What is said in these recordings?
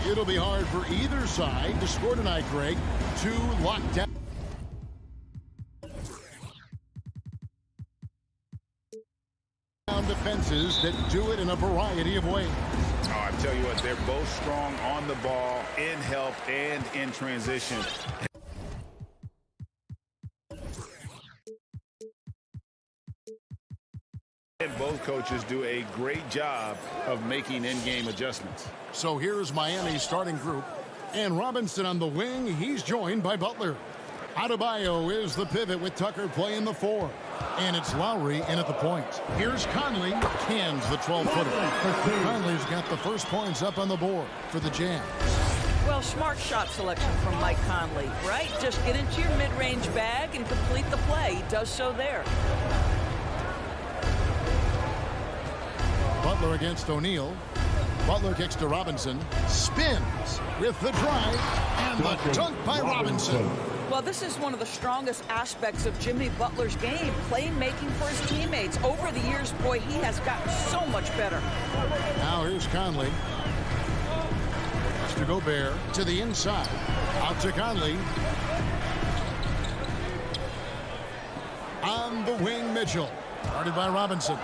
It'll be hard for either side to score tonight, Greg. Two locked down defenses that do it in a variety of ways. Oh, I tell you what, they're both strong on the ball, in help, and in transition. And both coaches do a great job of making in-game adjustments. So here's Miami's starting group. And Robinson on the wing, he's joined by Butler. Adebayo is the pivot with Tucker playing the 4. And it's Lowry in at the point. Here's Conley, cans the 12-footer. Conley's got the first points up on the board for the Jazz. Well, smart shot selection from Mike Conley, right? Just get into your mid-range bag and complete the play. He does so there. Butler against O'Neal. Butler kicks to Robinson. Spins with the drive and the dunk by Robinson. Well, this is one of the strongest aspects of Jimmy Butler's game, playmaking for his teammates. Over the years, boy, he has gotten so much better. Now here's Conley. Pass to Gobert to the inside. Out to Conley. On the wing, Mitchell. Guarded by Robinson.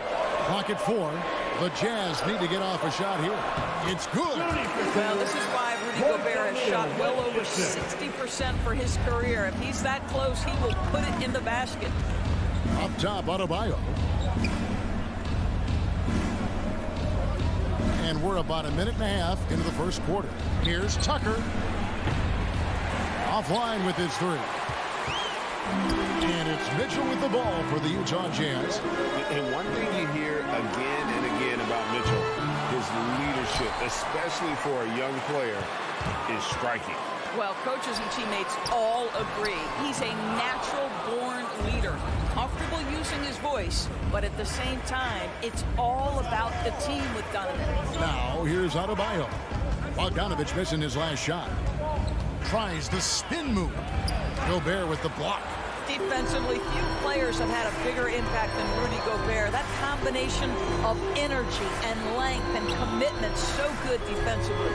Clock at 4. The Jazz need to get off a shot here. It's good. Well, this is why Rudy Gobert has shot well over 60% for his career. If he's that close, he will put it in the basket. Up top, Adebayo. And we're about a minute and a half into the first quarter. Here's Tucker. Offline with his 3. And it's Mitchell with the ball for the Utah Jazz. And one thing you hear again and again about Mitchell, his leadership, especially for a young player, is striking. Well, coaches and teammates all agree. He's a natural-born leader, comfortable using his voice, but at the same time, it's all about the team with Donovan. Now, here's Adebayo. Bogdanovich missing his last shot. Tries the spin move. Gobert with the block. Defensively, few players have had a bigger impact than Rudy Gobert. That combination of energy and length and commitment, so good defensively.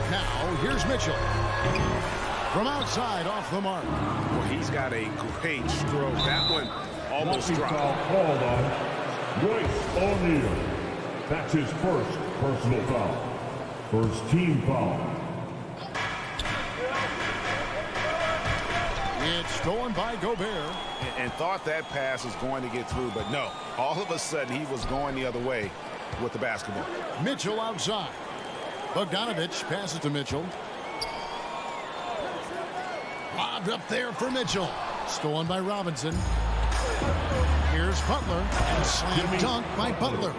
Now, here's Mitchell. From outside, off the mark. Well, he's got a great stroke. That one almost dropped. Called on Royce O'Neal. That's his first personal foul. First team foul. It's stolen by Gobert. And thought that pass was going to get through, but no. All of a sudden, he was going the other way with the basketball. Mitchell outside. Bogdanovich passes to Mitchell. Lobbed up there for Mitchell. Stolen by Robinson. Here's Butler. And slam dunk by Butler.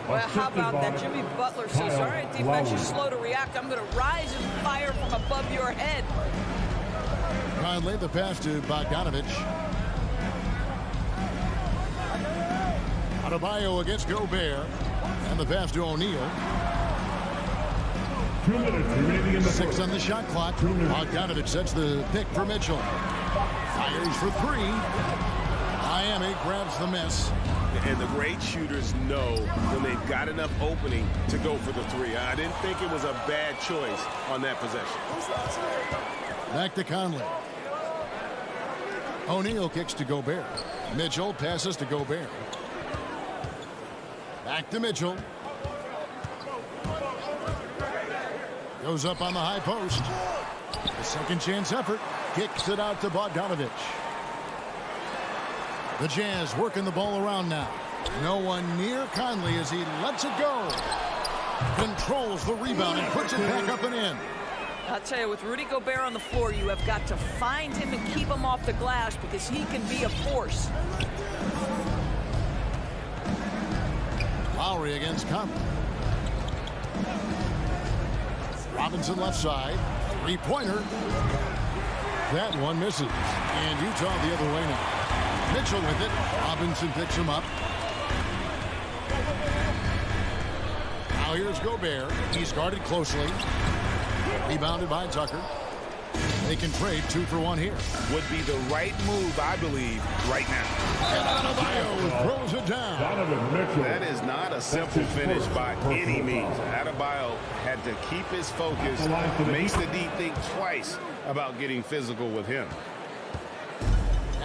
Well, how about that? Jimmy Butler says, all right, defense, you're slow to react. I'm going to rise and fire from above your head. Conley, the pass to Bogdanovich. Adebayo against Gobert. And the pass to O'Neal. 2 minutes remaining in the 6 on the shot clock. Bogdanovich sets the pick for Mitchell. Fires for 3. Miami grabs the miss. And the great shooters know when they've got enough opening to go for the 3. I didn't think it was a bad choice on that possession. Back to Conley. O'Neal kicks to Gobert. Mitchell passes to Gobert. Back to Mitchell. Goes up on the high post. A second chance effort. Kicks it out to Bogdanovich. The Jazz working the ball around now. No one near Conley as he lets it go. Controls the rebound and puts it back up and in. I'll tell you, with Rudy Gobert on the floor, you have got to find him and keep him off the glass because he can be a force. Lowry against Conley. Robinson left side. Three-pointer. That one misses. And Utah the other way now. Mitchell with it. Robinson picks him up. Now here's Gobert. He's guarded closely. Rebounded by Tucker. They can trade 2 for 1 here. Would be the right move, I believe, right now. And Adebayo throws it down. Donovan Mitchell. That is not a simple finish by any means. Adebayo had to keep his focus, makes the D think twice about getting physical with him.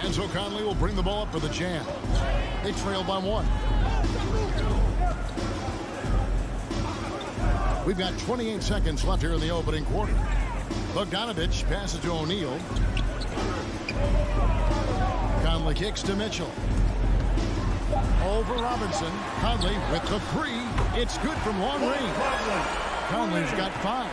And so Conley will bring the ball up for the Jazz. They trail by 1. We've got 28 seconds left here in the opening quarter. Bogdanovich passes to O'Neal. Conley kicks to Mitchell. Over Robinson. Conley with the 3. It's good from long range. Conley's got 5.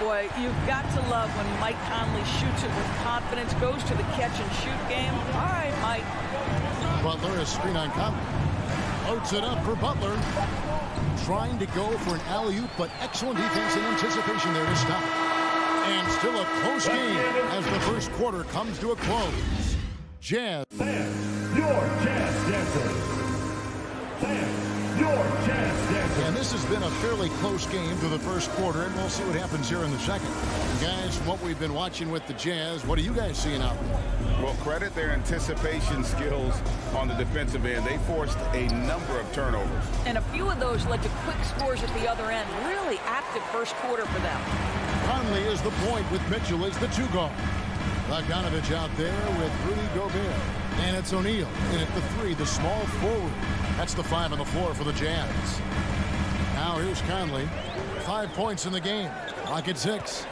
Boy, you've got to love when Mike Conley shoots it with confidence, goes to the catch-and-shoot game. All right, Mike. Butler is screen on Conley. Loads it up for Butler. Trying to go for an alley-oop, but excellent defense and anticipation there to stop it. And still a close game as the first quarter comes to a close. Jazz. Your Jazz Dancer. Your Jazz Dancer. And this has been a fairly close game through the first quarter, and we'll see what happens here in the second. Guys, what we've been watching with the Jazz, what are you guys seeing out there? Well, credit their anticipation skills on the defensive end. They forced a number of turnovers. And a few of those led to quick scores at the other end. Really active first quarter for them. Conley is the point with Mitchell as the 2 guard. Bogdanovich out there with Rudy Gobert. And it's O'Neal in at the 3, the small forward. That's the 5 on the floor for the Jazz. Now here's Conley. 5 points in the game. Clock at 6.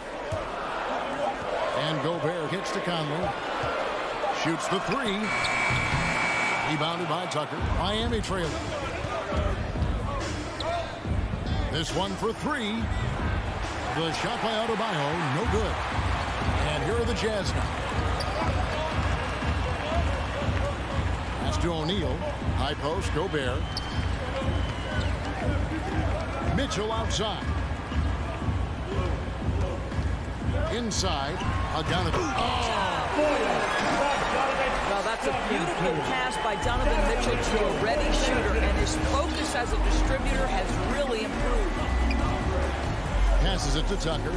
And Gobert gets to Conley. Shoots the 3. Rebounded by Tucker. Miami trailing. This one for 3. The shot by Adebayo, no good. And here are the Jazz now. Pass to O'Neal. High post, Gobert. Mitchell outside. Inside, Bogdanovich. Well, that's a beautiful pass by Donovan Mitchell to a ready shooter, and his focus as a distributor has really improved. Passes it to Tucker.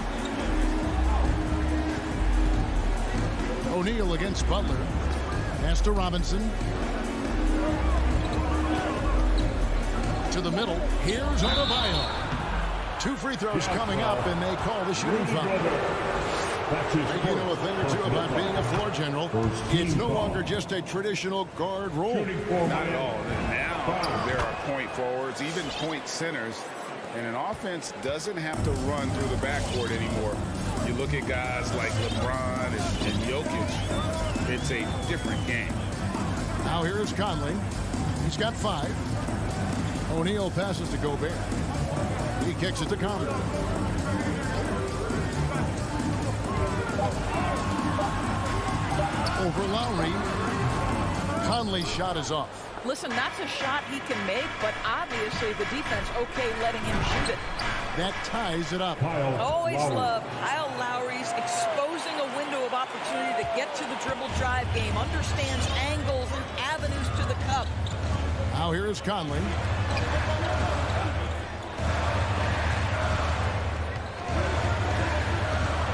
O'Neal against Butler. Pass to Robinson. To the middle. Here's Adebayo. 2 free throws coming up, and they call the shooting foul. You know a thing or two about being a floor general. It's no longer just a traditional guard role. Not at all. Now there are point forwards, even point centers. And an offense doesn't have to run through the backcourt anymore. You look at guys like LeBron and Jokic, it's a different game. Now here's Conley. He's got 5. O'Neal passes to Gobert. He kicks it to Conley. Over Lowry. Conley's shot is off. Listen, that's a shot he can make, but obviously the defense okay letting him shoot it. That ties it up. Always love Kyle Lowry's exposing a window of opportunity to get to the dribble drive game, understands angles and avenues to the cup. Now here is Conley.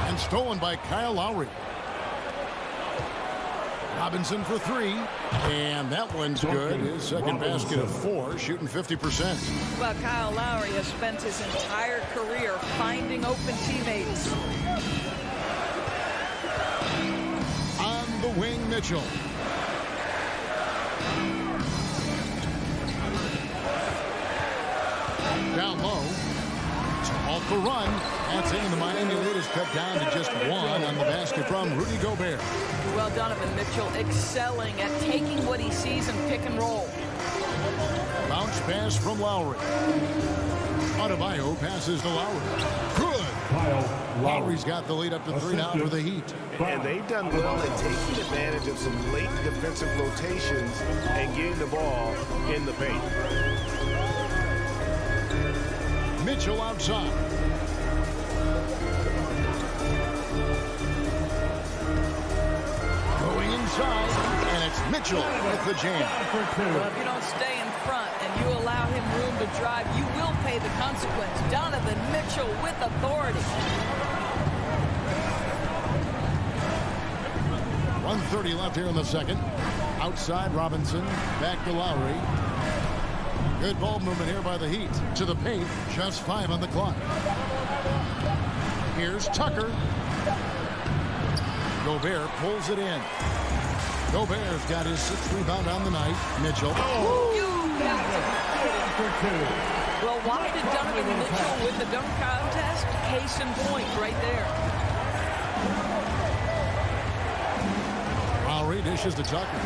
And stolen by Kyle Lowry. Robinson for 3, and that one's good. His second basket of 4, shooting 50%. Well, Kyle Lowry has spent his entire career finding open teammates. On the wing, Mitchell. Down low. To halt the run. That's in. The Miami lead is cut down to just 1 on the basket from Rudy Gobert. Well, Donovan Mitchell excelling at taking what he sees in pick and roll. Bounce pass from Lowry. Adebayo passes to Lowry. Good. Lowry's got the lead up to 3 now for the Heat. And they've done well at taking advantage of some late defensive rotations and getting the ball in the paint. Mitchell outside. Going inside, and it's Mitchell with the jam. Well, if you don't stay in front and you allow him room to drive, you will pay the consequence. Donovan Mitchell with authority. 1:30 left here in the second. Outside Robinson. Back to Lowry. Good ball movement here by the Heat. To the paint. Just 5 on the clock. Here's Tucker. Gobert pulls it in. Gobert's got his 6th rebound on the night. Mitchell. Well, why did Donovan Mitchell win the dunk contest? Case in point right there. Lowry dishes to Tucker.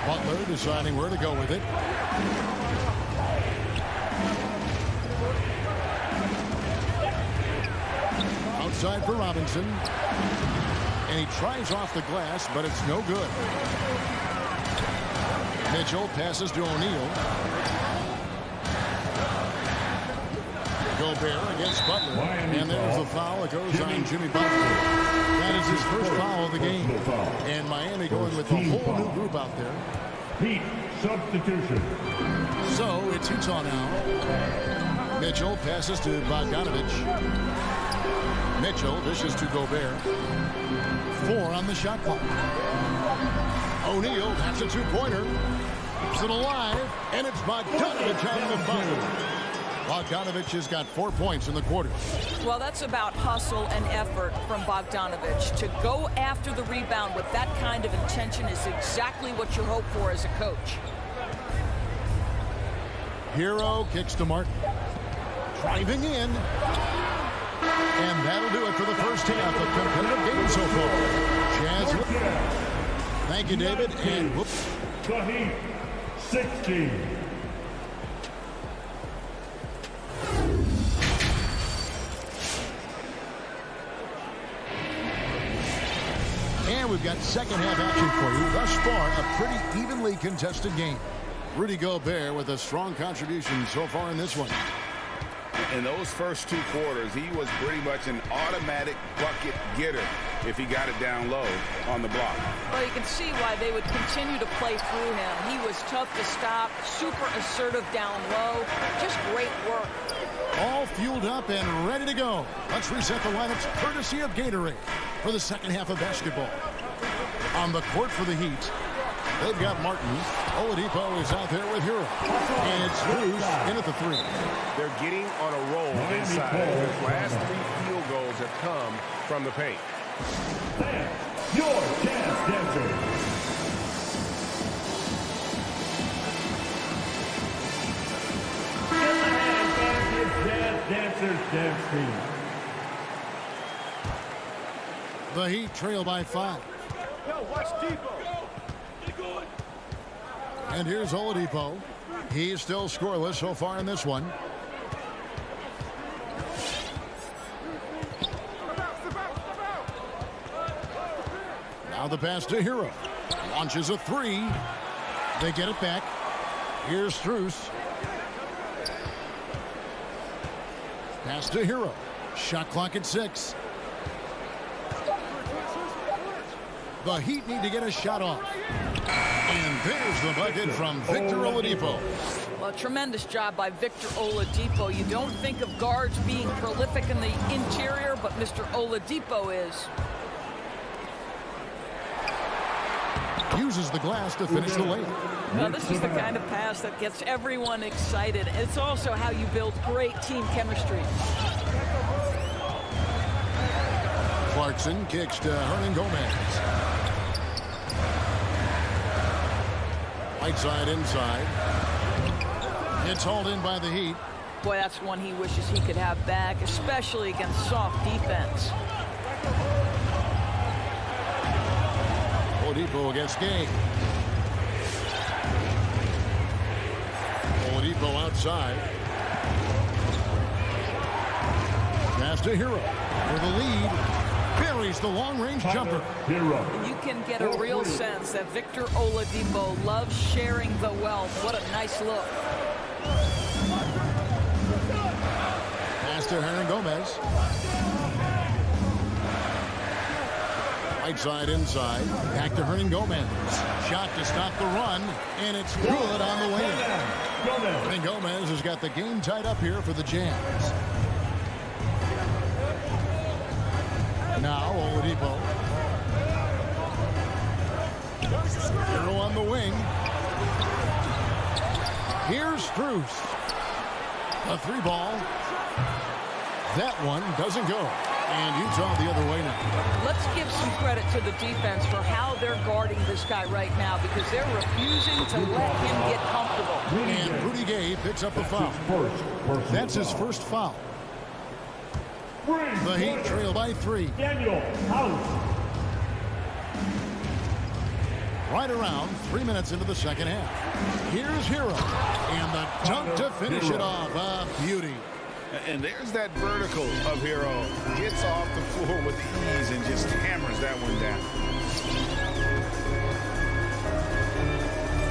Butler deciding where to go with it. Outside for Robinson. And he tries off the glass, but it's no good. Mitchell passes to O'Neal. Gobert against Butler. And there's the foul. It goes on Jimmy Butler. That is his first foul of the game. And Miami going with a whole new group out there. Heat substitution. So it's Utah now. Mitchell passes to Bogdanovich. Mitchell dishes to Gobert. 4 on the shot clock. O'Neal, that's a 2-pointer. Keeps it alive, and it's Bogdanovich on the foul. Bogdanovich has got 4 points in the quarter. Well, that's about hustle and effort from Bogdanovich. To go after the rebound with that kind of intention is exactly what you hope for as a coach. Hero kicks to Martin. Driving in. And that'll do it for the first half of competitive game so far. Jazz. Thank you, David. And whoops. The Heat, 60. And we've got second half action for you. Thus far, a pretty evenly contested game. Rudy Gobert with a strong contribution so far in this one. In those first 2 quarters, he was pretty much an automatic bucket getter if he got it down low on the block. Well, you can see why they would continue to play through him. He was tough to stop, super assertive down low. Just great work. All fueled up and ready to go. Let's reset the lineups courtesy of Gatorade for the second half of basketball. On the court for the Heat, they've got Martin. Oladipo is out there with Hero. And it's Bruce in at the 3. They're getting on a roll inside. Their last 3 field goals have come from the paint. Your Jazz Dancer. In the hand, Jazz Dancers dance team. The Heat trail by 5. Yo, watch Depot. And here's Oladipo. He's still scoreless so far in this one. Now the pass to Hero. Launches a 3. They get it back. Here's Strus. Pass to Hero. Shot clock at 6. The Heat need to get a shot off. And there's the bucket from Victor Oladipo. Well, tremendous job by Victor Oladipo. You don't think of guards being prolific in the interior, but Mr. Oladipo is. Uses the glass to finish the layup. Now, this is the kind of pass that gets everyone excited. It's also how you build great team chemistry. Clarkson kicks to Hernan Gomez. Right side inside. It's hauled in by the Heat. Boy, that's one he wishes he could have back, especially against soft defense. Oladipo against Gay. Oladipo outside. Pass to Hero for the lead. Buries the long-range jumper. Hero. You can get a real sense that Victor Oladipo loves sharing the wealth. What a nice look. Pass to Hernan Gomez. Right side inside. Back to Hernan Gomez. Shot to stop the run, and it's good on the way in. Hernan Gomez has got the game tied up here for the Jazz. Now Oladipo. Hero on the wing. Here's Strus. A three ball. That one doesn't go. And Utah the other way now. Let's give some credit to the defense for how they're guarding this guy right now because they're refusing to let him get comfortable. And Rudy Gay picks up the foul. That's his first foul. The Heat trail by 3. Daniel House. Right around 3 minutes into the second half. Here's Hero. And the dunk to finish it off. A beauty. And there's that vertical of Hero. Gets off the floor with ease and just hammers that one down.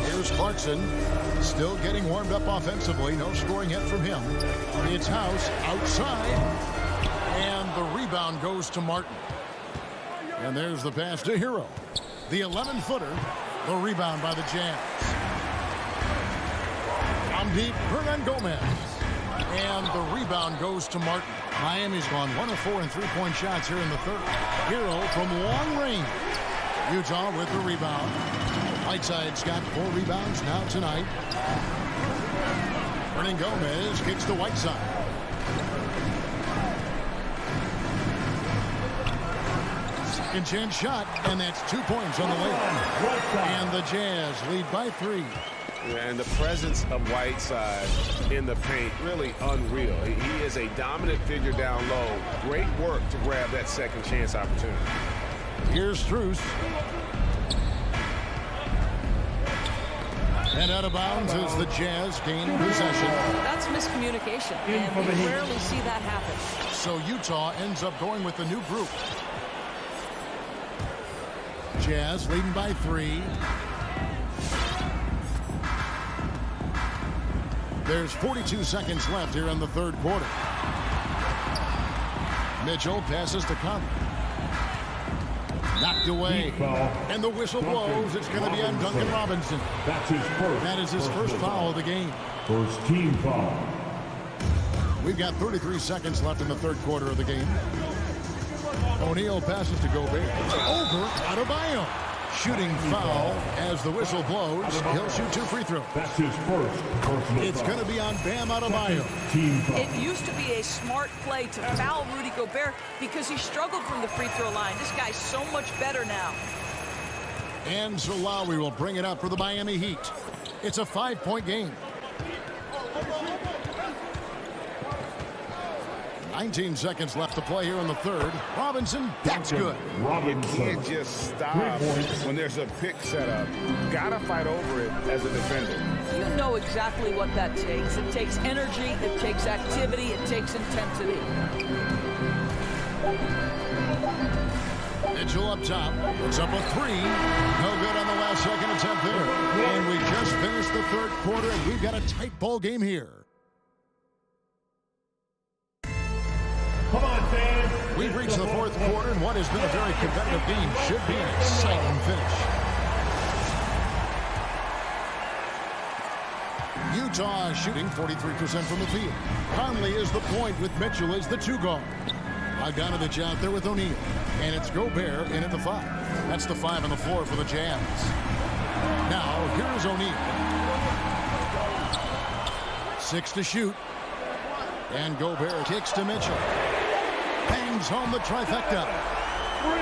Here's Clarkson. Still getting warmed up offensively. No scoring yet from him. It's House outside. And the rebound goes to Martin. And there's the pass to Hero. The 11-footer. The rebound by the Jazz. From deep, Hernan Gomez. And the rebound goes to Martin. Miami's gone 1 of 4 in three-point shots here in the third. Hero from long range. Utah with the rebound. Whiteside's got 4 rebounds now tonight. Hernan Gomez kicks to Whiteside. Second chance shot, and that's 2 points on the layup. And the Jazz lead by 3. And the presence of Whiteside in the paint, really unreal. He is a dominant figure down low. Great work to grab that second chance opportunity. Here's Strus. And out of bounds as the Jazz gain possession. That's miscommunication, and we rarely see that happen. So Utah ends up going with the new group. Jazz leading by 3. There's 42 seconds left here in the third quarter. Mitchell passes to Conley. Knocked away. And the whistle blows. It's going to be on Duncan Robinson. That's his first. That is his first foul of the game. First team foul. We've got 33 seconds left in the third quarter of the game. O'Neal passes to Gobert. Over Adebayo. Shooting foul as the whistle blows. He'll shoot 2 free throws. That's his first personal It's going to be on Bam Adebayo. Team foul. It used to be a smart play to foul Rudy Gobert because he struggled from the free throw line. This guy's so much better now. And so Lowry will bring it up for the Miami Heat. It's a 5-point game. 19 seconds left to play here in the third. Robinson, that's good. You can't just stop when there's a pick set up. Gotta fight over it as a defender. You know exactly what that takes. It takes energy, it takes activity, it takes intensity. Mitchell up top. It's up a 3. No good on the last second attempt there. And we just finished the third quarter, and we've got a tight ball game here. Come on, fans. We've reached the fourth quarter, and what has been a very competitive game should be an exciting finish. Utah shooting 43% from the field. Conley is the point with Mitchell as the 2 guard. Bogdanovich out there with O'Neal. And it's Gobert in at the 5. That's the 5 on the floor for the Jazz. Now, here's O'Neal. 6 to shoot. And Gobert kicks to Mitchell. Bangs home the trifecta.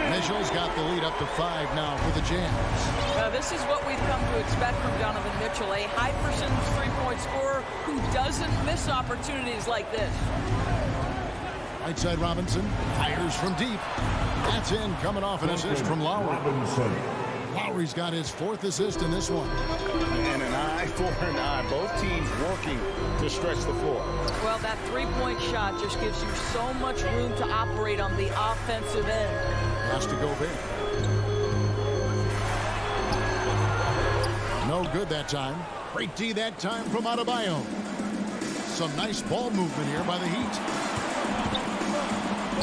Mitchell's got the lead up to 5 now for the Jazz. This is what we've come to expect from Donovan Mitchell, a high percentage three-point scorer who doesn't miss opportunities like this. Right Robinson fires from deep. That's in, coming off an assist from Lowry. Lowry's got his 4th assist in this one. And an eye for an eye. Both teams working to stretch the floor. Well, that three-point shot just gives you so much room to operate on the offensive end. Has to go big. No good that time. Great D that time from Adebayo. Some nice ball movement here by the Heat.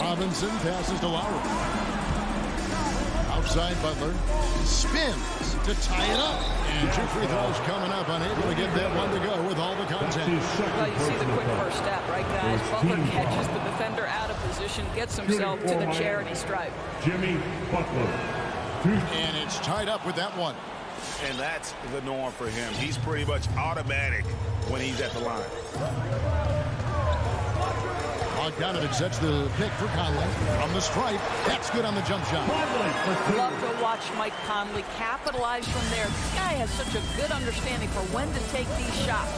Robinson passes to Lowry. Outside Butler. Spins to tie it up. And 2 free throws coming up. Unable to get that one to go with all the contact. Well, you see the quick first step, right, guys? Butler team catches foul. the defender out of position, gets himself to the charity stripe. Jimmy Butler. And it's tied up with that one. And that's the norm for him. He's pretty much automatic when he's at the line. Bogdanovich sets the pick for Conley. From the stripe, that's good on the jump shot. Love to watch Mike Conley capitalize from there. This guy has such a good understanding for when to take these shots.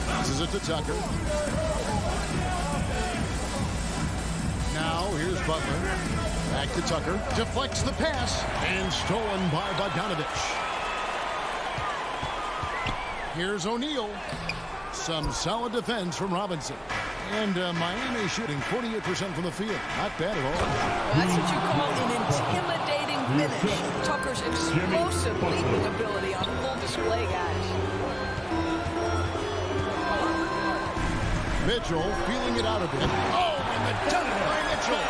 Passes it to Tucker. Now here's Butler. Back to Tucker. Deflects the pass. And stolen by Bogdanovich. Here's O'Neal. Some solid defense from Robinson. And Miami shooting 48% from the field. Not bad at all. That's what you call an intimidating finish. Tucker's explosive leaping ability on full display, guys. Mitchell feeling it out a bit. Oh, and the dunk by Mitchell.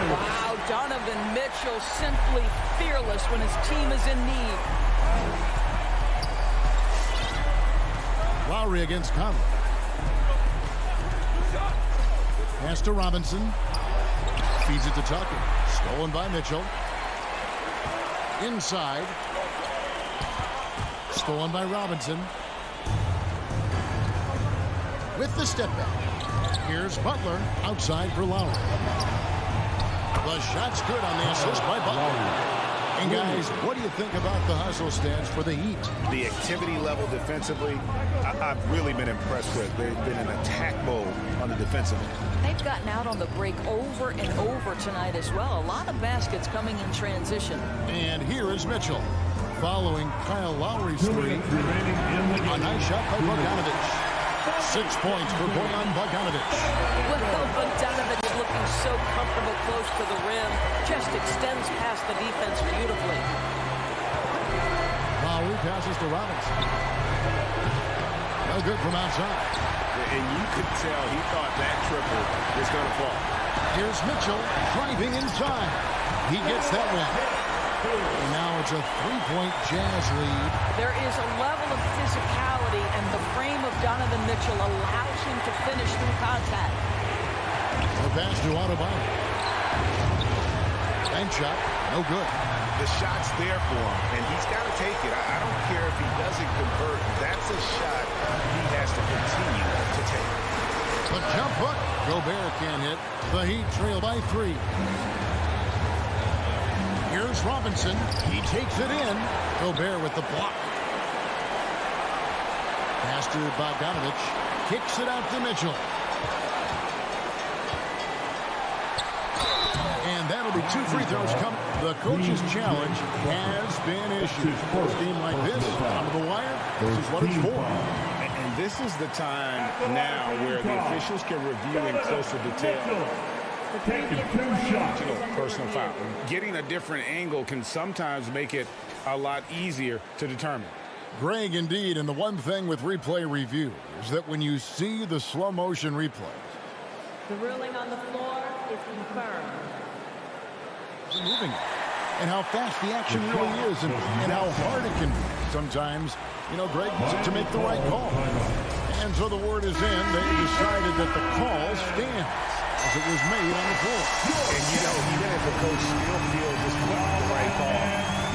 Wow, Donovan Mitchell simply fearless when his team is in need. Lowry against Conley. Pass to Robinson. Feeds it to Tucker. Stolen by Mitchell. Inside. Stolen by Robinson. With the step back. Here's Butler outside for Lowry. The shot's good on the assist by Butler. And guys, what do you think about the hustle stats for the Heat? The activity level defensively, I've really been impressed with. They've been in attack mode on the defensive end. They've gotten out on the break over and over tonight as well. A lot of baskets coming in transition. And here is Mitchell following Kyle Lowry's three. A nice shot by Bogdanovich. 6 points for Bojan Bogdanovich. Well, Bogdanovich looking so comfortable close to the rim. Just extends past the defense beautifully. Lowry passes to Robinson. No good from outside. And you could tell he thought that triple was going to fall. Here's Mitchell driving inside. He gets that one. And now it's a three-point Jazz lead. There is a level of physicality, and the frame of Donovan Mitchell allows him to finish through contact. The pass to Adebayo. Bank shot, no good. The shot's there for him, and he's got to take it. I don't care if he doesn't convert. That's a shot he has to continue to take. The jump hook. Gobert can't hit. The Heat trail by 3. Here's Robinson. He takes it in. Gobert with the block. Pass to Bogdanovich. Kicks it out to Mitchell. And that'll be 2 free throws come. The coach's challenge has been issued. For a game like this, top of the wire, this is what it's for. And this is the time now where the officials can review in closer detail. Taking 2 shots. Personal foul. Getting a different angle can sometimes make it a lot easier to determine. Greg, indeed, and the one thing with replay review is that when you see the slow motion replays, The ruling on the floor is confirmed. moving and how fast the action really is and how hard it can be sometimes, Greg, to make the right call. And so the word is in. They decided that the call stands as it was made on the floor. And even if the coach still feels this wasn't the right call,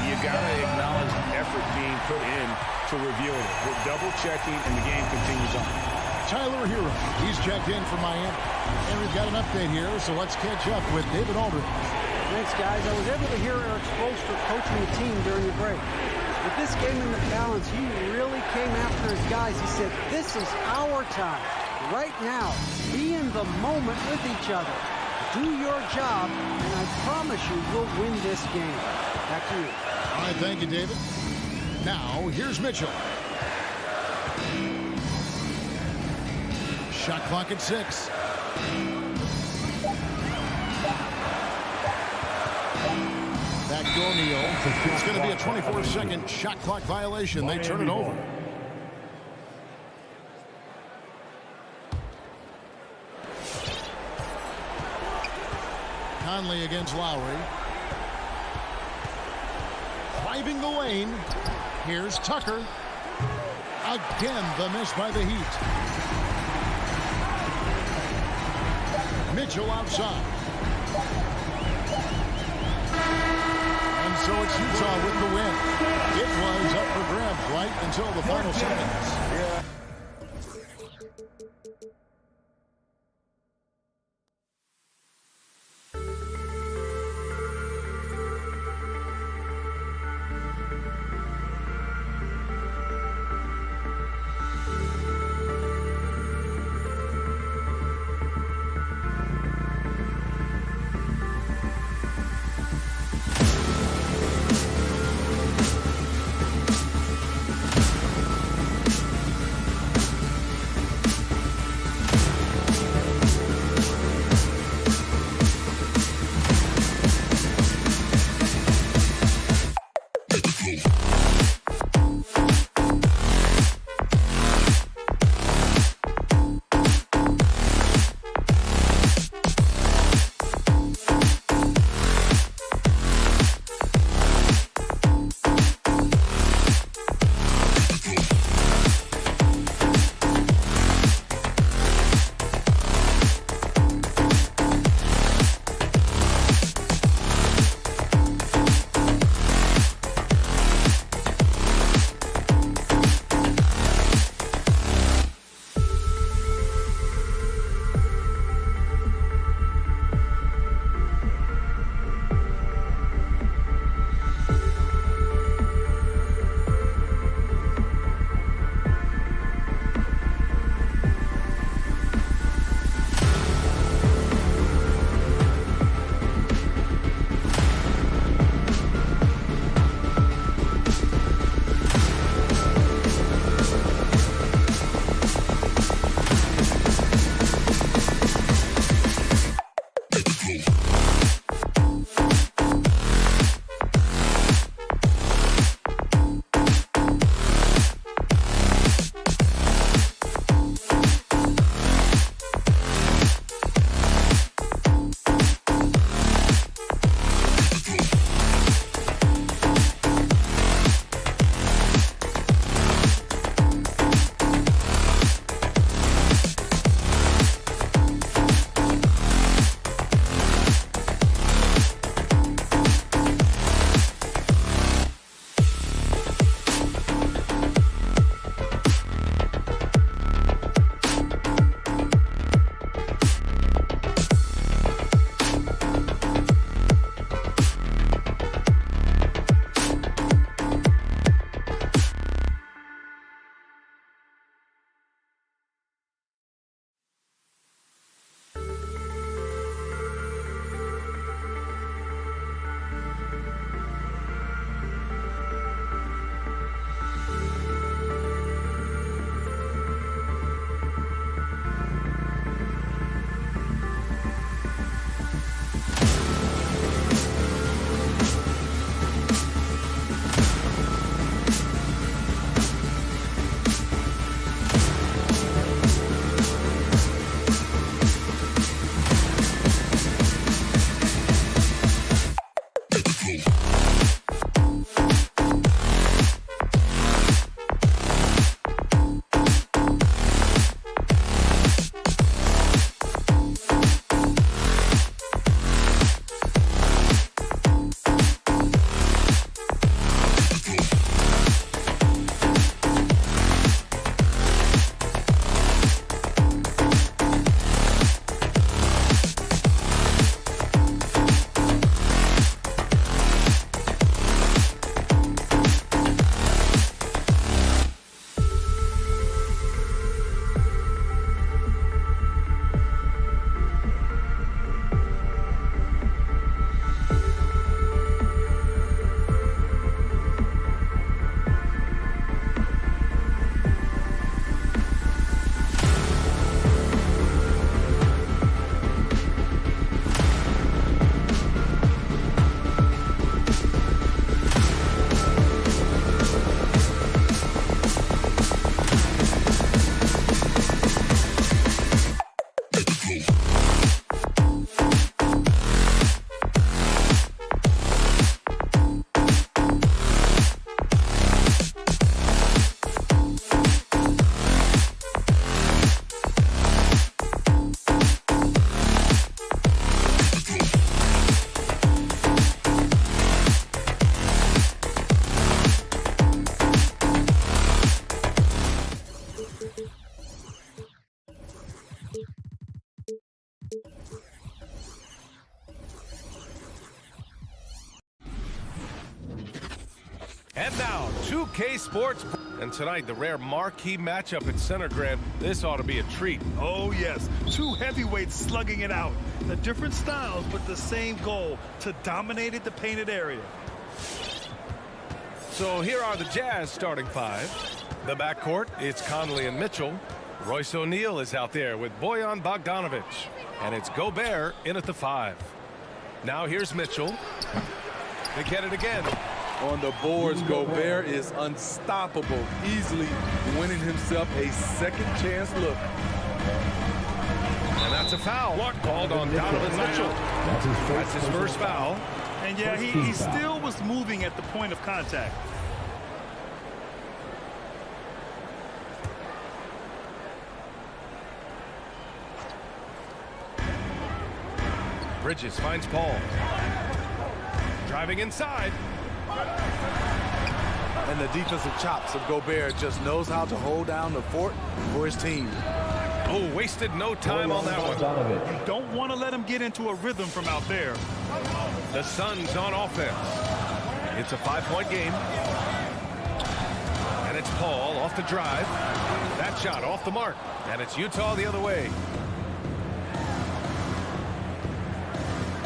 you got to acknowledge the effort being put in to reviewing it. We're double checking, and the game continues on. Tyler Hero, he's checked in from Miami. And we've got an update here, so let's catch up with David Aldridge. Thanks, guys. I was able to hear Eric Spoelstra coaching the team during the break. With this game in the balance, he really came after his guys. He said, this is our time. Right now, be in the moment with each other. Do your job, and I promise you we'll win this game. Back to you. All right, thank you, David. Now, here's Mitchell. Shot clock at 6. Back to O'Neal. It's going to be a 24-second shot clock violation. They turn it over. Conley against Lowry. Driving the lane. Here's Tucker. Again, the miss by the Heat. Mitchell outside. And so it's Utah with the win. It was up for grabs right until the final seconds. Yeah. And now, 2K Sports. And tonight, the rare marquee matchup at center, Grant. This ought to be a treat. Oh, yes. Two heavyweights slugging it out. The different styles, but the same goal, to dominate the painted area. So here are the Jazz starting five. The backcourt, it's Conley and Mitchell. Royce O'Neal is out there with Bojan Bogdanovic. And it's Gobert in at the 5. Now here's Mitchell. They get it again. On the boards, Gobert is unstoppable, easily winning himself a second chance look. And that's a foul. Called on Donovan Mitchell. That's his first foul. And yeah, he still was moving at the point of contact. Bridges finds Paul. Driving inside. And the defensive chops of Gobert just knows how to hold down the fort for his team. Oh, wasted no time on that one. You don't want to let him get into a rhythm from out there. The Suns on offense. It's a 5-point game. And it's Paul off the drive. That shot off the mark. And it's Utah the other way.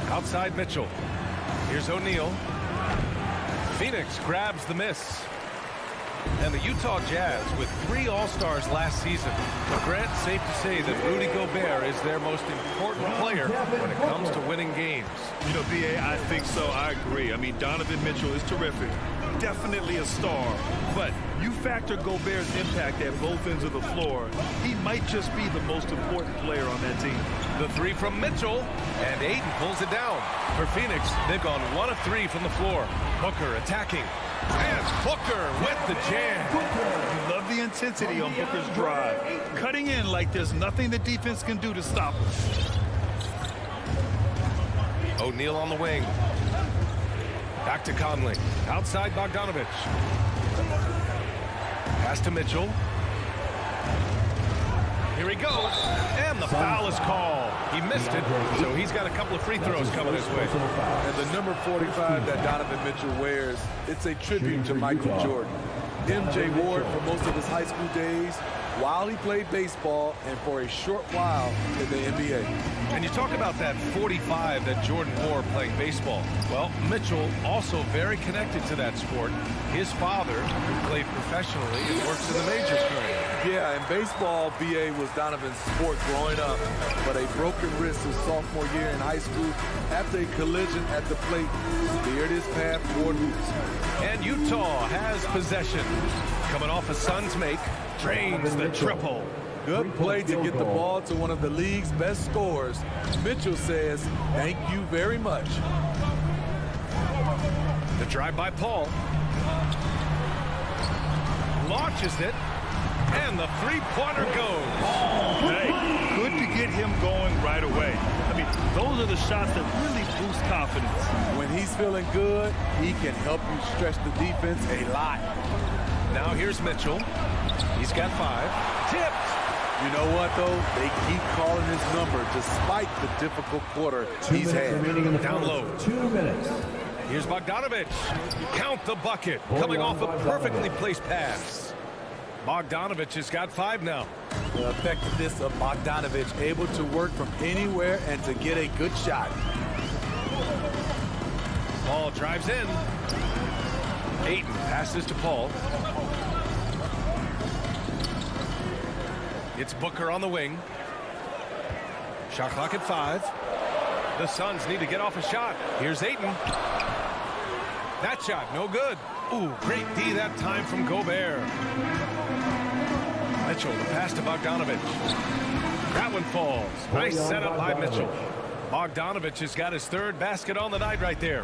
Outside Mitchell. Here's O'Neal. Phoenix grabs the miss. And the Utah Jazz with 3 All-Stars last season. But Grant, safe to say that Rudy Gobert is their most important player when it comes to winning games. You know, B.A., I think so. I agree. I mean, Donovan Mitchell is terrific. Definitely a star. But you factor Gobert's impact at both ends of the floor, he might just be the most important player on that team. The 3 from Mitchell, and Ayton pulls it down. For Phoenix, they've gone 1 of 3 from the floor. Booker attacking. And Booker with the jam. You love the intensity on Booker's drive. Cutting in like there's nothing the defense can do to stop him. O'Neal on the wing. Back to Conley. Outside Bogdanovic. Pass to Mitchell. Here he goes. And the foul is called. He missed it, so he's got a couple of free throws coming his way. And the number 45 that Donovan Mitchell wears, it's a tribute to Michael Jordan. MJ wore it for most of his high school days while he played baseball and for a short while in the NBA. And you talk about that 45 that Jordan wore playing baseball. Well, Mitchell also very connected to that sport. His father, who played professionally and works in the majors currently. Yeah, and baseball, BA, was Donovan's sport growing up, but a broken wrist his sophomore year in high school after a collision at the plate steered his path toward hoops. And Utah has possession. Coming off a Suns make, drains the triple. Good play to get the ball to one of the league's best scorers. Mitchell says, thank you very much. The drive by Paul. Launches it. And the three-pointer goes. Hey, good to get him going right away. I mean, those are the shots that really boost confidence. When he's feeling good, he can help you stretch the defense a lot. Now here's Mitchell. He's got 5. Tipped. You know what, though? They keep calling his number despite the difficult quarter he's had. Down low. 2 minutes. Here's Bogdanovic. Count the bucket. Coming off a perfectly placed pass. Bogdanovic has got 5 now. The effectiveness of Bogdanovic, able to work from anywhere and to get a good shot. Paul drives in. Ayton passes to Paul. It's Booker on the wing. Shot clock at 5. The Suns need to get off a shot. Here's Ayton. That shot, no good. Ooh, great D that time from Gobert. Mitchell, the pass to Bogdanovic. That one falls. Nice setup by Mitchell. Bogdanovic has got his 3rd basket on the night right there.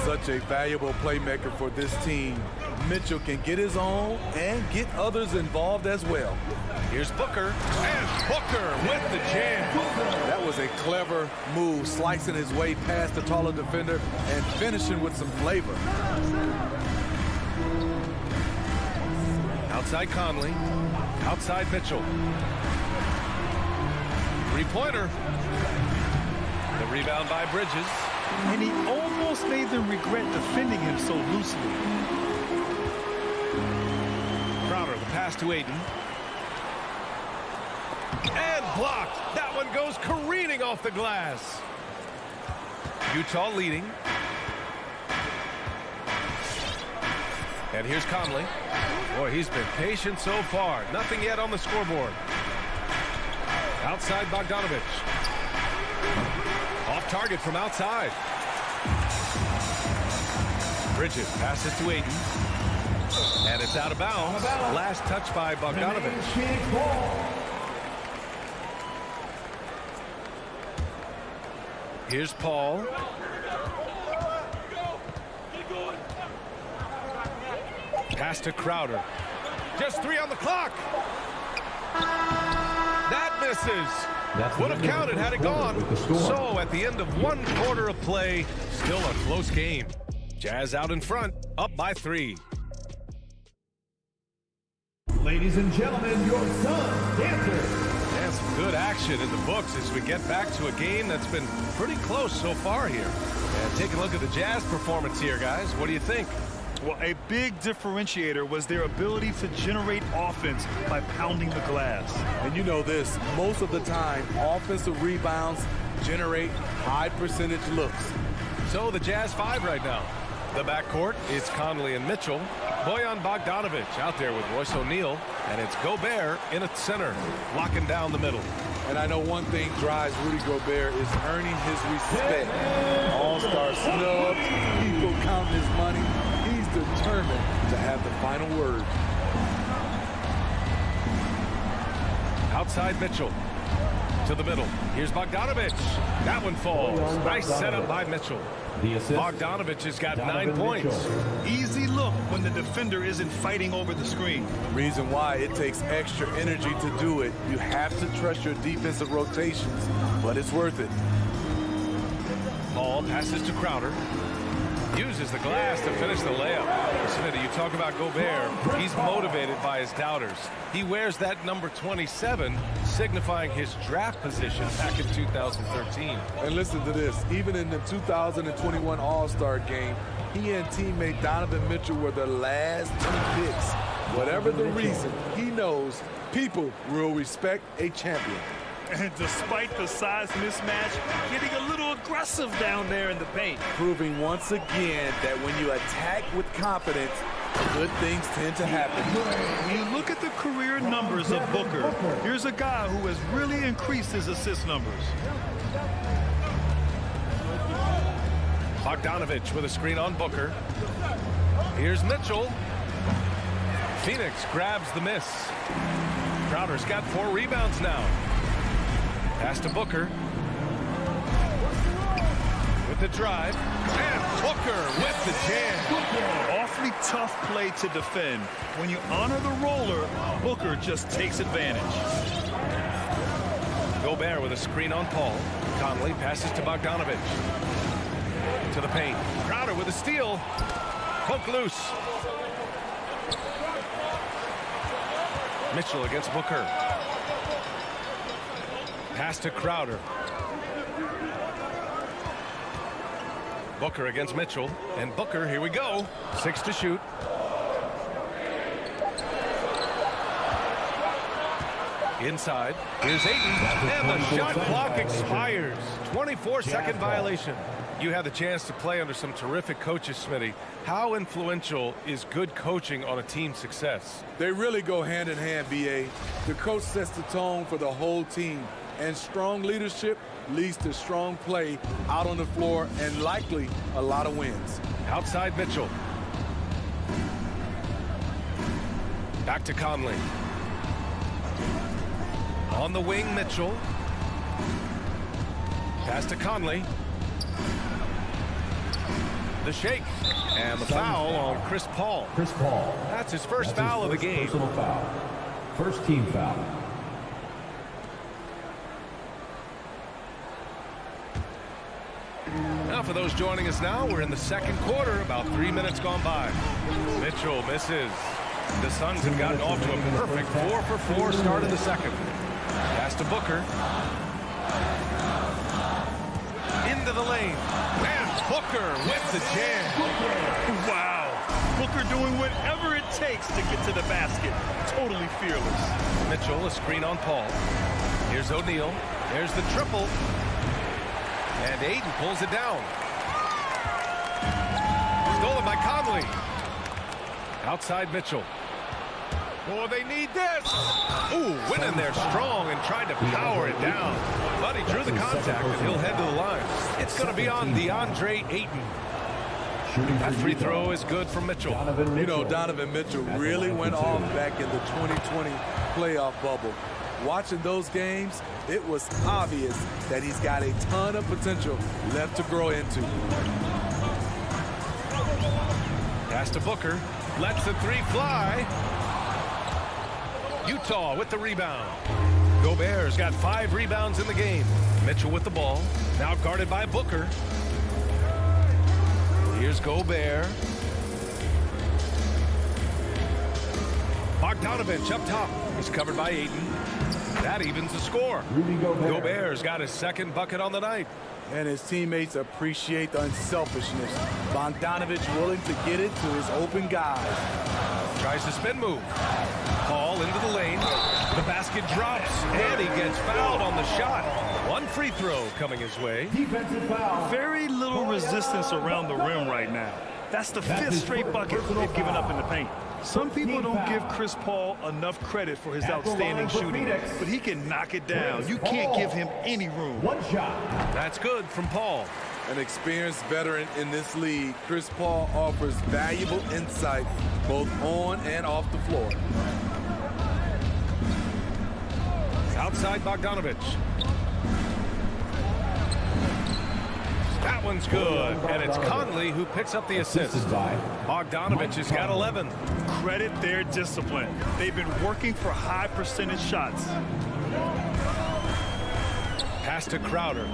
Such a valuable playmaker for this team. Mitchell can get his own and get others involved as well. Here's Booker, and Booker with the jam. That was a clever move, slicing his way past the taller defender and finishing with some flavor. Outside Conley, outside Mitchell. 3-pointer. The rebound by Bridges. And he almost made them regret defending him so loosely. Pass to Aiden. And blocked. That one goes careening off the glass. Utah leading. And here's Conley. Boy, he's been patient so far. Nothing yet on the scoreboard. Outside Bogdanovich. Off target from outside. Bridges passes to Aiden. And it's out of bounds. Last touch by Bogdanovich. Here's Paul. Pass to Crowder. Just 3 on the clock. That misses. Would have counted had it gone. So at the end of 1 quarter of play, still a close game. Jazz out in front, up by 3. Ladies and gentlemen, your son, Dancer. And some good action in the books as we get back to a game that's been pretty close so far here. And take a look at the Jazz performance here, guys. What do you think? Well, a big differentiator was their ability to generate offense by pounding the glass. And you know this, most of the time, offensive rebounds generate high percentage looks. So the Jazz 5 right now. The backcourt, it's Conley and Mitchell. Bojan Bogdanovich out there with Royce O'Neal. And it's Gobert in at center, locking down the middle. And I know one thing drives Rudy Gobert is earning his respect. All-star snubs, people counting his money. He's determined to have the final word. Outside Mitchell to the middle. Here's Bogdanovich. That one falls. Nice setup by Mitchell. Bogdanovich has got 9 points. Easy look when the defender isn't fighting over the screen. Reason why it takes extra energy to do it. You have to trust your defensive rotations, but it's worth it. Paul passes to Crowder. Uses the glass to finish the layup. Smitty, you talk about Gobert. He's motivated by his doubters. He wears that number 27, signifying his draft position back in 2013. And listen to this. Even in the 2021 All-Star game, he and teammate Donovan Mitchell were the last 2 picks. Whatever the reason, he knows people will respect a champion. And despite the size mismatch, getting a little aggressive down there in the paint. Proving once again that when you attack with confidence, good things tend to happen. When you look at the career numbers of Booker, here's a guy who has really increased his assist numbers. Bogdanovich with a screen on Booker. Here's Mitchell. Phoenix grabs the miss. Crowder's got 4 rebounds now. Pass to Booker. With the drive. And Booker with the jam. Awfully tough play to defend. When you honor the roller, Booker just takes advantage. Gobert with a screen on Paul. Conley passes to Bogdanovich. To the paint. Crowder with a steal. Poke loose. Mitchell against Booker. Pass to Crowder. Booker against Mitchell. And Booker, here we go. 6 to shoot. Inside. Here's Ayton. And the shot clock expires. 24-second violation. You had the chance to play under some terrific coaches, Smitty. How influential is good coaching on a team's success? They really go hand in hand, B.A. The coach sets the tone for the whole team. And strong leadership leads to strong play out on the floor and likely a lot of wins. Outside Mitchell. Back to Conley. On the wing, Mitchell. Pass to Conley. The shake. And the foul on Chris Paul. Chris Paul. That's his first foul of the game. Personal foul. First team foul. Now for those joining us now, we're in the second quarter, about 3 minutes gone by. Mitchell misses. The Suns have gotten off to a perfect 4-for-4 start in the second. Pass to Booker. Into the lane. And Booker with the jam. Wow. Booker doing whatever it takes to get to the basket. Totally fearless. Mitchell, a screen on Paul. Here's O'Neal. There's the triple. And Aiden pulls it down. Stolen by Conley. Outside Mitchell. Oh, they need this. Ooh, went in there strong and tried to power it down. But he drew the contact, and he'll head to the line. It's going to be on DeAndre Ayton. That free throw is good from Mitchell. You know, Donovan Mitchell really went off back in the 2020 playoff bubble. Watching those games, it was obvious that he's got a ton of potential left to grow into. Pass to Booker. Lets the three fly. Utah with the rebound. Gobert's got 5 rebounds in the game. Mitchell with the ball. Now guarded by Booker. Here's Gobert. Bogdanovich up top. He's covered by Ayton. That evens the score. Gobert's got his second bucket on the night. And his teammates appreciate the unselfishness. Bogdanovich willing to get it to his open guys. Tries to spin move. Paul into the lane. The basket drops, and he gets fouled on the shot. One free throw coming his way. Defensive foul. Very little resistance around the rim right now. That's the 5th straight bucket they've given up in the paint. Some people don't give Chris Paul enough credit for his outstanding shooting, but he can knock it down. You can't give him any room. One shot. That's good from Paul. An experienced veteran in this league, Chris Paul offers valuable insight both on and off the floor. Outside Bogdanovich. That one's good, and it's Conley who picks up the assist. Bogdanovich has got 11. Credit their discipline. They've been working for high percentage shots. Pass to Crowder.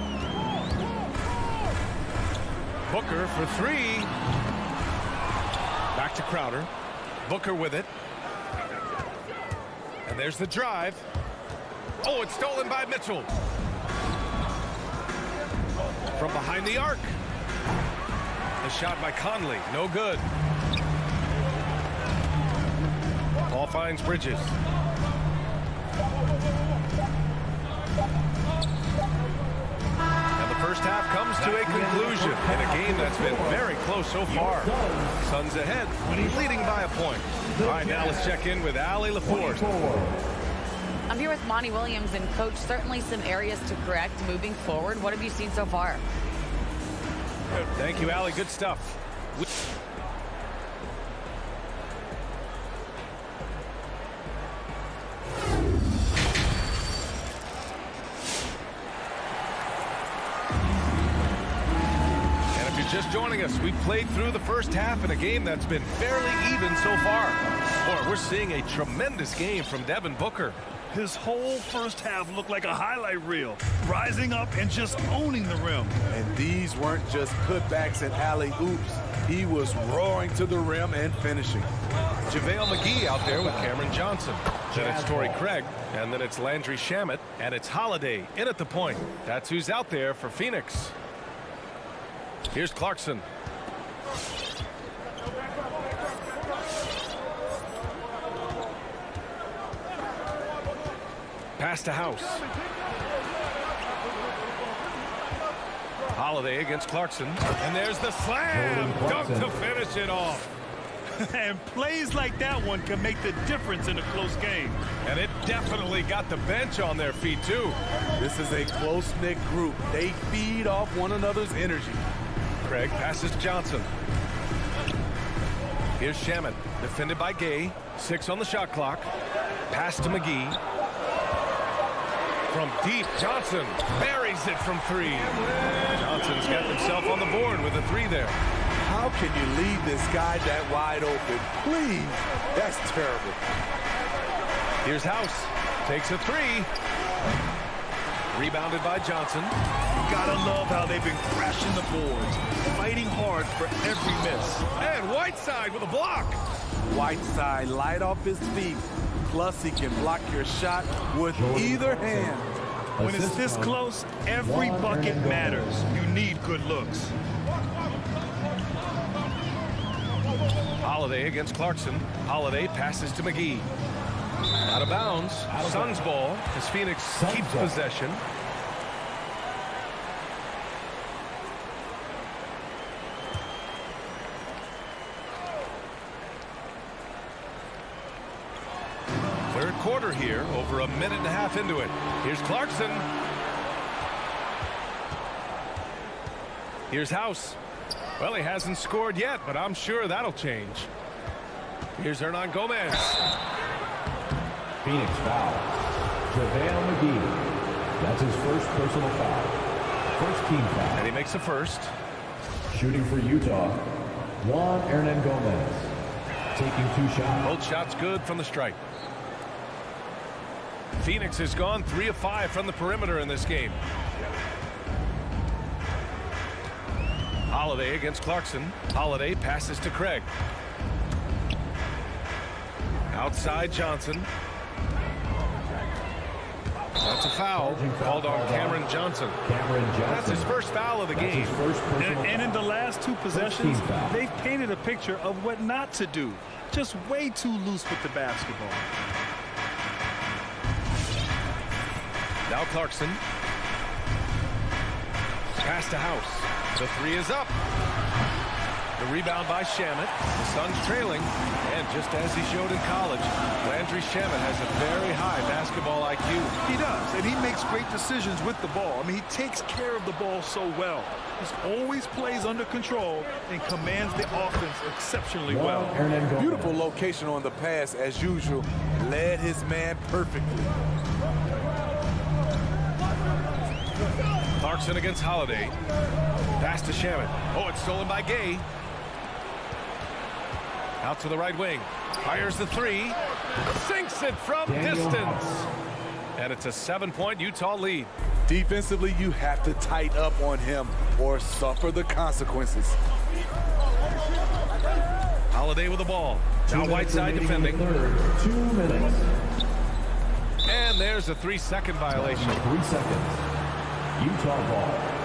Booker for 3. Back to Crowder. Booker with it. And there's the drive. Oh, it's stolen by Mitchell. From behind the arc. The shot by Conley. No good. Ball finds Bridges. And the first half comes to a conclusion in a game that's been very close so far. Suns ahead, leading by a point. All right, now let's check in with Allie LaForce. I'm here with Monty Williams, and Coach, certainly some areas to correct moving forward. What have you seen so far? Thank you, Allie. Good stuff. And if you're just joining us, we played through the first half in a game that's been fairly even so far. Boy, we're seeing a tremendous game from Devin Booker. His whole first half looked like a highlight reel, rising up and just owning the rim. And these weren't just putbacks and alley-oops. He was roaring to the rim and finishing. JaVale McGee out there with Cameron Johnson. Then it's Torrey Craig, and then it's Landry Shamet, and it's Holiday in at the point. That's who's out there for Phoenix. Here's Clarkson. Pass to House. Holiday against Clarkson. And there's the slam dunk to finish it off. And plays like that one can make the difference in a close game. And it definitely got the bench on their feet, too. This is a close-knit group. They feed off one another's energy. Craig passes Johnson. Here's Shamet, defended by Gay. 6 on the shot clock. Pass to McGee. From deep, Johnson buries it from 3. Johnson's got himself on the board with a 3 there. How can you leave this guy that wide open? Please, that's terrible. Here's House, takes a 3. Rebounded by Johnson. You gotta love how they've been crashing the boards, fighting hard for every miss. And Whiteside with a block. Whiteside light off his feet. Plus, he can block your shot with either hand. When it's this close, every bucket matters. You need good looks. Holiday against Clarkson. Holiday passes to McGee. Out of bounds. Suns ball as Phoenix keeps possession. Third quarter here, over a minute and a half into it. Here's Clarkson. Here's House. Well, he hasn't scored yet, but I'm sure that'll change. Here's Hernan Gomez. Phoenix foul. JaVale McGee. That's his first personal foul. First team foul. And he makes the first. Shooting for Utah, Juan Hernan Gomez. Taking 2 shots. Both shots good from the stripe. Phoenix has gone 3 of 5 from the perimeter in this game. Holiday against Clarkson. Holiday passes to Craig. Outside Johnson. That's a foul called on Cameron Johnson. That's his first foul of the game. And in the last 2 possessions, they've painted a picture of what not to do. Just way too loose with the basketball. Now Clarkson. Pass to House. The 3 is up. The rebound by Shamet. The Suns trailing. And just as he showed in college, Landry Shamet has a very high basketball IQ. He does, and he makes great decisions with the ball. I mean, he takes care of the ball so well. He always plays under control and commands the offense exceptionally well. Beautiful location on the pass, as usual. Led his man perfectly. Clarkson against Holiday. Pass to Shamet. Oh, it's stolen by Gay. Out to the right wing. Fires the 3. Sinks it from distance. And it's a 7-point Utah lead. Defensively, you have to tighten up on him or suffer the consequences. Holiday with the ball. Now Whiteside defending. 2 minutes. And there's a 3-second violation. 3 seconds. Utah ball.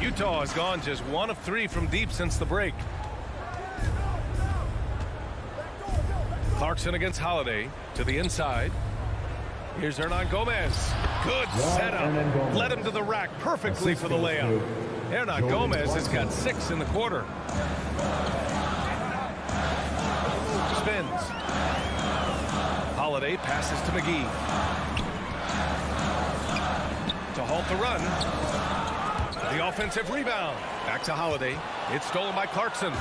Utah has gone just 1 of 3 from deep since the break. Clarkson against Holiday to the inside. Here's Hernan Gomez. Good setup. Led him to the rack perfectly for the layup. Hernan Gomez has got 6 in the quarter. Spins. Holiday passes to McGee. To halt the run. The offensive rebound. Back to Holiday. It's stolen by Clarkson.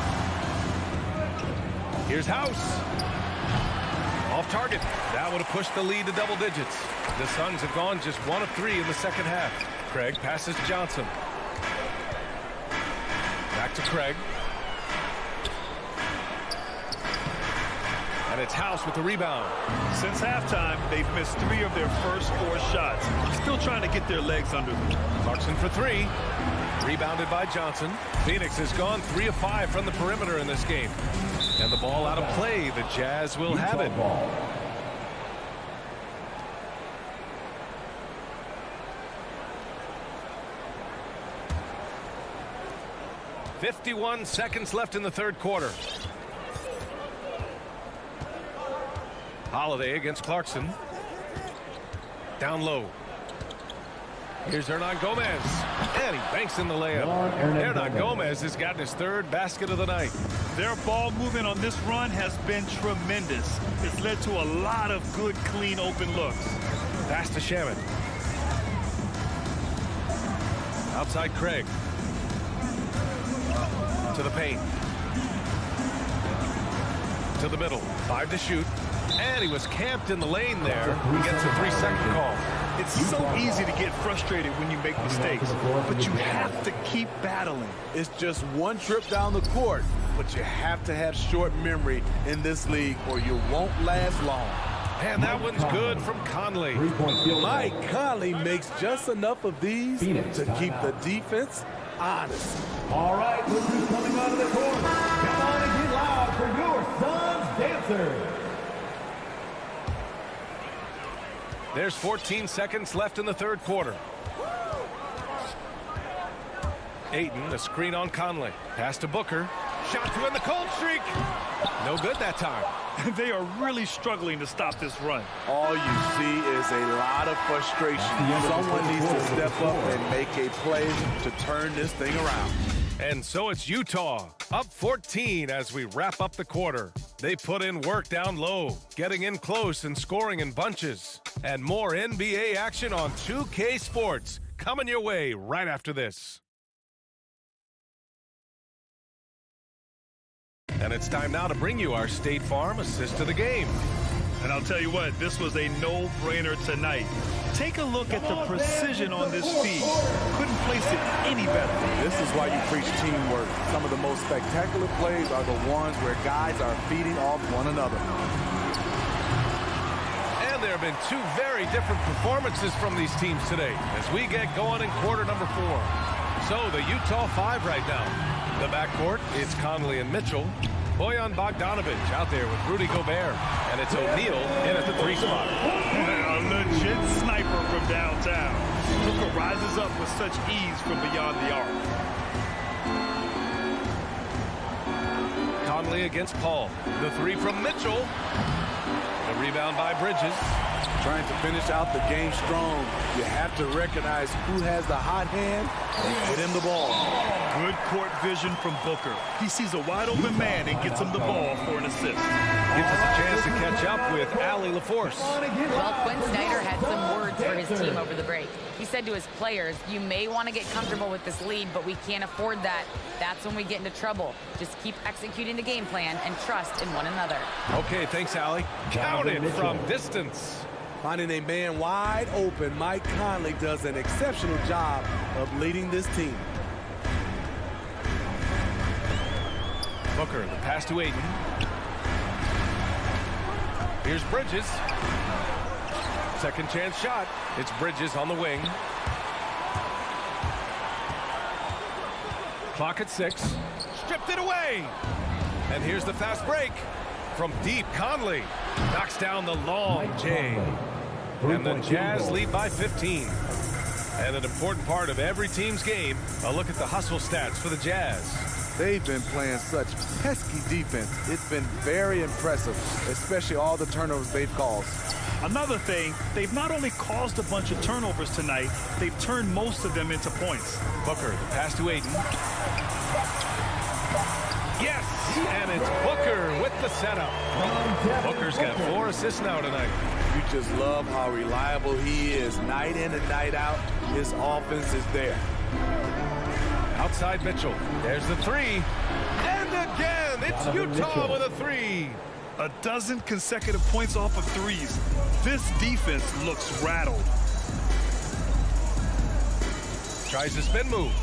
Here's House. Off target. That would have pushed the lead to double digits. The Suns have gone just 1 of 3 in the second half. Craig passes Johnson. Back to Craig. And it's House with the rebound. Since halftime, they've missed 3 of their first 4 shots. Still trying to get their legs under them. Clarkson for 3. Rebounded by Johnson. Phoenix has gone 3 of 5 from the perimeter in this game. And the ball out of play. The Jazz will have it. 51 seconds left in the third quarter. Holiday against Clarkson. Down low. Here's Hernan Gomez. And he banks in the layup. Hernan Gomez has gotten his 3rd basket of the night. Their ball movement on this run has been tremendous. It's led to a lot of good, clean, open looks. Pass to Shamet. Outside Craig. To the paint. To the middle. 5 to shoot. And he was camped in the lane there. He gets a 3-second call. It's so easy to get frustrated when you make mistakes, but you have to keep battling. It's just one trip down the court, but you have to have short memory in this league or you won't last long. And that one's good from Conley. Mike Conley makes just enough of these to keep the defense honest. All right, look who's coming out of the court. Come on and get loud for your Suns dancers. There's 14 seconds left in the third quarter. Ayton, a screen on Conley. Pass to Booker. Shot to end the cold streak. No good that time. They are really struggling to stop this run. All you see is a lot of frustration. Someone needs to step up and make a play to turn this thing around. And so it's Utah, up 14 as we wrap up the quarter. They put in work down low, getting in close and scoring in bunches. And more NBA action on 2K Sports coming your way right after this. And it's time now to bring you our State Farm assist to the game. And I'll tell you what, this was a no-brainer tonight. Take a look at the precision on this feed. Couldn't place it any better. This is why you preach teamwork. Some of the most spectacular plays are the ones where guys are feeding off one another. And there have been two very different performances from these teams today as we get going in quarter number 4. So the Utah 5 right now. The backcourt, it's Conley and Mitchell. Bojan Bogdanovic out there with Rudy Gobert. And it's O'Neal in at the 3 spot. A legit sniper from downtown. Booker rises up with such ease from beyond the arc. Conley against Paul. The 3 from Mitchell. The rebound by Bridges. Trying to finish out the game strong. You have to recognize who has the hot hand and get him the ball. Good court vision from Booker. He sees a wide open man and gets him the ball for an assist. Gives us a chance to catch up with Allie LaForce. Well, Quinn Snyder had some words for his team over the break. He said to his players, you may want to get comfortable with this lead, but we can't afford that. That's when we get into trouble. Just keep executing the game plan and trust in one another. Okay, thanks, Allie. Count it from distance. Finding a man wide open, Mike Conley does an exceptional job of leading this team. Booker, the pass to Ayton. Here's Bridges. Second chance shot. It's Bridges on the wing. Clock at 6. Stripped it away. And here's the fast break. From deep, Conley knocks down the long J. And the Jazz lead by 15. And an important part of every team's game, a look at the hustle stats for the Jazz. They've been playing such pesky defense. It's been very impressive, especially all the turnovers they've caused. Another thing, they've not only caused a bunch of turnovers tonight, they've turned most of them into points. Booker, the pass to Ayton. Yes, and it's Booker with the setup. Booker's got 4 assists now tonight. You just love how reliable he is. Night in and night out, his offense is there. Outside Mitchell. There's the 3. And again, it's Utah with a 3. A dozen consecutive points off of threes. This defense looks rattled. Tries the spin move.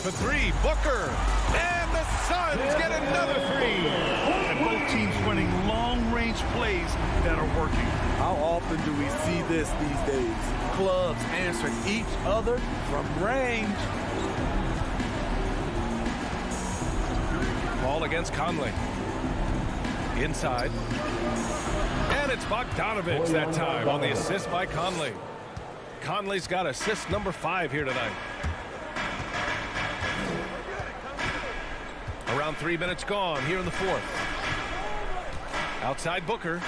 For 3, Booker. And the Suns get another 3. And both teams running long-range plays that are working. How often do we see this these days? Clubs answering each other from range. Ball against Conley. Inside. And it's Bogdanovic that time on the assist by Conley. Conley's got assist number 5 here tonight. Around 3 minutes gone here in the 4th. Outside Booker.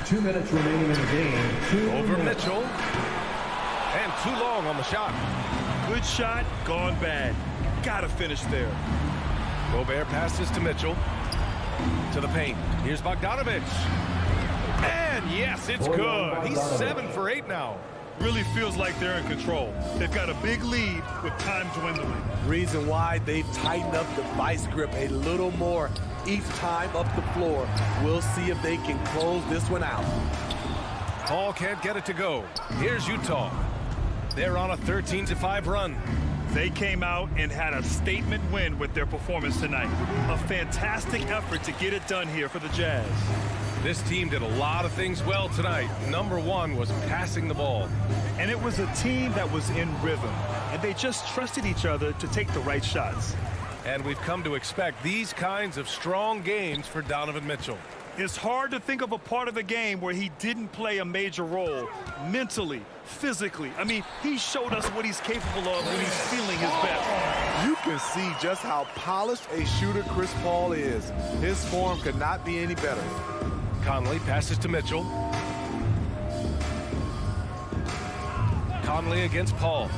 2 minutes remaining in the game. Over Mitchell. And too long on the shot. Good shot, gone bad. Gotta finish there. Gobert passes to Mitchell. To the paint. Here's Bogdanovic. And yes, it's good. He's 7 for 8 now. Really feels like they're in control. They've got a big lead with time dwindling. Reason why they've tightened up the vice grip a little more each time up the floor. We'll see if they can close this one out. Paul can't get it to go. Here's Utah. They're on a 13-5 run. They came out and had a statement win with their performance tonight. A fantastic effort to get it done here for the Jazz. This team did a lot of things well tonight. Number 1 was passing the ball. And it was a team that was in rhythm. And they just trusted each other to take the right shots. And we've come to expect these kinds of strong games for Donovan Mitchell. It's hard to think of a part of the game where he didn't play a major role mentally, physically. I mean, he showed us what he's capable of when he's feeling his best. You can see just how polished a shooter Chris Paul is. His form could not be any better. Conley passes to Mitchell. Conley against Paul.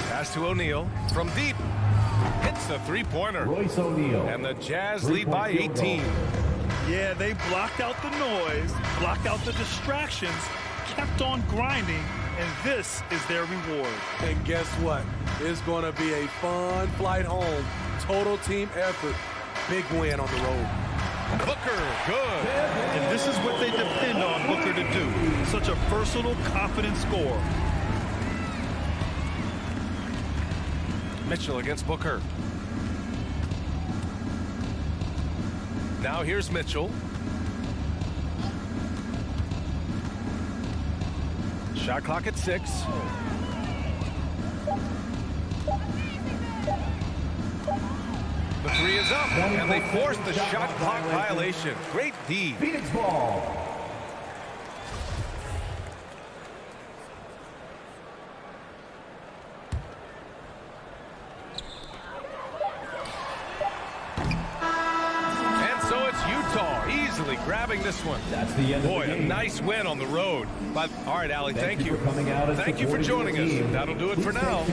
Pass to O'Neal from deep. Hits a three-pointer. Royce O'Neal. And the Jazz lead by 18. Yeah, they blocked out the noise, blocked out the distractions, kept on grinding, and this is their reward. And guess what? It's going to be a fun flight home. Total team effort. Big win on the road. Booker, good. And this is what they depend on Booker to do. Such a versatile, confident scorer. Mitchell against Booker. Now here's Mitchell. Shot clock at 6. The 3 is up, and they forced the shot clock violation. Great D. Phoenix ball. Easily grabbing this one. That's the end of Boy, the game. A nice win on the road. But all right, Allie, thank you. For coming out and thank you for joining us. That'll do it for now.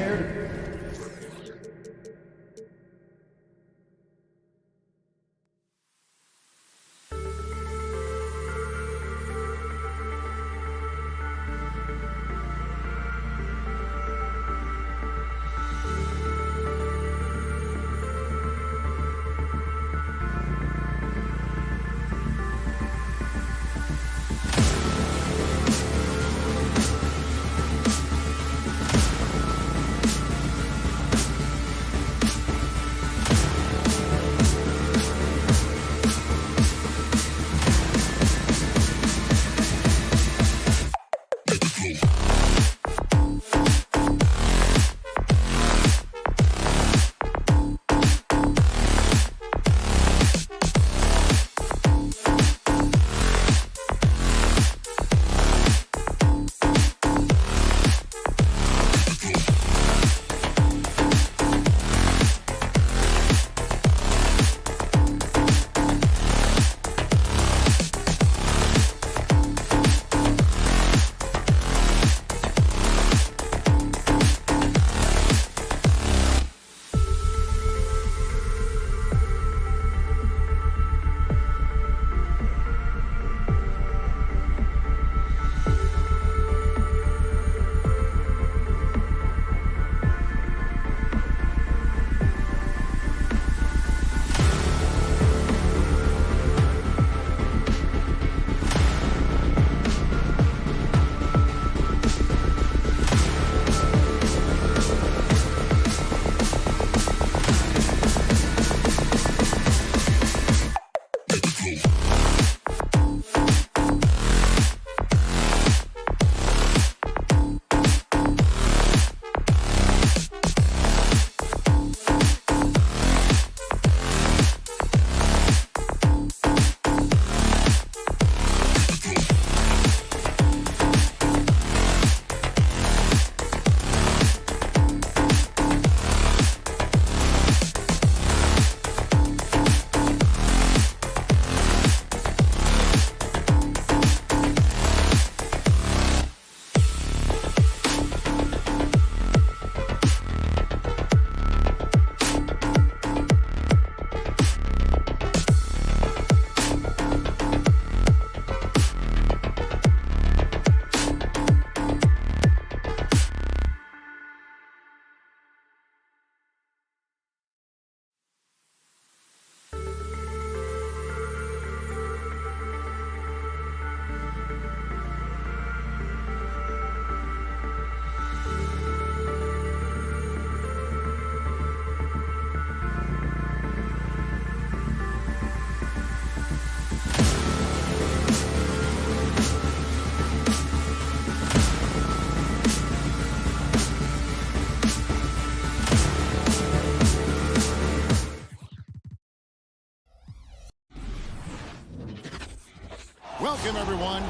Welcome, everyone.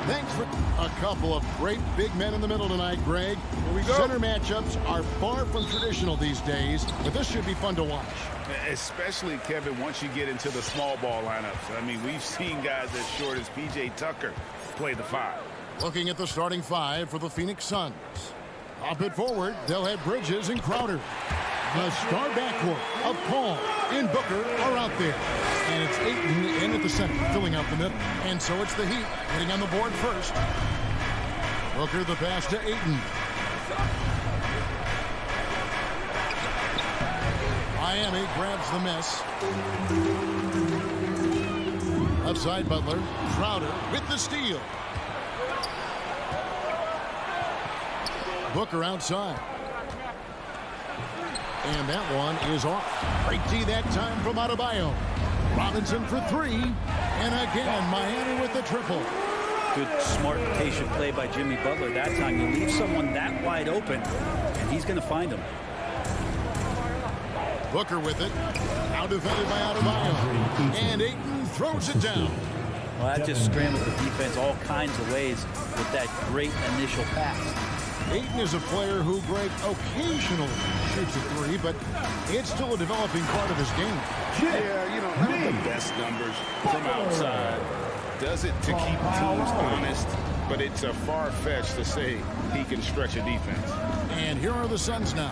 Thanks for a couple of great big men in the middle tonight, Greg. Here we go. Center matchups are far from traditional these days, but this should be fun to watch. Especially, Kevin, once you get into the small ball lineups. I mean, we've seen guys as short as P.J. Tucker play the 5. Looking at the starting 5 for the Phoenix Suns. Up it forward, they'll have Bridges and Crowder. The star backcourt of Paul and Booker are out there. And it's Ayton in at the center, filling out the middle. And so it's the Heat hitting on the board first. Booker the pass to Ayton. Miami grabs the miss. Outside Butler. Crowder with the steal. Booker outside. And that one is off. Great D that time from Adebayo. Robinson for 3. And again, Miami with the triple. Good, smart, patient play by Jimmy Butler. That time you leave someone that wide open, and he's going to find him. Booker with it. Now defended by Adebayo. And Ayton throws it down. Well, that just scrambled the defense all kinds of ways with that great initial pass. Ayton is a player who, Greg, occasionally shoots a 3, but it's still a developing part of his game. Yeah, you know, not the best numbers from outside. Does it to keep teams honest, but it's a far-fetched to say he can stretch a defense. And here are the Suns now.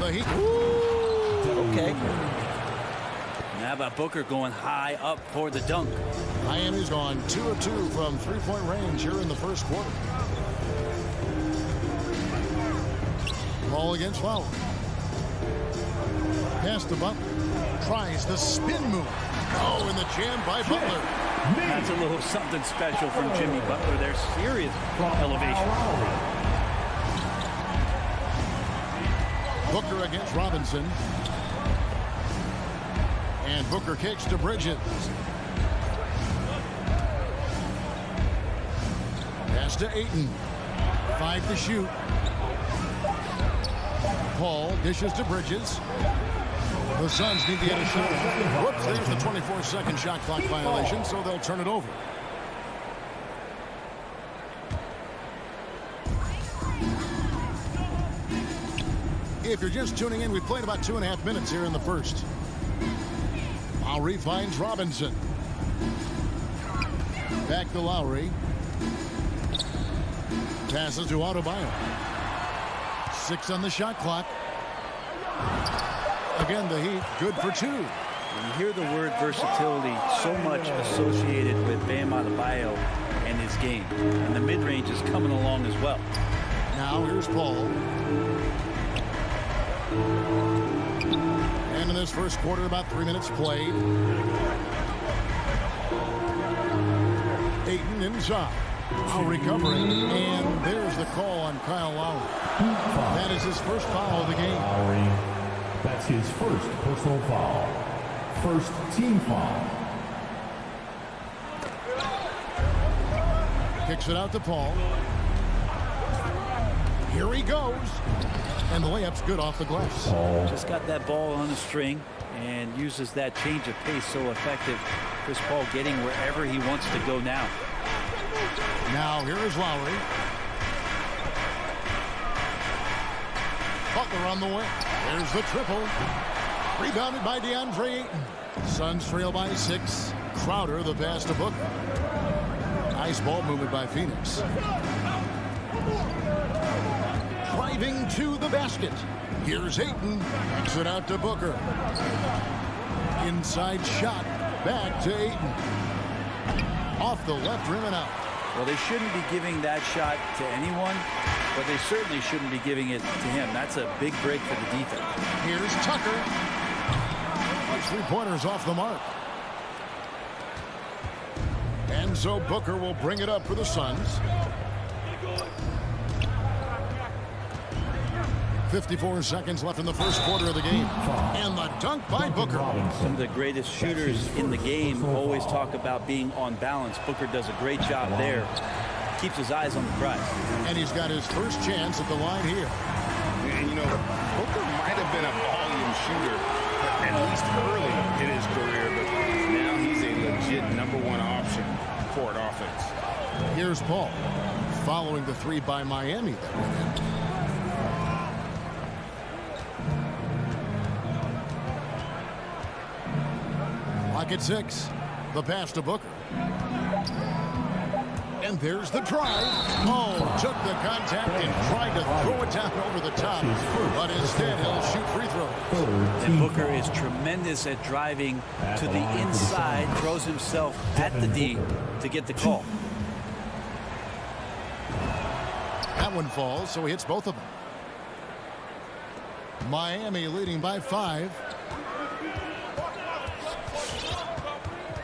The Heat. Okay. And how about Booker going high up for the dunk? Miami's gone 2 of 2 from three-point range here in the first quarter. Ball against Lowry. Pass to Butler. Tries the spin move. Oh, and the jam by Butler. That's a little something special from Jimmy Butler. There's serious elevation. Booker against Robinson. And Booker kicks to Bridges. Pass to Ayton. 5 to shoot. Paul dishes to Bridges. The Suns need to get a shot. Whoops, there's the 24-second shot clock violation, so they'll turn it over. If you're just tuning in, we played about 2.5 minutes here in the first. Lowry finds Robinson. Back to Lowry. Passes to Adebayo. 6 on the shot clock. Again, the Heat good for 2. When you hear the word versatility, so much associated with Bam Adebayo and his game. And the mid-range is coming along as well. Now here's Paul. And in this first quarter, about 3 minutes played. Ayton inside. Now recovering, and there's the call on Kyle Lowry. That is his first foul of the game. Lowry, that's his first personal foul. First team foul. Kicks it out to Paul. Here he goes. And the layup's good off the glass. Just got that ball on the string and uses that change of pace so effective. Chris Paul getting wherever he wants to go now. Now here is Lowry. Butler on the wing. There's the triple. Rebounded by DeAndre Ayton. Suns trail by 6. Crowder the pass to Booker. Nice ball movement by Phoenix. Driving to the basket. Here's Ayton. Kicks it out to Booker. Inside shot. Back to Ayton. Off the left rim and out. Well, they shouldn't be giving that shot to anyone, but they certainly shouldn't be giving it to him. That's a big break for the defense. Here's Tucker. His three-pointers off the mark. And so Booker will bring it up for the Suns. 54 seconds left in the first quarter of the game. And the dunk by Booker. Some of the greatest shooters in the game always talk about being on balance. Booker does a great job there. Keeps his eyes on the prize. And he's got his first chance at the line here. And, you know, Booker might have been a volume shooter, at least early in his career, but now he's a legit #1 option for an offense. Here's Paul, following the three by Miami that went in. Lock at 6. The pass to Booker. And there's the drive. Oh, took the contact and tried to throw it down over the top. But instead, he'll shoot free throws. And Booker is tremendous at driving to the inside, throws himself at the D to get the call. That one falls, so he hits both of them. Miami leading by 5.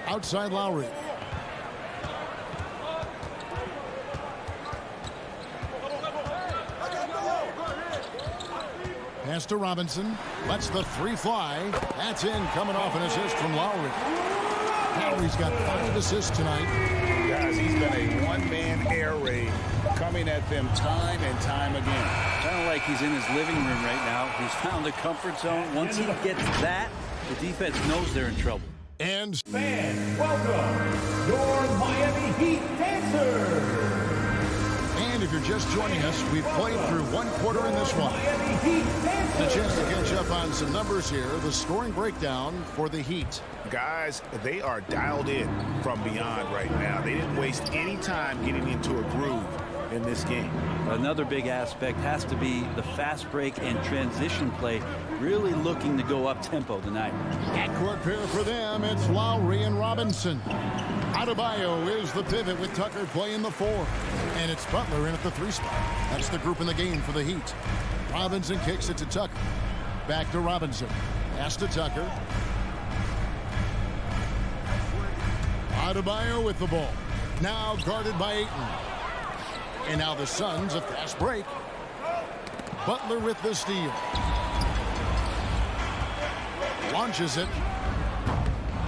Outside Lowry. Pass to Robinson. Lets the 3 fly. That's in, coming off an assist from Lowry. Lowry's got 5 assists tonight. Guys, he's been a one-man air raid coming at them time and time again. Kind of like he's in his living room right now. He's found a comfort zone. Once he gets that, the defense knows they're in trouble. And fans, welcome your Miami Heat dancers. And if you're just joining us, we've played through 1 quarter in this one. A chance to catch up on some numbers here. The scoring breakdown for the Heat. Guys, they are dialed in from beyond right now. They didn't waste any time getting into a groove in this game. Another big aspect has to be the fast break and transition play, really looking to go up tempo tonight. Backcourt pair for them, it's Lowry and Robinson. Adebayo is the pivot with Tucker playing the 4. And it's Butler in at the 3 spot. That's the group in the game for the Heat. Robinson kicks it to Tucker. Back to Robinson. Pass to Tucker. Adebayo with the ball. Now guarded by Ayton. And now the Suns, a fast break. Butler with the steal. Launches it.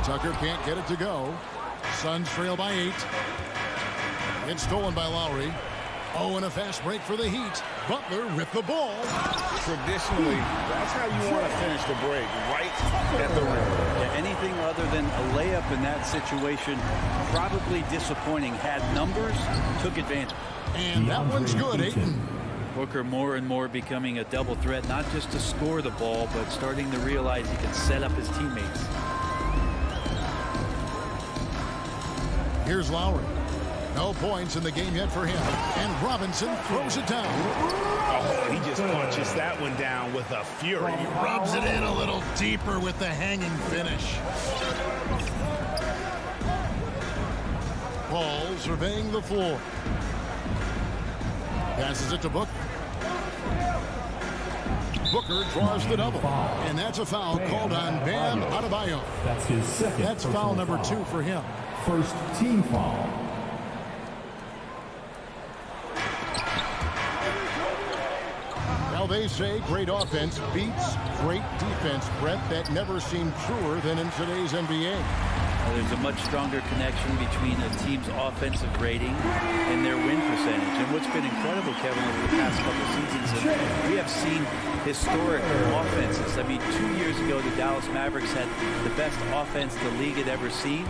Tucker can't get it to go. Suns trail by 8. It's stolen by Lowry. Oh, and a fast break for the Heat. Butler with the ball. Traditionally, that's how you want to finish the break, right at the rim. Yeah, anything other than a layup in that situation, probably disappointing. Had numbers, took advantage. And that one's good, Ayton. Booker more and more becoming a double threat, not just to score the ball, but starting to realize he can set up his teammates. Here's Lowry. No points in the game yet for him. And Robinson throws it down. Oh, he just punches that one down with a fury. He rubs it in a little deeper with the hanging finish. Paul surveying the floor. Passes it to Booker. Booker draws the double. And that's a foul called on Bam Adebayo. That's his second. That's foul number 2 for him. First team foul. Now they say great offense beats great defense, Brett. That never seemed truer than in today's NBA. Well, there's a much stronger connection between a team's offensive rating and their win percentage. And what's been incredible, Kevin, over the past couple seasons, is we have seen historic offenses. I mean, 2 years ago, the Dallas Mavericks had the best offense the league had ever seen.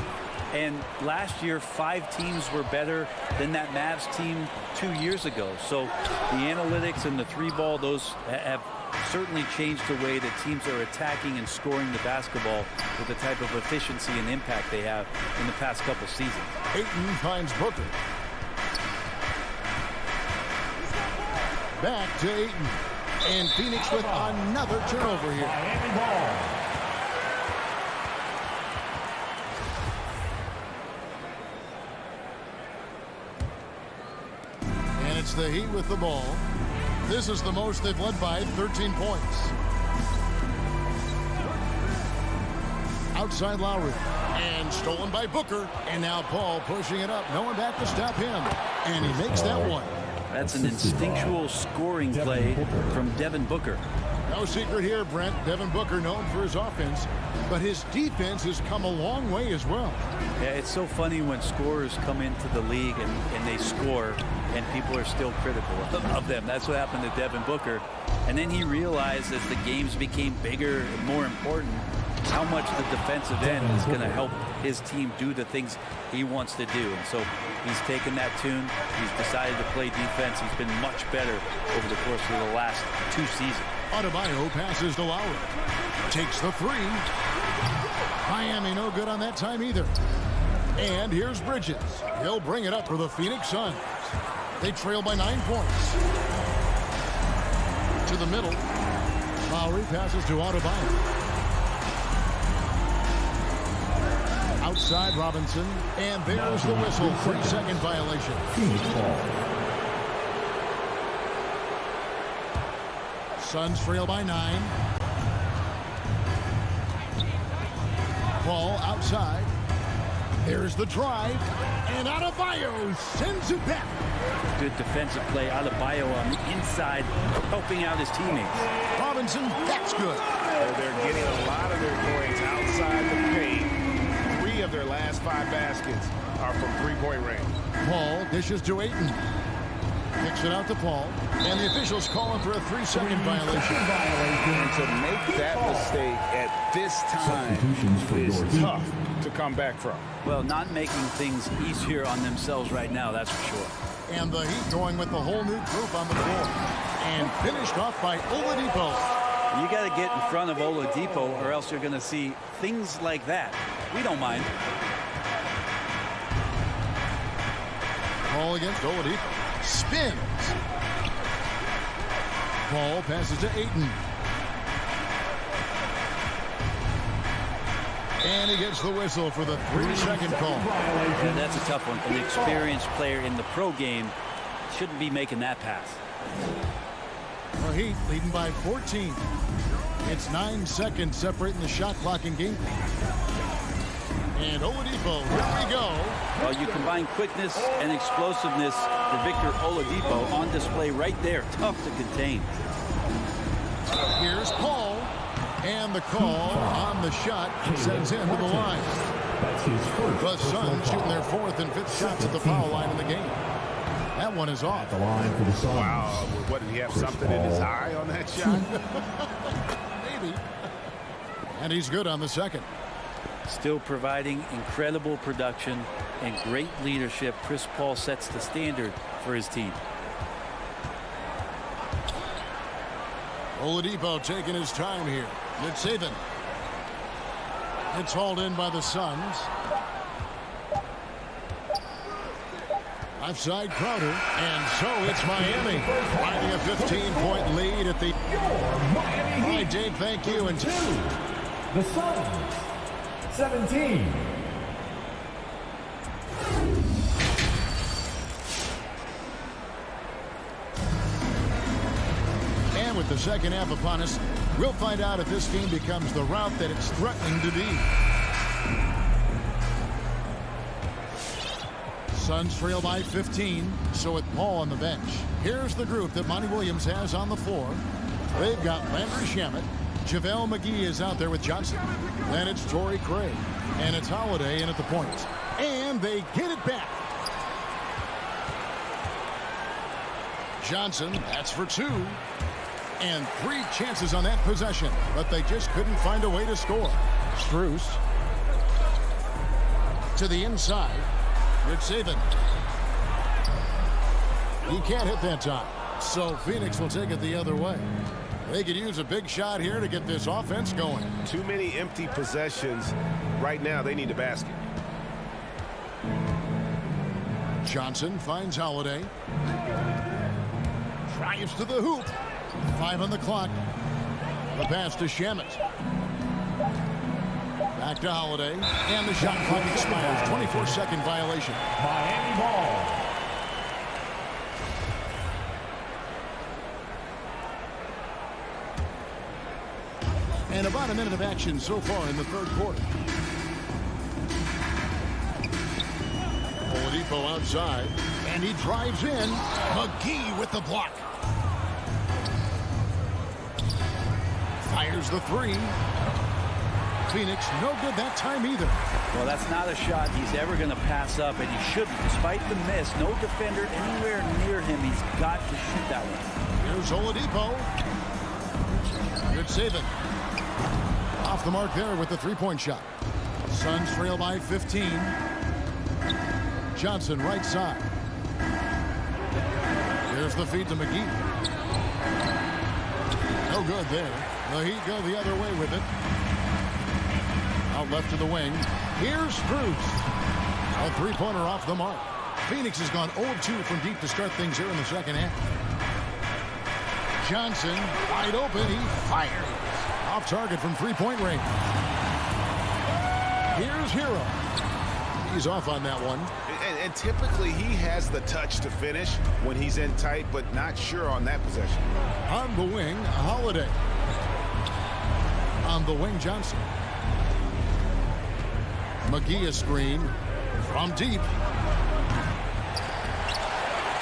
And last year, 5 teams were better than that Mavs team 2 years ago. So the analytics and the 3-ball, those have certainly changed the way that teams are attacking and scoring the basketball with the type of efficiency and impact they have in the past couple seasons. Ayton finds Booker. Back to Ayton. And Phoenix with another turnover here. Miami ball. And it's the Heat with the ball. This is the most they've led by, 13 points. Outside Lowry. And stolen by Booker. And now Paul pushing it up. No one back to stop him. And he makes that one. That's an instinctual scoring play from Devin Booker. No secret here, Brent. Devin Booker known for his offense, but his defense has come a long way as well. Yeah, it's so funny when scorers come into the league and they score and people are still critical of them. That's what happened to Devin Booker. And then he realized as the games became bigger and more important how much the defensive end is going to help his team do the things he wants to do. And so he's taken that tune. He's decided to play defense. He's been much better over the course of the last 2 seasons. Adebayo passes to Lowry. Takes the three. Miami no good on that time either. And here's Bridges. He'll bring it up for the Phoenix Suns. They trail by 9 points. To the middle. Lowry passes to Adebayo. Outside Robinson. And there's the whistle. 3-second violation. Suns trail by 9. Ball outside. There's the drive. And Adebayo sends it back. Good defensive play. Adebayo on the inside, helping out his teammates. Robinson, that's good. They're getting a lot of their points outside the paint. 3 of their last 5 baskets are from three-point range. Paul dishes to Ayton. Kicks it out to Paul. And the officials calling for a 3-second violation. And to make that mistake at this time is tough to come back from. Well, not making things easier on themselves right now, that's for sure. And the Heat going with the whole new group on the floor. And finished off by Oladipo. You got to get in front of Oladipo or else you're going to see things like that. We don't mind. Ball against Oladipo. Spins. Ball passes to Ayton. And he gets the whistle for the 3-second call. Yeah, that's a tough one. An experienced player in the pro game shouldn't be making that pass. The Heat leading by 14. It's 9 seconds separating the shot clock and game. And Oladipo, here we go. Well, you combine quickness and explosiveness for Victor Oladipo on display right there. Tough to contain. Here's Paul. And the call on the shot sends him to the line. The Suns shooting their 4th and 5th shots at the foul line in the game. That one is off. The line for the Suns. Wow, what, did he have something in his eye on that shot? Maybe. And he's good on the second. Still providing incredible production and great leadership. Chris Paul sets the standard for his team. Oladipo taking his time here. It's Saban. It's hauled in by the Suns. Offside Crowder. And so it's Miami. Finding a 15-point lead at the... All right, Dave, thank you. And the Suns, 17. And with the second half upon us, we'll find out if this game becomes the route that it's threatening to be. Suns trail by 15, so with Paul on the bench. Here's the group that Monty Williams has on the floor. They've got Landry Shamet. JaVale McGee is out there with Johnson. Then it's Torrey Craig. And it's Holiday in at the point. And they get it back. Johnson, that's for 2. And 3 chances on that possession, but they just couldn't find a way to score. Strus to the inside. It's Saban. He can't hit that time. So Phoenix will take it the other way. They could use a big shot here to get this offense going. Too many empty possessions. Right now, they need a basket. Johnson finds Holiday. Drives to the hoop. 5 on the clock. The pass to Shamet. Back to Holiday. And the shot clock expires. 24-second violation. Miami ball. And about a minute of action so far in the third quarter. Oladipo outside. And he drives in. McGee with the block. Fires the 3. Phoenix no good that time either. Well, that's not a shot he's ever going to pass up, and he shouldn't. Despite the miss, no defender anywhere near him. He's got to shoot that one. Here's Oladipo. Good saving. Off the mark there with the three-point shot. Suns trail by 15. Johnson right side. Here's the feed to McGee. No good there. The Heat go the other way with it. Out left to the wing. Here's Strus. A three-pointer off the mark. Phoenix has gone 0-2 from deep to start things here in the second half. Johnson wide open. He fires. Off target from three-point range. Here's Hero. He's off on that one. And typically he has the touch to finish when he's in tight, but not sure on that possession. On the wing, Holiday. On the wing, Johnson. McGee a screen from deep.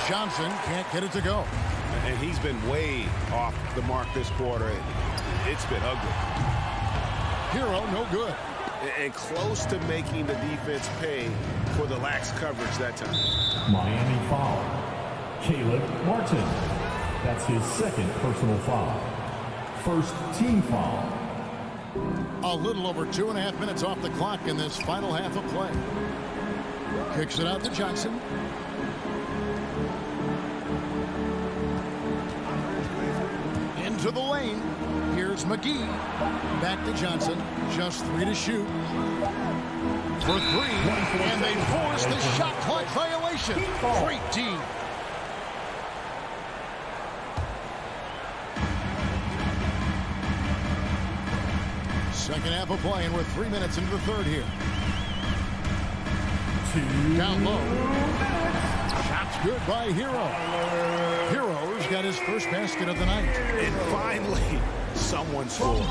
Johnson can't get it to go. And he's been way off the mark this quarter. It's been ugly. Hero, no good. And close to making the defense pay for the lax coverage that time. Miami foul. Caleb Martin. That's his second personal foul. First team foul. A little over 2.5 minutes off the clock in this final half of play. Kicks it out to Johnson. Into the lane. Here's McGee. Back to Johnson. Just 3 to shoot. For 3. And they force the shot clock violation. Great team. Second half of play, and we're 3 minutes into the third here. Down low. Shot's good by Hero. Hero's got his first basket of the night. And finally, someone scored.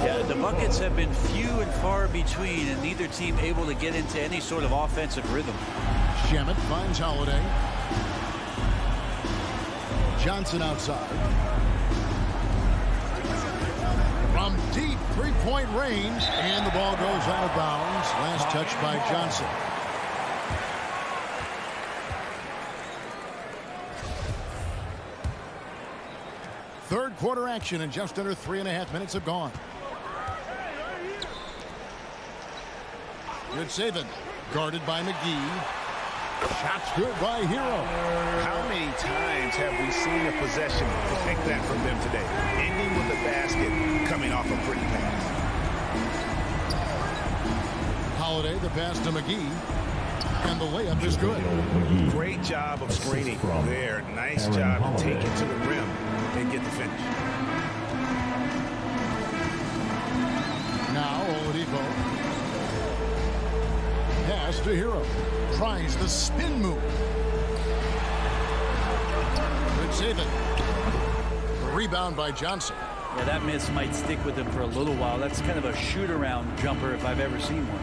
Yeah, the buckets have been few and far between, and neither team able to get into any sort of offensive rhythm. Shamet finds Holiday. Johnson outside. From deep three-point range, and the ball goes out of bounds. Last touch by Johnson. Third quarter action, and just under 3.5 minutes have gone. Good saving. Guarded by McGee. Shots good by Hero. How many times have we seen a possession like that from them today? Ending with a basket, coming off a pretty pass. Holiday, the pass to McGee. And the layup is good. Great job of screening there. Nice job to take it to the rim and get the finish. Now Oladipo. Pass to Hero. Tries the spin move. Good save it. Rebound by Johnson. Yeah, that miss might stick with him for a little while. That's kind of a shoot-around jumper if I've ever seen one.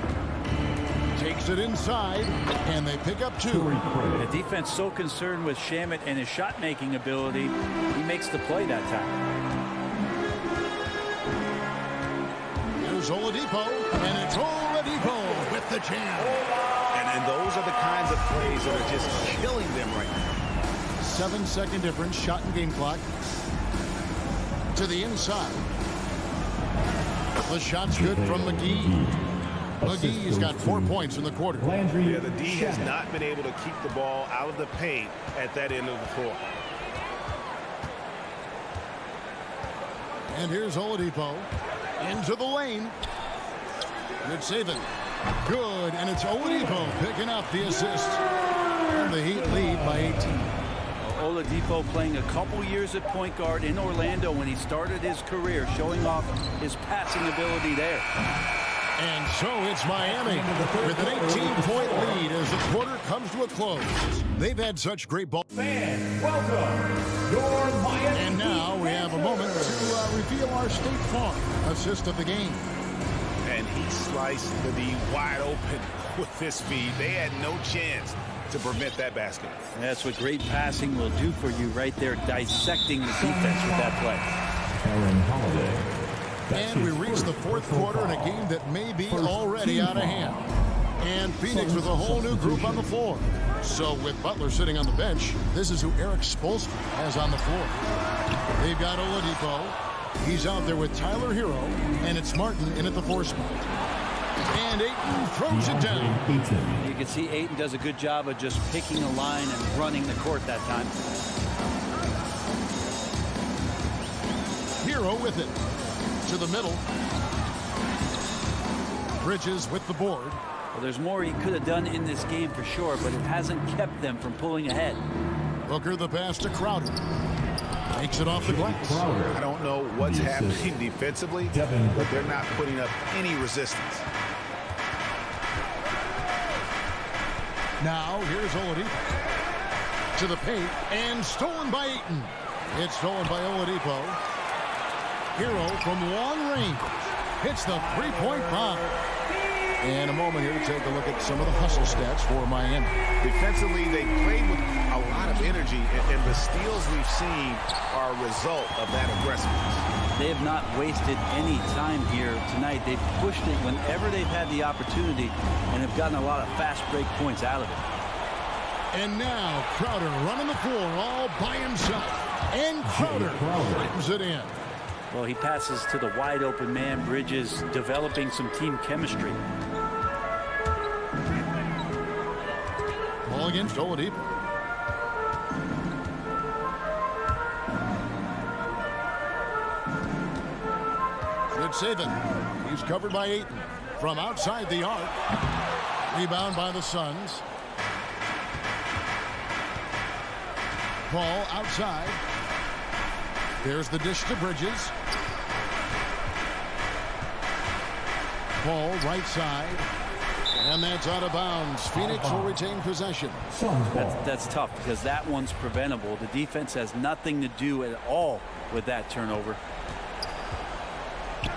Takes it inside, and they pick up 2. The defense so concerned with Shamet and his shot-making ability, he makes the play that time. Here's Oladipo, and it's Oladipo with the jam. And those are the kinds of plays that are just killing them right now. 7-second difference, shot and game clock. To the inside. The shot's good from McGee. McGee's got 4 points in the quarter. Yeah, the D has not been able to keep the ball out of the paint at that end of the floor. And here's Oladipo into the lane. Good saving. Good, and it's Oladipo picking up the assist. And the Heat lead by 18. Oladipo playing a couple years at point guard in Orlando when he started his career, showing off his passing ability there. And so it's Miami with an 18-point lead as the quarter comes to a close. They've had such great ball. Fans, welcome your Miami. And now we have a moment to reveal our State Farm assist of the game. And he sliced the D wide open with this feed. They had no chance to prevent that basket. That's what great passing will do for you right there, dissecting the defense with that play. Aaron Holiday. And we reach the fourth quarter in a game that may be already out of hand. And Phoenix with a whole new group on the floor. So with Butler sitting on the bench, this is who Eric Spoelstra has on the floor. They've got Oladipo, He's out there with Tyler Hero, and it's Martin in at the 4 spot. And Ayton throws it down. You can see Ayton does a good job of just picking a line and running the court that time. Hero with it. To the middle. Bridges with the board. Well, there's more he could have done in this game for sure, but it hasn't kept them from pulling ahead. Booker the pass to Crowder. Takes it off the glass. I don't know what's happening defensively, but they're not putting up any resistance. Now here's Oladipo. To the paint and stolen by Ayton. It's stolen by Oladipo. Hero from long range hits the three-point bomb. And a moment here to take a look at some of the hustle stats for Miami. Defensively, they played with a lot of energy, and the steals we've seen are a result of that aggressiveness. They have not wasted any time here tonight. They've pushed it whenever they've had the opportunity and have gotten a lot of fast break points out of it. And now Crowder running the floor all by himself. And Crowder brings it in. Well, he passes to the wide open man. Bridges developing some team chemistry. Ball against Oladipo. Good saving. He's covered by Ayton. From outside the arc. Rebound by the Suns. Ball outside. There's the dish to Bridges. Ball right side. And that's out of bounds. Phoenix will retain possession. That's tough because that one's preventable. The defense has nothing to do at all with that turnover.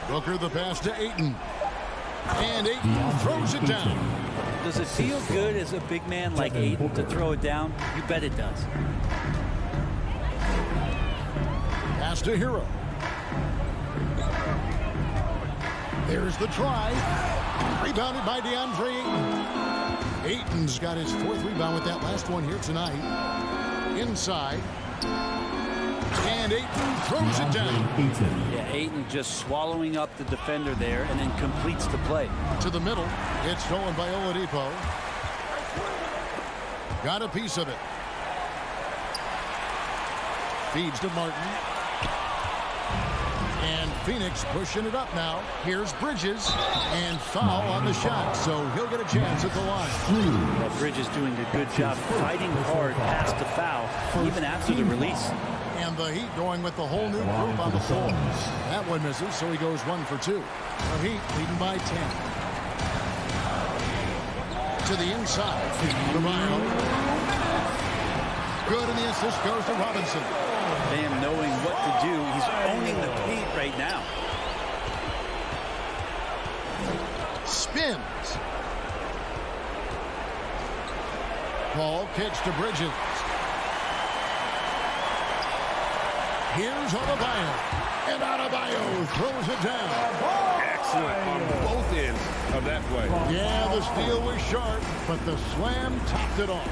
Booker the pass to Ayton. And Ayton throws it down. Does it feel good as a big man like Ayton to throw it down? You bet it does. Pass to Hero. There's the try. Rebounded by DeAndre Ayton. Ayton's got his 4th rebound with that last one here tonight. Inside. And Ayton throws it down. Yeah, Ayton just swallowing up the defender there and then completes the play. To the middle. It's stolen by Oladipo. Got a piece of it. Feeds to Martin. And Phoenix pushing it up now. Here's Bridges. And foul on the shot. So he'll get a chance at the line. Well, Bridges doing a good job fighting hard past the foul, even after the release. And the Heat going with the whole new group on the floor. That one misses, so he goes 1 for 2. The Heat leading by 10. To the inside. Romano. Good, and the assist goes to Robinson. Bam knowing what to do. He's owning the paint right now. Spins. Paul kicks to Bridges. Here's Adebayo. And Adebayo throws it down. Excellent on both ends of that play. Yeah, the steal was sharp, but the slam topped it off.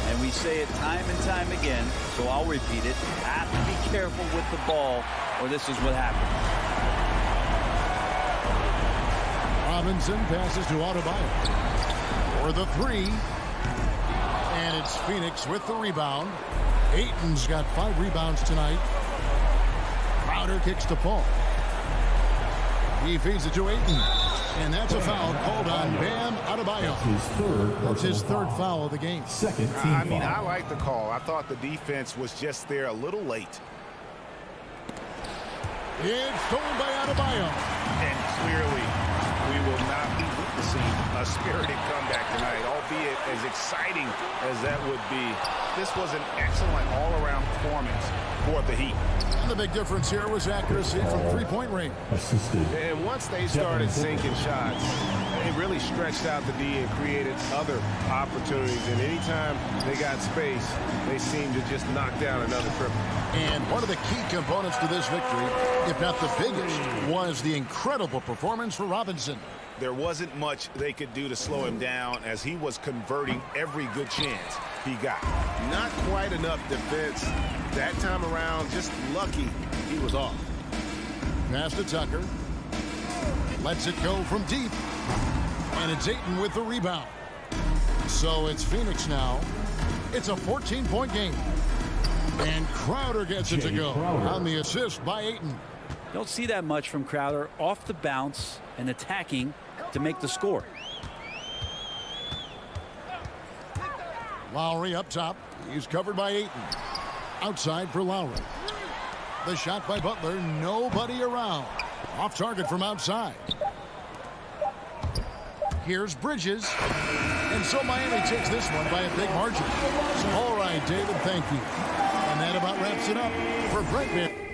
And we say it time and time again, so I'll repeat it. Have to be careful with the ball, or this is what happens. Robinson passes to Adebayo. For the 3. And it's Phoenix with the rebound. Ayton's got 5 rebounds tonight. Crowder kicks to Paul. He feeds it to Ayton. And that's a foul called on Bam Adebayo. That's his third foul of the game. I like the call. I thought the defense was just there a little late. It's stolen by Adebayo. And clearly, we will not be witnessing a spirited comeback tonight, albeit as exciting as that would be. This was an excellent all-around performance for the Heat. And the big difference here was accuracy from three-point range. And once they started sinking shots, they really stretched out the D and created other opportunities. And anytime they got space, they seemed to just knock down another triple. And one of the key components to this victory, if not the biggest, was the incredible performance for Robinson. There wasn't much they could do to slow him down as he was converting every good chance he got. Not quite enough defense that time around, just lucky he was off. pass to Tucker. Lets it go from deep. And it's Ayton with the rebound. So it's Phoenix now. It's a 14-point game. And Crowder gets it to go on the assist by Ayton. Don't see that much from Crowder off the bounce and attacking to make the score. Lowry up top. He's covered by Ayton. Outside for Lowry. The shot by Butler. Nobody around. Off target from outside. Here's Bridges. And so Miami takes this one by a big margin. So, all right, David, thank you. And that about wraps it up for Brent Bear.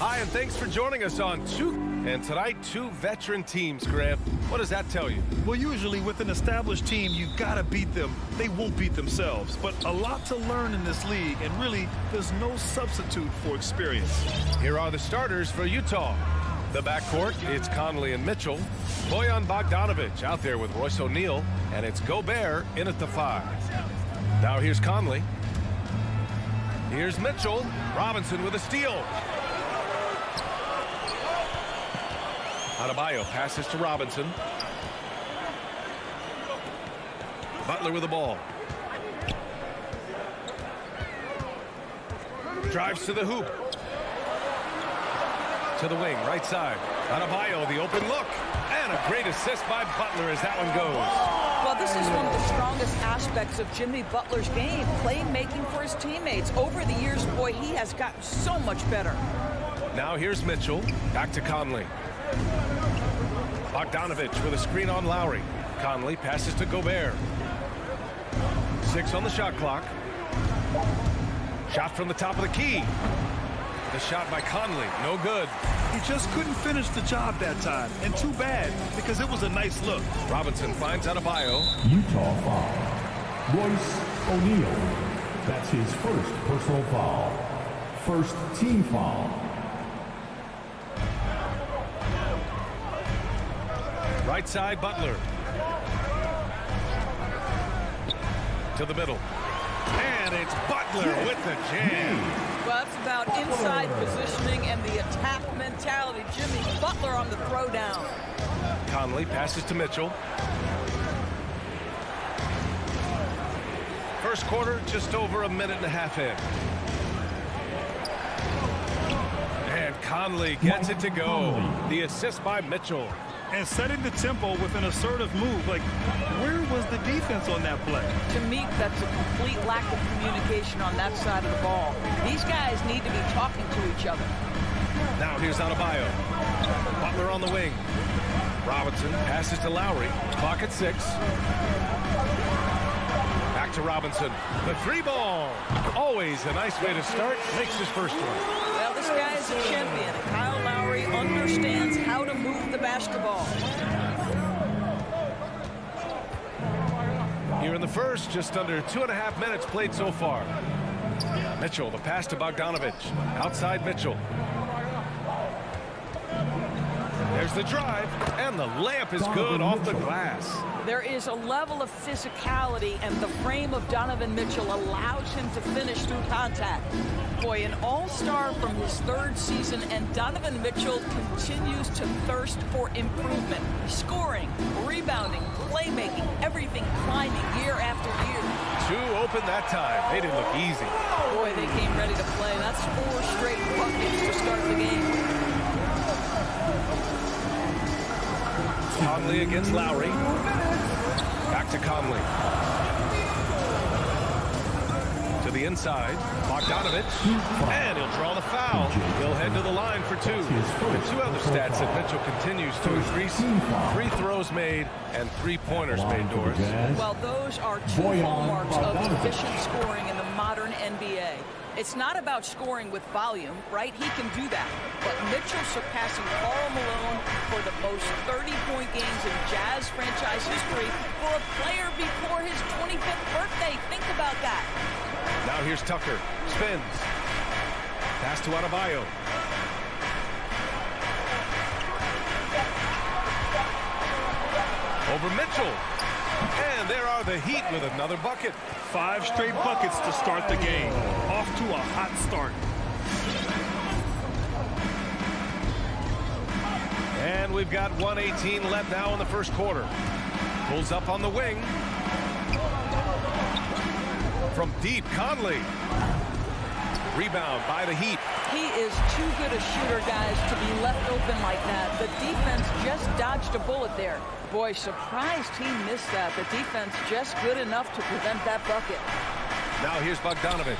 Hi, and thanks for joining us on And tonight, two veteran teams, Grant. What does that tell you? Well, usually with an established team, you gotta beat them. They won't beat themselves. But a lot to learn in this league, and really, there's no substitute for experience. Here are the starters for Utah. The backcourt, it's Conley and Mitchell. Bojan Bogdanovic out there with Royce O'Neal, and it's Gobert in at the 5. Now here's Conley. Here's Mitchell. Robinson with a steal. Adebayo passes to Robinson. Butler with the ball. Drives to the hoop. To the wing, right side. Adebayo, the open look. And a great assist by Butler as that one goes. Well, this is one of the strongest aspects of Jimmy Butler's game, playmaking for his teammates. Over the years, boy, he has gotten so much better. Now here's Mitchell. Back to Conley. Bogdanovic with a screen on Lowry. Conley passes to Gobert. 6 on the shot clock. Shot from the top of the key. The shot by Conley, no good. He just couldn't finish the job that time, and too bad, because it was a nice look. Robinson finds Adebayo. Utah foul. Royce O'Neal. That's his first personal foul. First team foul. Right side, Butler. To the middle. And it's Butler with the jam. Well, it's about inside positioning and the attack mentality. Jimmy Butler on the throwdown. Conley passes to Mitchell. First quarter, just over a minute and a half in. And Conley gets it to go. The assist by Mitchell. And setting the tempo with an assertive move. Like, where was the defense on that play? To me, that's a complete lack of communication on that side of the ball. These guys need to be talking to each other. Now here's Adebayo. Butler on the wing. Robinson passes to Lowry. Clock at 6. Back to Robinson. The 3 ball. Always a nice way to start. Makes his first one. Well, this guy is a champion. Kyle Lowry understands how to move the basketball. Here in the first, just under 2.5 minutes played so far. Mitchell, the pass to Bogdanovic. Outside Mitchell. There's the drive, and the layup is good off the glass. There is a level of physicality, and the frame of Donovan Mitchell allows him to finish through contact. Boy, an all-star from his 3rd season, and Donovan Mitchell continues to thirst for improvement. Scoring, rebounding, playmaking, everything climbing year after year. 2 open that time. They didn't look easy. Boy, they came ready to play. That's 4 straight buckets to start the game. Conley against Lowry. Back to Conley. To the inside. Bogdanovic. And he'll draw the foul. He'll head to the line for 2. The 2 other stats that Mitchell continues to increase. Free throws made and 3-pointers made, Doris. Well, those are 2 hallmarks of efficient scoring in the modern NBA. It's not about scoring with volume, right? He can do that. But Mitchell surpassing Karl Malone for the most 30-point games in Jazz franchise history for a player before his 25th birthday. Think about that. Now here's Tucker. Spins. Pass to Adebayo. Over Mitchell. And there are the Heat with another bucket. 5 straight buckets to start the game. Off to a hot start. And we've got 1:18 left now in the first quarter. Pulls up on the wing. From deep, Conley. Rebound by the Heat. He is too good a shooter, guys, to be left open like that. The defense just dodged a bullet there. Boy, surprised he missed that. The defense just good enough to prevent that bucket. Now here's Bogdanovic.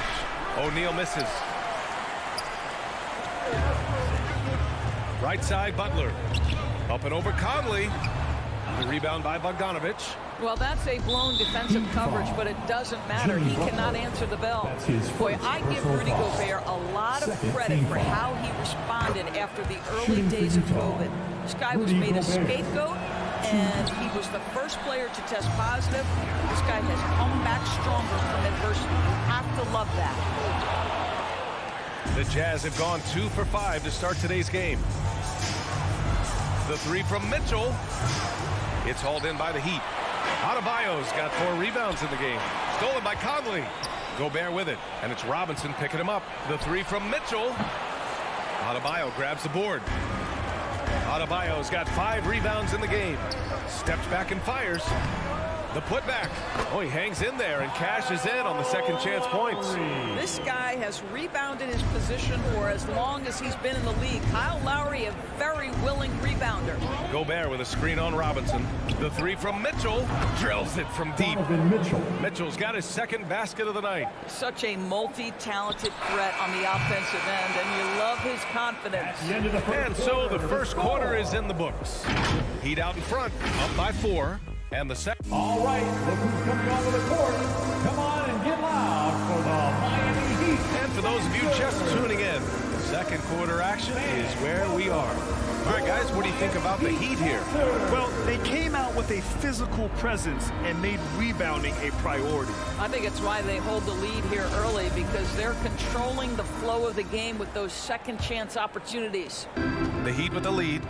O'Neal misses. Right side, Butler. Up and over Conley. The rebound by Bogdanovic. Well, that's a blown defensive coverage, but it doesn't matter. He cannot answer the bell. Boy, I give Rudy Gobert a lot of credit for how he responded after the early days of COVID. This guy was made a scapegoat, and he was the first player to test positive. This guy has come back stronger from adversity. You have to love that. The Jazz have gone 2 for 5 to start today's game. The three from Mitchell. It's hauled in by the Heat. Adebayo's got 4 rebounds in the game. Stolen by Conley. Gobert with it, and it's Robinson picking him up. The three from Mitchell. Adebayo grabs the board. Adebayo's got 5 rebounds in the game. Steps back and fires. The putback. Oh, he hangs in there and cashes in on the second chance points. This guy has rebounded his position for as long as he's been in the league. Kyle Lowry, a very willing rebounder. Gobert with a screen on Robinson. The three from Mitchell. Drills it from deep. Mitchell's got his second basket of the night. Such a multi-talented threat on the offensive end, and you love his confidence. And so the first quarter is in the books. Heat out in front, up by 4. And the second. All right, look who's coming onto the court. Come on and get loud for the Miami Heat. And for those of you just tuning in, second quarter action is where we are. All right, guys, what do you think about the Heat here? Well, they came out with a physical presence and made rebounding a priority. I think it's why they hold the lead here early, because they're controlling the flow of the game with those second chance opportunities. The Heat with the lead.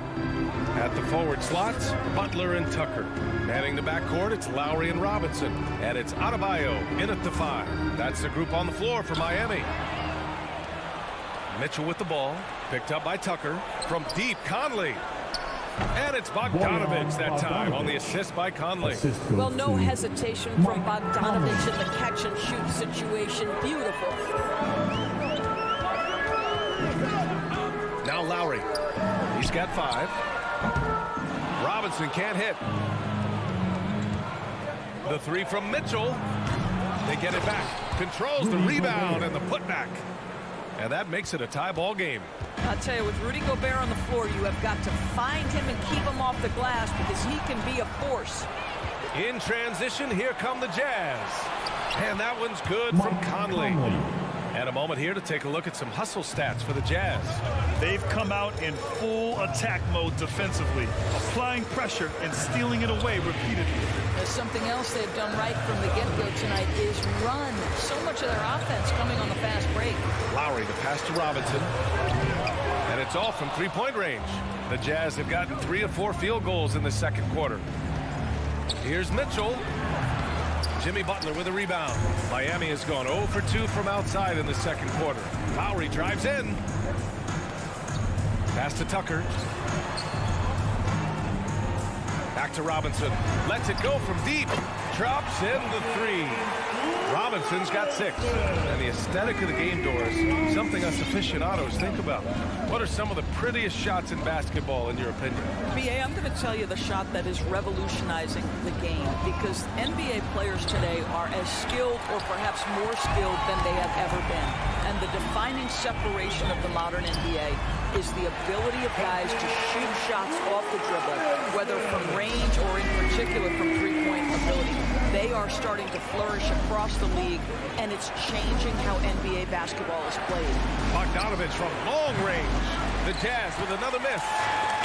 At the forward slots, Butler and Tucker. Manning the backcourt, it's Lowry and Robinson. And it's Adebayo in at the 5. That's the group on the floor for Miami. Mitchell with the ball. Picked up by Tucker. From deep, Conley. And it's Bogdanovich that time on the assist by Conley. Well, no hesitation from Bogdanovich in the catch-and-shoot situation. Beautiful. Now Lowry. He's got 5. Robinson can't hit. The three from Mitchell. They get it back. Controls the rebound and the putback. And that makes it a tie ball game. I'll tell you, with Rudy Gobert on the floor, you have got to find him and keep him off the glass, because he can be a force. In transition, here come the Jazz. And that one's good from Conley. And a moment here to take a look at some hustle stats for the Jazz. They've come out in full attack mode defensively, applying pressure and stealing it away repeatedly. There's something else they've done right from the get-go tonight is run. So much of their offense coming on the fast break. Lowry, the pass to Robinson. And it's all from three-point range. The Jazz have gotten 3 of 4 field goals in the second quarter. Here's Mitchell. Jimmy Butler with a rebound. Miami has gone 0 for 2 from outside in the second quarter. Lowry drives in. Pass to Tucker. Back to Robinson. Lets it go from deep. Drops in the 3. Robinson's got 6. And the aesthetic of the game, Doris, something us aficionados think about. What are some of the prettiest shots in basketball, in your opinion? BA, I'm going to tell you the shot that is revolutionizing the game, because NBA players today are as skilled, or perhaps more skilled, than they have ever been. And the defining separation of the modern NBA is the ability of guys to shoot shots off the dribble, whether from range or in particular from three-point ability. They are starting to flourish across the league, and it's changing how NBA basketball is played. Bogdanovich from long range. The Jazz with another miss.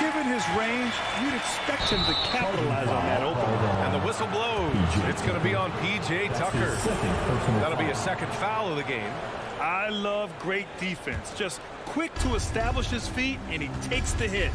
Given his range, you'd expect him to capitalize on that opening. And the whistle blows. It's going to be on P.J. Tucker. That'll be a second foul of the game. I love great defense. Just quick to establish his feet, and he takes the hit.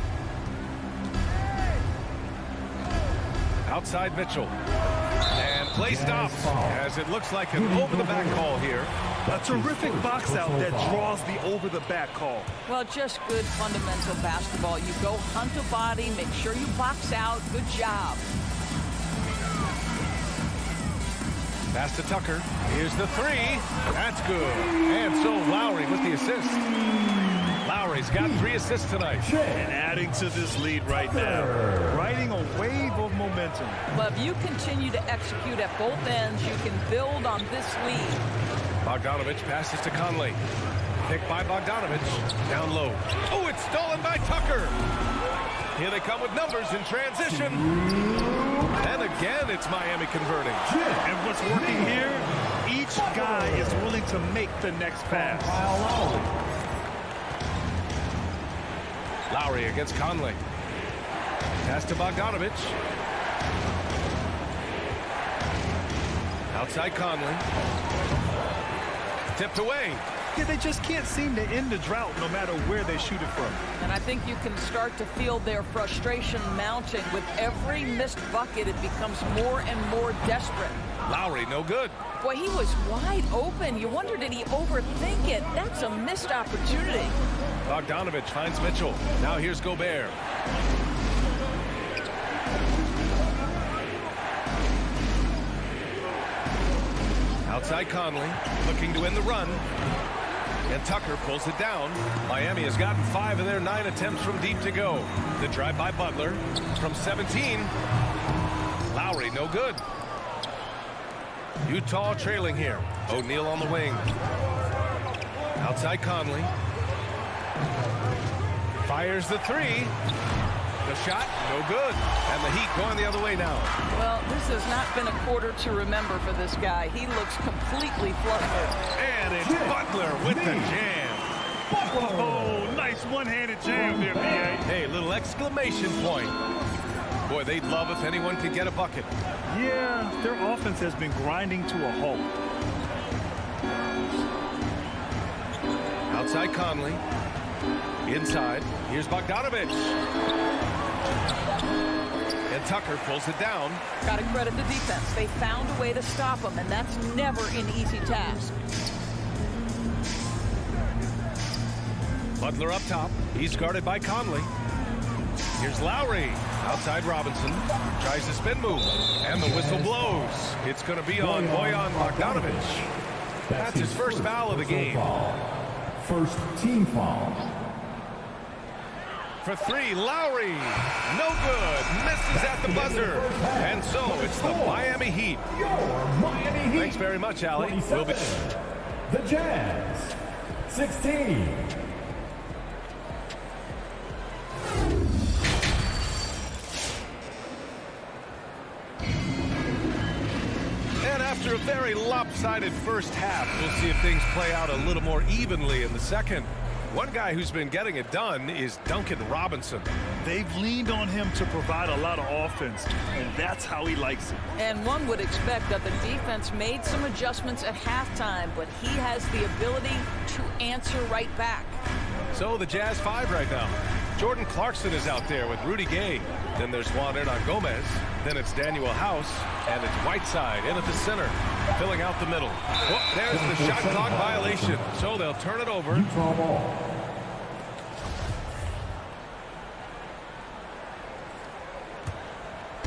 Outside Mitchell. And play stops as it looks like an over-the-back call here. A terrific box out that draws the over-the-back call. Well, just good fundamental basketball. You go hunt a body, make sure you box out. Good job. Pass to Tucker. Here's the 3. That's good. And so Lowry with the assist. Lowry's got 3 assists tonight. And adding to this lead right now. Riding a wave of momentum. But if you continue to execute at both ends, you can build on this lead. Bogdanovich passes to Conley. Picked by Bogdanovich. Down low. Oh, it's stolen by Tucker. Here they come with numbers in transition. And again, and it's Miami converting. And what's working here, each guy is willing to make the next pass. Lowry against Conley. Pass to Bogdanovich. Outside Conley. Tipped away. Yeah, they just can't seem to end the drought no matter where they shoot it from. And I think you can start to feel their frustration mounting. With every missed bucket, it becomes more and more desperate. Lowry, no good. Boy, he was wide open. You wonder, did he overthink it? That's a missed opportunity. Bogdanovich finds Mitchell. Now here's Gobert. Outside Conley, looking to win the run. And Tucker pulls it down. Miami has gotten 5 of their 9 attempts from deep to go. The drive by Butler from 17. Lowry, no good. Utah trailing here. O'Neal on the wing. Outside Conley. Fires the 3. The shot, no good. And the Heat going the other way now. Well, this has not been a quarter to remember for this guy. He looks completely flustered. And it's Butler with the jam. Oh, nice one-handed jam there, B.A. Hey, little exclamation point. Boy, they'd love if anyone could get a bucket. Yeah, their offense has been grinding to a halt. Outside Conley. Inside, here's Bogdanovich. And Tucker pulls it down. Got to credit the defense. They found a way to stop him, and that's never an easy task. Butler up top. He's guarded by Conley. Here's Lowry. Outside Robinson. Tries the spin move. And the whistle blows. It's going to be on Bojan Bogdanovich. That's his first foul of the game. First team foul. For 3, Lowry. No good. Misses at the buzzer. And so it's the Miami Heat. Miami Heat. Thanks very much, Allie. We'll be... The Jazz. 16. And after a very lopsided first half, we'll see if things play out a little more evenly in the second. One guy who's been getting it done is Duncan Robinson. They've leaned on him to provide a lot of offense, and that's how he likes it. And one would expect that the defense made some adjustments at halftime, but he has the ability to answer right back. So the Jazz 5 right now. Jordan Clarkson is out there with Rudy Gay. Then there's Juan Hernan Gomez. Then it's Daniel House. And it's Whiteside in at the center, filling out the middle. Oh, there's the shot clock violation. So they'll turn it over. Utah ball.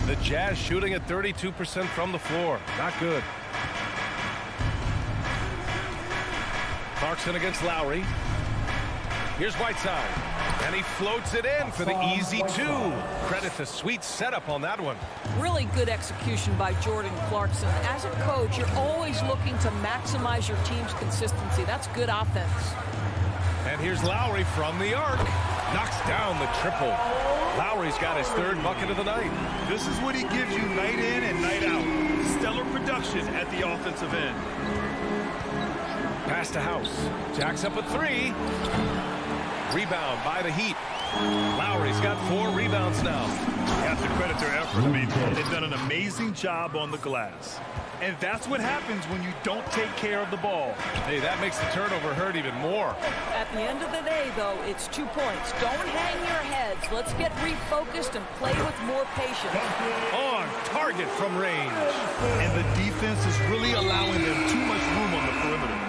The Jazz shooting at 32% from the floor. Not good. Clarkson against Lowry. Here's Whiteside. And he floats it in for the easy 2. Credit the sweet setup on that one. Really good execution by Jordan Clarkson. As a coach, you're always looking to maximize your team's consistency. That's good offense. And here's Lowry from the arc. Knocks down the triple. Lowry's got his 3rd bucket of the night. This is what he gives you night in and night out. Stellar production at the offensive end. Pass to House. Jacks up a 3. Rebound by the Heat. Lowry's got 4 rebounds now. You have to credit their effort. I mean, they've done an amazing job on the glass. And that's what happens when you don't take care of the ball. Hey, that makes the turnover hurt even more. At the end of the day, though, it's 2 points. Don't hang your heads. Let's get refocused and play with more patience. On target from range. And the defense is really allowing them too much room on the perimeter.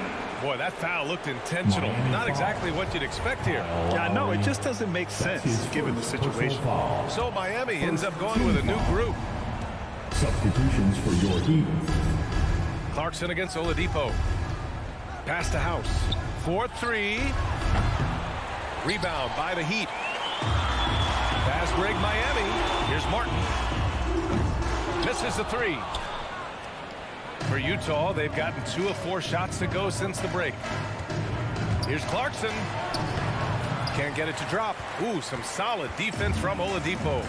Boy, that foul looked intentional. Not exactly what you'd expect here. Yeah, I know. It just doesn't make sense given the situation. So Miami ends up going with a new group. Substitutions for your Heat. Clarkson against Oladipo. Pass to House. 4-3. Rebound by the Heat. Fast break Miami. Here's Martin. Misses the 3. For Utah, they've gotten 2 of 4 shots to go since the break. Here's Clarkson. Can't get it to drop. Ooh, some solid defense from Oladipo.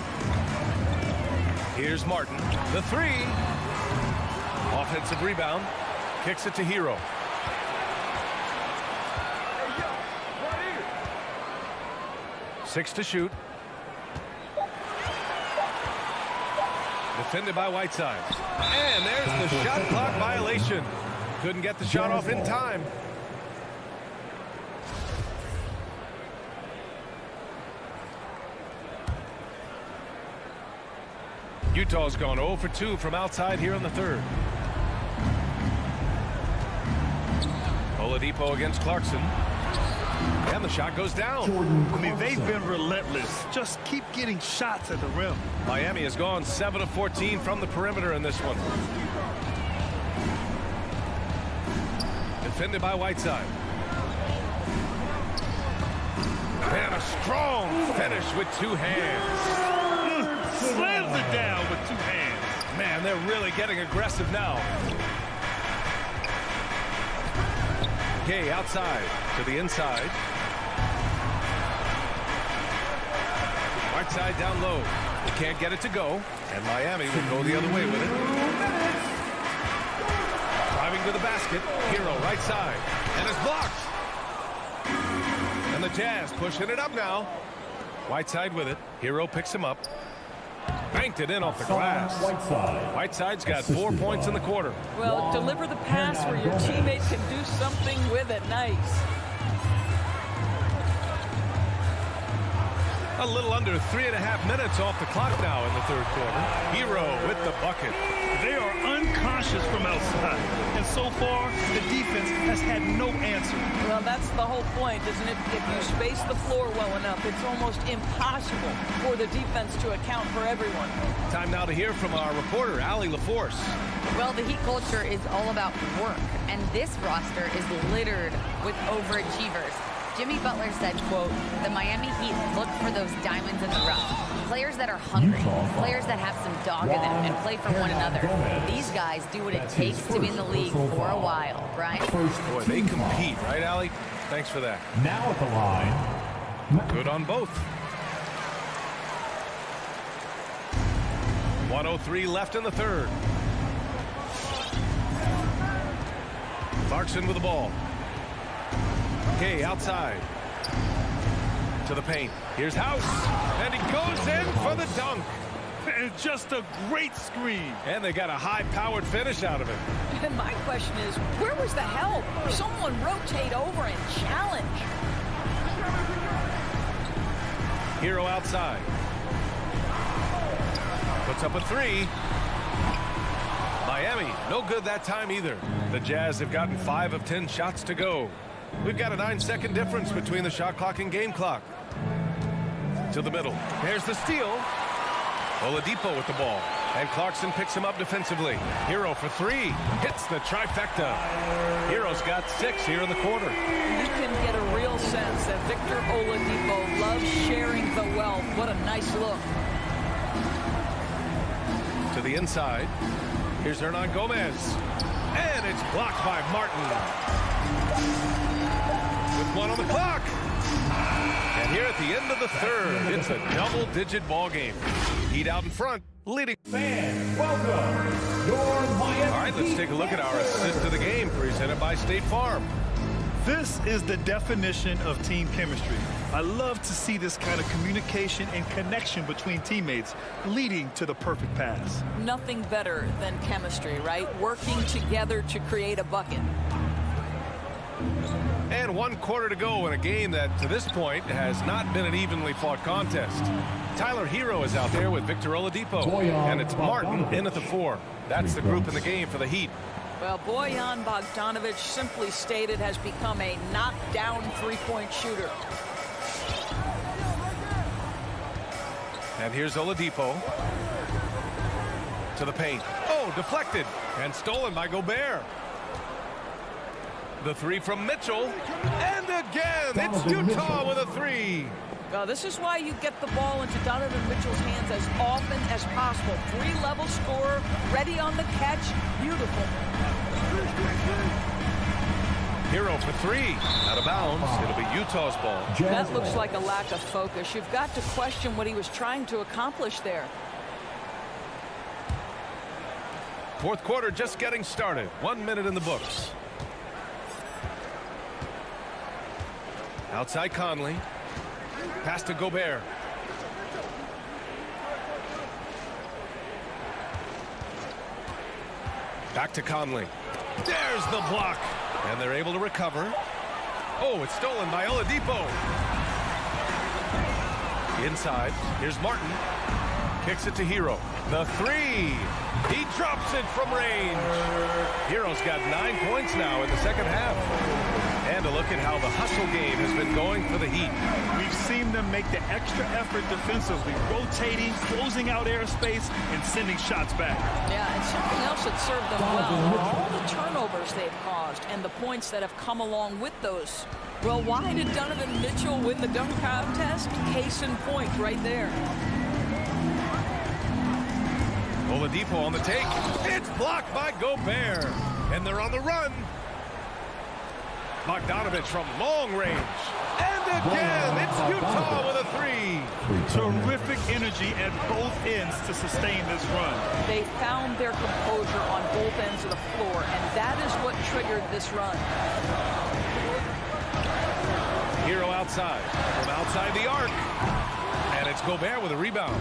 Here's Martin. The three. Offensive rebound. Kicks it to Hero. Six to shoot. Defended by Whiteside. And there's the shot clock violation. Couldn't get the shot off in time. Utah's gone 0 for 2 from outside here in the third. Oladipo against Clarkson. And the shot goes down. I mean, they've been relentless. Just keep getting shots at the rim. Miami has gone 7 of 14 from the perimeter in this one. Defended by Whiteside. And a strong finish with two hands. Slams it down with two hands. Man, they're really getting aggressive now. Gay outside to the inside. Whiteside down low. They can't get it to go. And Miami will go the other way with it. Driving to the basket. Hero right side. And it's blocked. And the Jazz pushing it up now. Whiteside with it. Hero picks him up. Banked it in off the glass. Whiteside's got 4 points in the quarter. Well, deliver the pass where your teammate can do something with it. Nice. A little under 3.5 minutes off the clock now in the third quarter. Hero with the bucket. They are unconscious from outside. And so far, the defense has had no answer. Well, that's the whole point, isn't it? If you space the floor well enough, it's almost impossible for the defense to account for everyone. Time now to hear from our reporter, Allie LaForce. Well, the Heat culture is all about work, and this roster is littered with overachievers. Jimmy Butler said, quote, the Miami Heat look for those diamonds in the rough. Players that are hungry, players that have some dog in them and play for one another. These guys do what it takes to be in the league for a while, Brian. Boy, they compete, right, Allie? Thanks for that. Now at the line. Good on both. 1:03 left in the third. Clarkson with the ball. Okay, outside. To the paint. Here's House. And he goes in for the dunk. And just a great screen. And they got a high-powered finish out of it. And my question is, where was the help? Someone rotate over and challenge. Hero outside. Puts up a three. Miami, no good that time either. The Jazz have gotten 5 of 10 shots to go. We've got a 9-second difference between the shot clock and game clock. To the middle. There's the steal. Oladipo with the ball. And Clarkson picks him up defensively. Hero for 3. Hits the trifecta. Hero's got 6 here in the quarter. You can get a real sense that Victor Oladipo loves sharing the wealth. What a nice look. To the inside. Here's Hernan Gomez. And it's blocked by Martin. With 1 on the clock. And here at the end of the third, it's a double-digit ball game. Heat out in front, leading. Fans, welcome your Miami. All right, let's take a look at our assist of the game presented by State Farm. This is the definition of team chemistry. I love to see this kind of communication and connection between teammates leading to the perfect pass. Nothing better than chemistry, right? Working together to create a bucket. And 1 quarter to go in a game that, to this point, has not been an evenly fought contest. Tyler Hero is out there with Victor Oladipo. And it's Martin in at the 4. That's the group in the game for the Heat. Well, Bojan Bogdanovic, simply stated, has become a knockdown three-point shooter. And here's Oladipo. To the paint. Oh, deflected. And stolen by Gobert. The 3 from Mitchell. And again, it's Utah with a 3. Well, this is why you get the ball into Donovan Mitchell's hands as often as possible. 3-level scorer, ready on the catch. Beautiful. Hero for 3. Out of bounds. It'll be Utah's ball. That looks like a lack of focus. You've got to question what he was trying to accomplish there. Fourth quarter just getting started. 1 minute in the books. Outside Conley. Pass to Gobert. Back to Conley. There's the block. And they're able to recover. Oh, it's stolen by Oladipo. Inside. Here's Martin. Kicks it to Hero. The three. He drops it from range. Hero's got 9 points now in the second half. And a look at how the hustle game has been going for the Heat. We've seen them make the extra effort defensively, rotating, closing out airspace, and sending shots back. Yeah, and something else that served them well, all the turnovers they've caused and the points that have come along with those. Well, why did Donovan Mitchell win the dunk contest? Case in point right there. Oladipo on the take. It's blocked by Gobert. And they're on the run. Bogdanovich from long range. And again, it's Utah with a three. Terrific energy at both ends to sustain this run. They found their composure on both ends of the floor, and that is what triggered this run. Hero outside. From outside the arc. And it's Gobert with a rebound.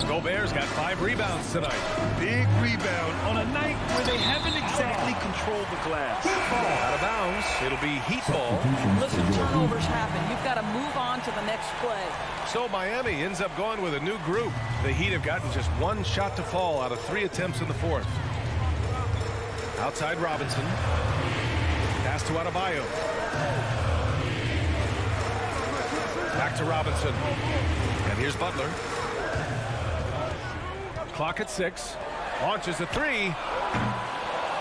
Gobert's got 5 rebounds tonight. Big rebound on a night where they haven't exactly controlled the glass. Out of bounds. It'll be Heat ball. Listen, turnovers happen. You've got to move on to the next play. So Miami ends up going with a new group. The Heat have gotten just 1 shot to fall out of 3 attempts in the fourth. Outside Robinson. Pass to Adebayo. Back to Robinson. And here's Butler. Clock at 6. Launches a 3.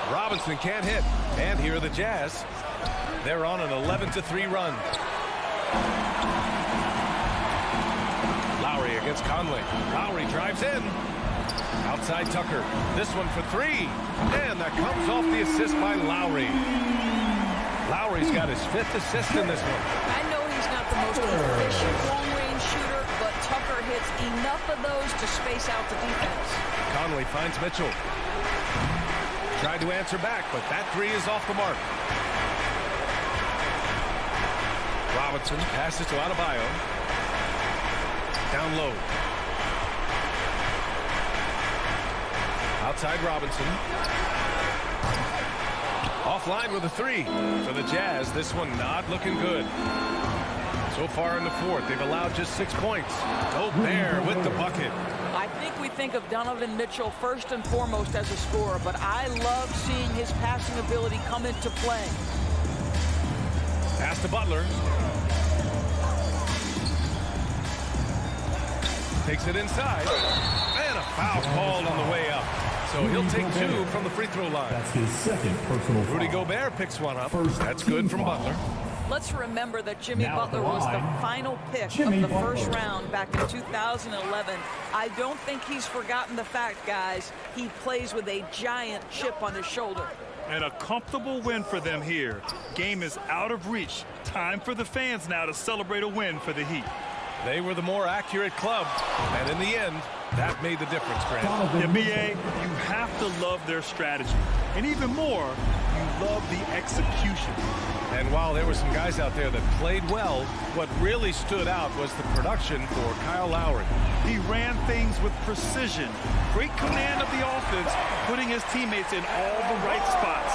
Robinson can't hit. And here are the Jazz. They're on an 11-3 run. Lowry against Conley. Lowry drives in. Outside Tucker. This one for 3. And that comes off the assist by Lowry. Lowry's got his 5th assist in this one. I know he's not the most efficient long-range shooter, but Tucker hits enough of those to space out the defense. Conley finds Mitchell. Tried to answer back, but that 3 is off the mark. Robinson passes to Adebayo. Down low. Outside Robinson. Offline with a 3 for the Jazz. This one not looking good. So far in the fourth, they've allowed just 6 points. Gobert with the bucket. I think we think of Donovan Mitchell first and foremost as a scorer, but I love seeing his passing ability come into play. Pass to Butler. Takes it inside. And a foul called on the way up. So he'll take 2 from the free throw line. That's his 2nd personal foul. Rudy Gobert picks one up. That's good from Butler. Let's remember that Jimmy Butler was the final pick of the first round back in 2011. I don't think he's forgotten the fact, guys, he plays with a giant chip on his shoulder. And a comfortable win for them here. Game is out of reach. Time for the fans now to celebrate a win for the Heat. They were the more accurate club, and in the end, that made the difference, Grant. NBA, you have to love their strategy. And even more, you love the execution. And while there were some guys out there that played well, what really stood out was the production for Kyle Lowry. He ran things with precision. Great command of the offense, putting his teammates in all the right spots.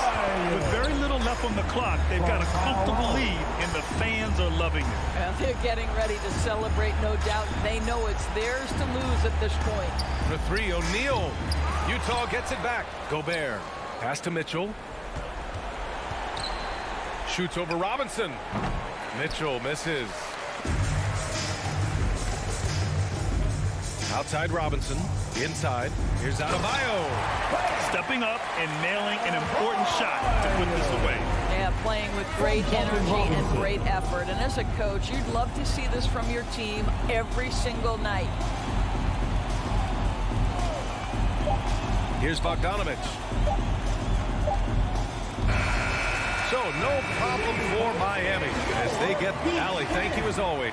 With very little left on the clock, they've got a comfortable lead, and the fans are loving it. Well, they're getting ready to celebrate, no doubt. They know it's theirs to lose at this point. For 3, O'Neal. Utah gets it back. Gobert. Pass to Mitchell. Shoots over Robinson. Mitchell misses. Outside Robinson. Inside. Here's Adebayo. Stepping up and nailing an important shot to put this away. Yeah, playing with great energy and great effort. And as a coach, you'd love to see this from your team every single night. Here's Bogdanovich. So no problem for Miami as they get Allie. Thank you as always.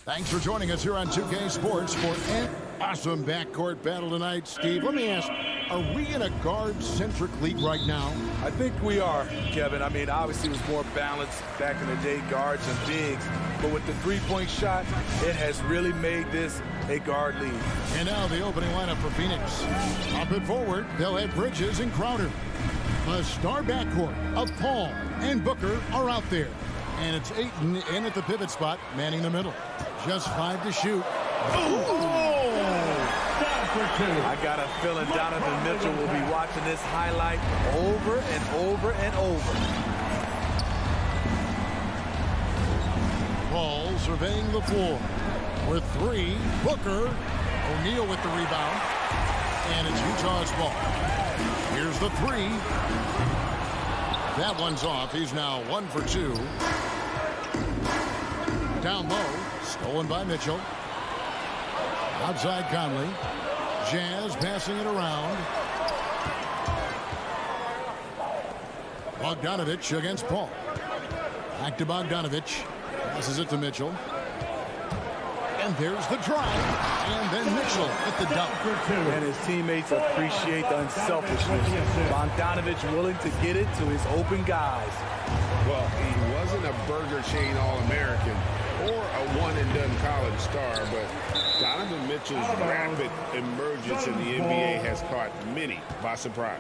Thanks for joining us here on 2K Sports for an awesome backcourt battle tonight. Steve, let me ask, are we in a guard-centric league right now? I think we are, Kevin. I mean, obviously it was more balanced back in the day, guards and bigs. But with the three-point shot, it has really made this a guard league. And now the opening lineup for Phoenix. Up and forward, they'll have Bridges and Crowder. The star backcourt of Paul and Booker are out there. And it's Ayton in at the pivot spot, manning the middle. Just 5 to shoot. I got a feeling Donovan Mitchell will be watching this highlight over and over and over. Paul surveying the floor. With 3, Booker. O'Neal with the rebound. And it's Utah's ball. Here's the 3. That one's off. He's now 1 for 2. Down low. Stolen by Mitchell. Outside Conley. Jazz passing it around. Bogdanovich against Paul. Back to Bogdanovich. Passes it to Mitchell. And there's the drive. And then Mitchell with the dunk. And his teammates appreciate the unselfishness. Bogdanovich willing to get it to his open guys. Well, he wasn't a Burger Chain All-American or a one-and-done college star, but Donovan Mitchell's rapid emergence in the NBA has caught many by surprise.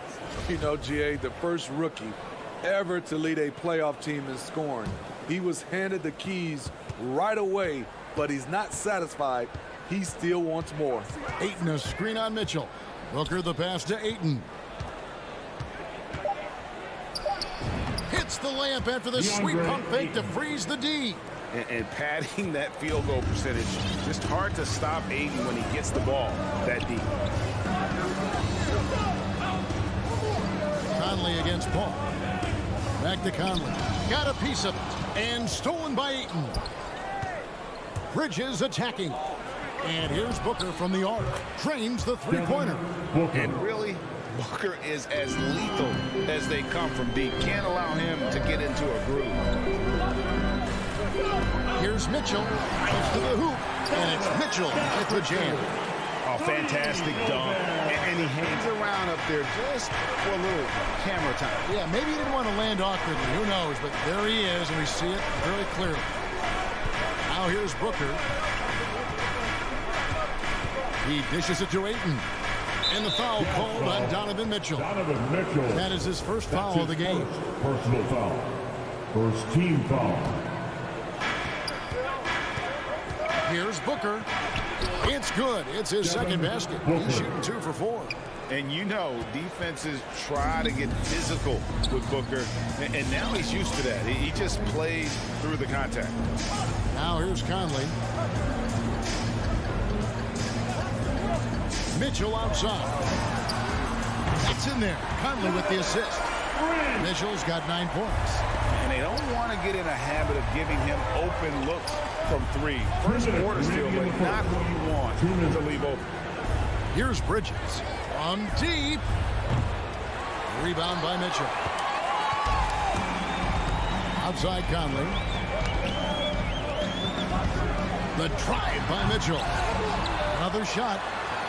You know, GA, the first rookie ever to lead a playoff team in scoring. He was handed the keys right away, but he's not satisfied. He still wants more. Ayton a screen on Mitchell. Booker the pass to Ayton. Hits the layup after the sweet pump fake to freeze the D. And padding that field goal percentage, just hard to stop Ayton when he gets the ball that deep. Conley against Paul. Back to Conley. Got a piece of it. And stolen by Ayton. Bridges attacking. And here's Booker from the arc. Drains the three-pointer. And really, Booker is as lethal as they come from deep. Can't allow him to get into a groove. Here's Mitchell. Goes to the hoop. And it's Mitchell with the jam. Oh, fantastic dunk. And he hangs around up there just for a little camera time. Yeah, maybe he didn't want to land awkwardly. Who knows? But there he is, and we see it very clearly. Now here's Booker. He dishes it to Ayton. And the foul called on Donovan Mitchell. Donovan Mitchell. That is his first foul of the game. Personal foul. First team foul. Here's Booker. It's good. It's his second basket. He's shooting 2 for 4. And you know, defenses try to get physical with Booker. And now he's used to that. He just plays through the contact. Now here's Conley. Mitchell outside. It's in there. Conley with the assist. Mitchell's got 9 points. And they don't want to get in a habit of giving him open looks from 3. First quarter still, but not what you want to leave open. Here's Bridges. On deep. Rebound by Mitchell. Outside Conley. The drive by Mitchell. Another shot.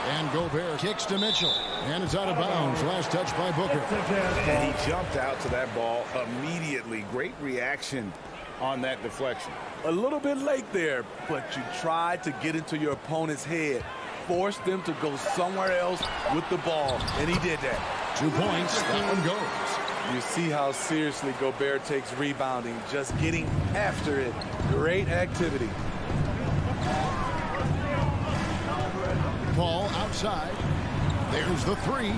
And Gobert kicks to Mitchell. And it's out of bounds. Last touch by Booker. And he jumped out to that ball immediately. Great reaction on that deflection. A little bit late there, but you tried to get into your opponent's head. Force them to go somewhere else with the ball, and he did that. 2 points. That one goes. You see how seriously Gobert takes rebounding, just getting after it. Great activity. Paul outside. There's the 3.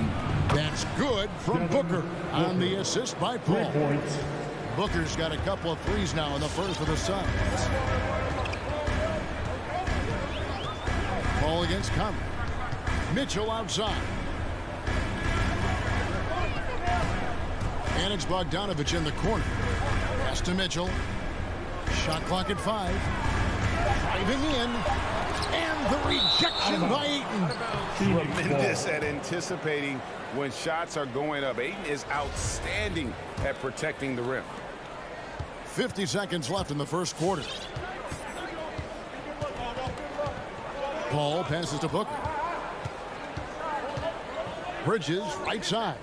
That's good from Booker on the assist by Paul. 3 points. Booker's got a couple of threes now in the first for the Suns. Paul against Conley. Mitchell outside. And it's Bogdanovich in the corner. Pass to Mitchell. Shot clock at 5. Driving in. And the rejection by Ayton. Tremendous at anticipating when shots are going up. Ayton is outstanding at protecting the rim. 50 seconds left in the first quarter. Paul passes to Booker. Bridges right side.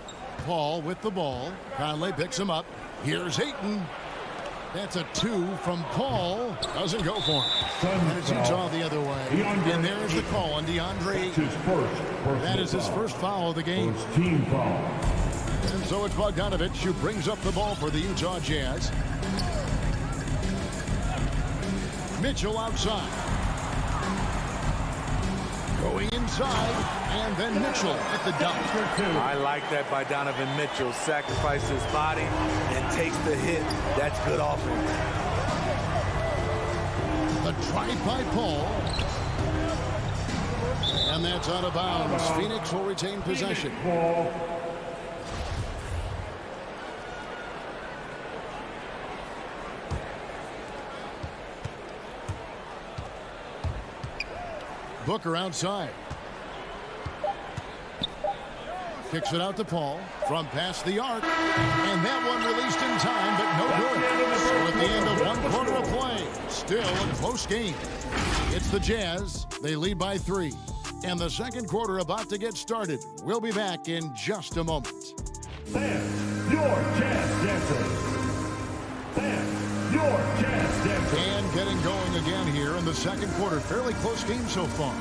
Paul with the ball. Conley picks him up. Here's Ayton. That's a 2 from Paul. Doesn't go for him. And it's Utah the other way. And there's the call on DeAndre Ayton. That is his first foul of the game. First team foul. And so it's Bogdanovich who brings up the ball for the Utah Jazz. Mitchell outside. Going inside, and then Mitchell at the dunk. I like that by Donovan Mitchell. Sacrifices his body and takes the hit. That's good offense. The drive by Paul. And that's out of bounds. Phoenix will retain possession. Booker outside. Kicks it out to Paul from past the arc. And that one released in time, but no good. So at the end of 1 quarter of play, still a close game. It's the Jazz. They lead by 3. And the second quarter about to get started. We'll be back in just a moment. And your Jazz Dancers. And your Jazz Dancers. And getting going again here in the second quarter. Fairly close game so far.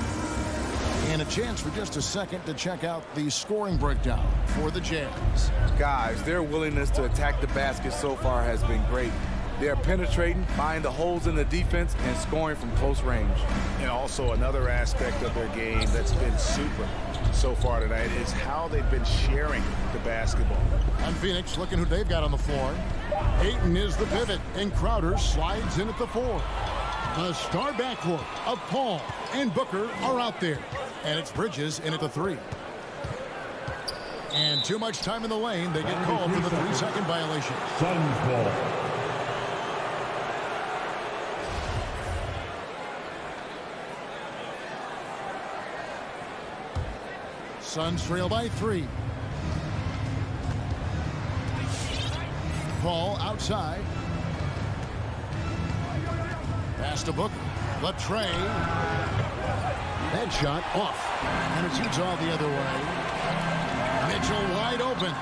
And a chance for just a second to check out the scoring breakdown for the Jazz. Guys, their willingness to attack the basket so far has been great. They're penetrating, finding the holes in the defense, and scoring from close range. And also another aspect of their game that's been super so far tonight is how they've been sharing the basketball. And Phoenix looking who they've got on the floor. Ayton is the pivot, and Crowder slides in at the 4. The star backcourt of Paul and Booker are out there. And it's Bridges in at the 3. And too much time in the lane. They get called for the 3-second violation. Suns ball. Suns trail by 3. Paul outside. Pass to Booker. The tray. That shot off. And it shoots all the other way. Mitchell wide open.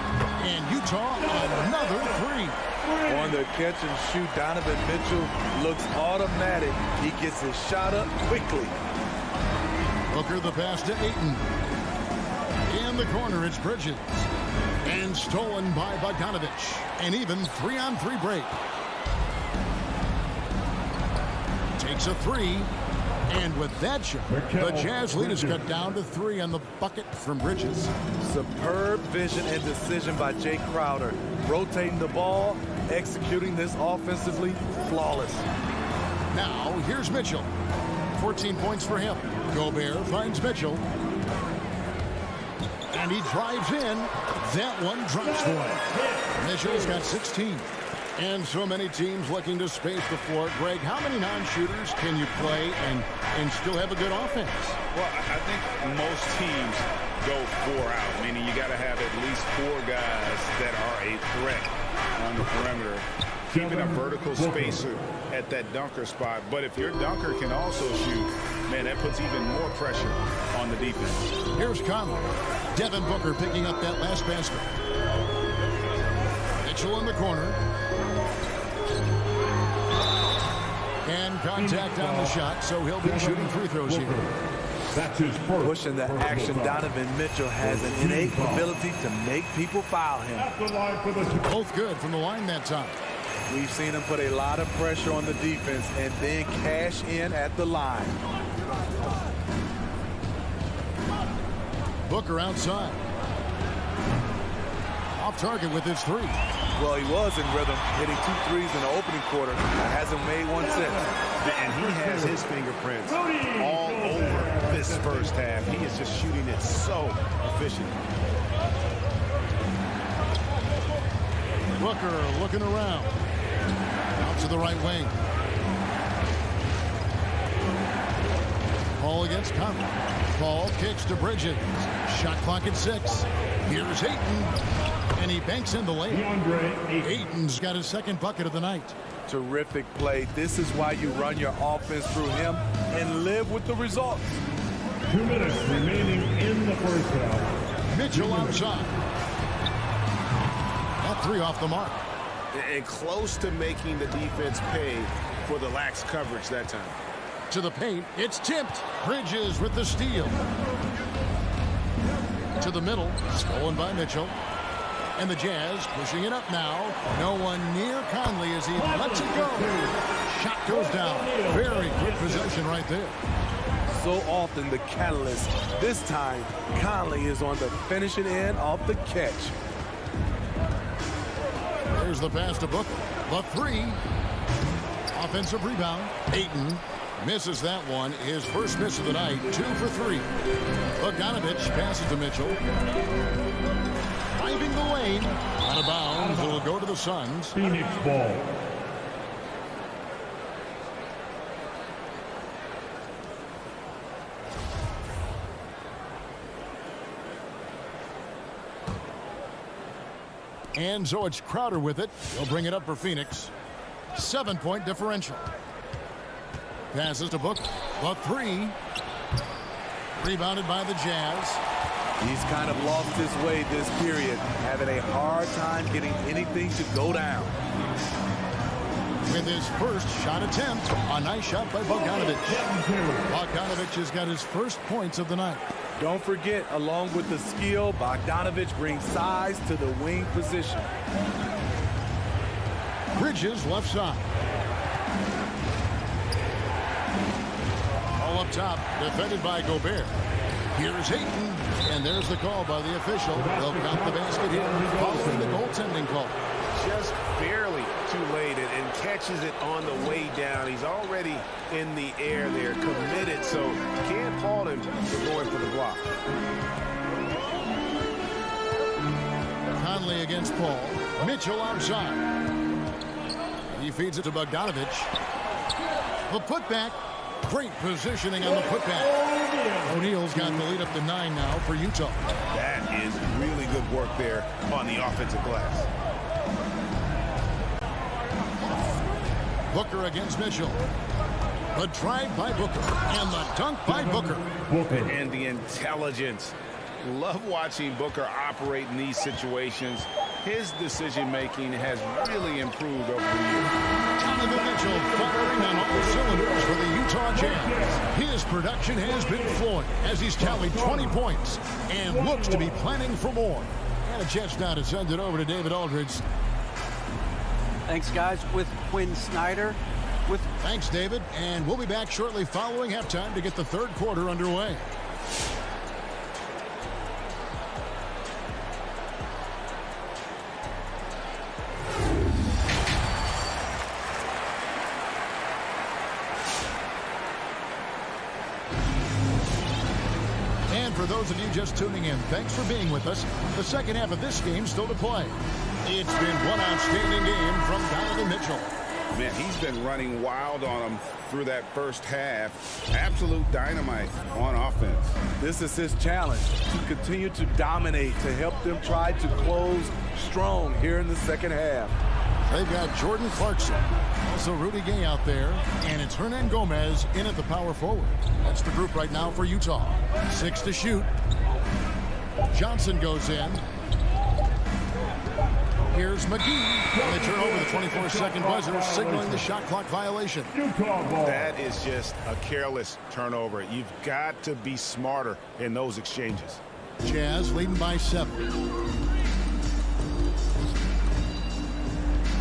And Utah another 3. On the catch and shoot, Donovan Mitchell looks automatic. He gets his shot up quickly. Booker the pass to Ayton. In the corner, it's Bridges. And stolen by Bogdanovich. An even 3-on-3 break. Takes a 3. And with that shot, the Jazz lead is cut down to 3 on the bucket from Bridges. Superb vision and decision by Jay Crowder. Rotating the ball, executing this offensively, flawless. Now, here's Mitchell. 14 points for him. Gobert finds Mitchell. And he drives in. That one drops for him. Mitchell's got 16. And so many teams looking to space the floor. Greg, how many non-shooters can you play and still have a good offense? Well, I think most teams go 4 out, meaning you got to have at least 4 guys that are a threat on the perimeter, keeping a vertical spacer at that dunker spot. But if your dunker can also shoot, man, that puts even more pressure on the defense. Here's Conley. Devin Booker picking up that last basket. Mitchell in the corner. And contact on the shot, so he'll be shooting free throws here. That's his first. Pushing the action, Donovan Mitchell has an innate ability to make people foul him. Both good from the line that time. We've seen him put a lot of pressure on the defense and then cash in at the line. Booker outside. Off target with his 3. Well, he was in rhythm, hitting 2 threes in the opening quarter. Hasn't made one since. And he has his fingerprints all over this first half. He is just shooting it so efficient. Booker looking around. Out to the right wing. Paul against Conley. Paul kicks to Bridges. Shot clock at 6. Here's Ayton. And he banks in the lane. Ayton's got his second bucket of the night. Terrific play. This is why you run your offense through him and live with the results. 2 minutes remaining in the first half. Mitchell outside. That 3 off the mark. And close to making the defense pay for the lax coverage that time. To the paint, it's tipped. Bridges with the steal. To the middle, stolen by Mitchell. And the Jazz pushing it up now. No one near Conley as he lets it go. Shot goes down. Very quick possession right there. So often the catalyst. This time, Conley is on the finishing end of the catch. There's the pass to Booker. The 3. Offensive rebound. Ayton misses that one. His first miss of the night. 2 for 3. Bogdanovich passes to Mitchell. Driving the lane. Out of bounds. Will go to the Suns. Phoenix ball. And so it's Crowder with it. He'll bring it up for Phoenix. 7-point differential. Passes to Booker. The 3. Rebounded by the Jazz. He's kind of lost his way this period, having a hard time getting anything to go down. With his first shot attempt, a nice shot by Bogdanovich. Bogdanovich has got his first points of the night. Don't forget, along with the skill, Bogdanovich brings size to the wing position. Bridges left side. All up top, defended by Gobert. Here's Hayton, and there's the call by the official. They'll count the basket here following the goaltending call. Just barely too late and catches it on the way down. He's already in the air there, committed, so can't fault him for going for the block. Conley against Paul. Mitchell outside. He feeds it to Bogdanovich. The putback. Great positioning on the putback. O'Neal's got the lead up to 9 now for Utah. That is really good work there on the offensive glass. Booker against Mitchell. The drive by Booker and the dunk by Booker. And the intelligence. Love watching Booker operate in these situations. His decision-making has really improved over the years. Donovan Mitchell firing on all cylinders for the Utah Jazz. His production has been flowing as he's tallied 20 points and looks to be planning for more. And a chance now to send it over to David Aldridge. Thanks, guys, with Quinn Snyder. Thanks, David. And we'll be back shortly following halftime to get the third quarter underway. For those of you just tuning in, thanks for being with us. The second half of this game still to play. It's been one outstanding game from Donovan Mitchell. Man, he's been running wild on him through that first half. Absolute dynamite on offense. This is his challenge, to continue to dominate, to help them try to close strong here in the second half. They've got Jordan Clarkson, also Rudy Gay out there, and it's Hernan Gomez in at the power forward. That's the group right now for Utah. 6 to shoot. Johnson goes in. Here's McGee. And they turn over the 24-second buzzer, signaling the shot clock violation. That is just a careless turnover. You've got to be smarter in those exchanges. Jazz leading by 7.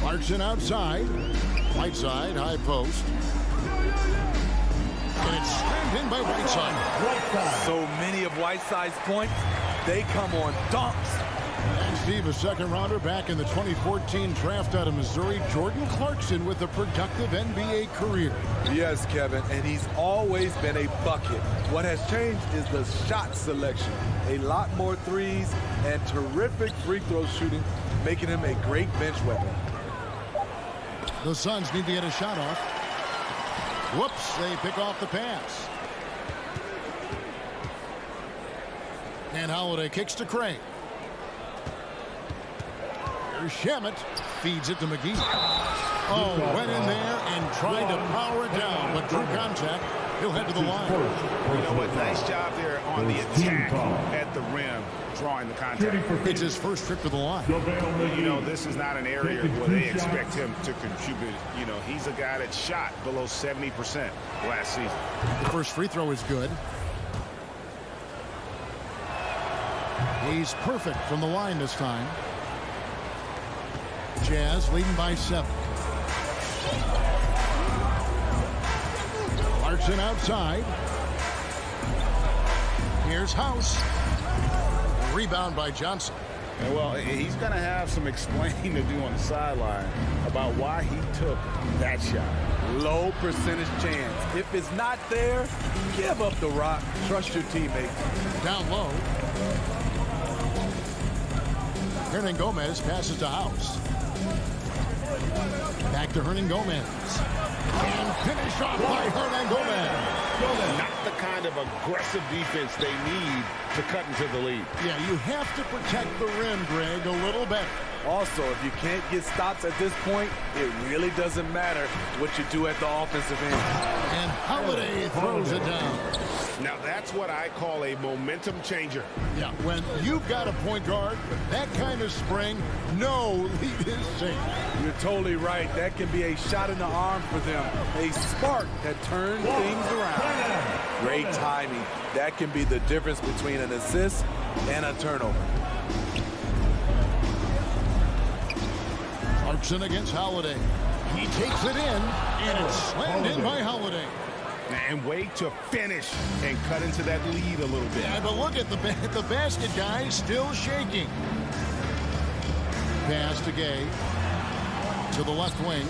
Clarkson outside. Whiteside, high post. And it's slammed in by Whiteside. So many of Whiteside's points, they come on dunks. And Steve, a second rounder back in the 2014 draft out of Missouri, Jordan Clarkson with a productive NBA career. Yes, Kevin, and he's always been a bucket. What has changed is the shot selection. A lot more threes and terrific free throw shooting, making him a great bench weapon. The Suns need to get a shot off. Whoops, they pick off the pass. And Holiday kicks to Craig. Here's Shamet. Feeds it to McGee. Oh, went in there and tried to power it down, but drew contact. He'll head to the line. You know what? Nice job there on the attack at the rim, drawing the contact. It's his first trip to the line. You know, this is not an area where they expect him to contribute. You know, he's a guy that shot below 70% last season. The first free throw is good. He's perfect from the line this time. Jazz leading by 7. Clarkson outside. Here's House. Rebound by Johnson. And well, he's going to have some explaining to do on the sideline about why he took that shot. Low percentage chance. If it's not there, give up the rock. Trust your teammates. Down low. Hernan Gomez passes to House. Back to Hernan Gomez. And finish off by Hernan Gomez. Not the kind of aggressive defense they need to cut into the lead. Yeah, you have to protect the rim, Greg, a little better. Also, if you can't get stops at this point, it really doesn't matter what you do at the offensive end. And Holiday throws it down. Now, that's what I call a momentum changer. Yeah, when you've got a point guard with that kind of spring, no lead is safe. You're totally right. That can be a shot in the arm for them. A spark that turns things around. Great timing. That can be the difference between an assist and a turnover. Clarkson against Holiday. He takes it in, and it's slammed in by Holiday. And wait to finish and cut into that lead a little bit. Yeah, but look at the basket, guys, still shaking. Pass to Gay. To the left wing.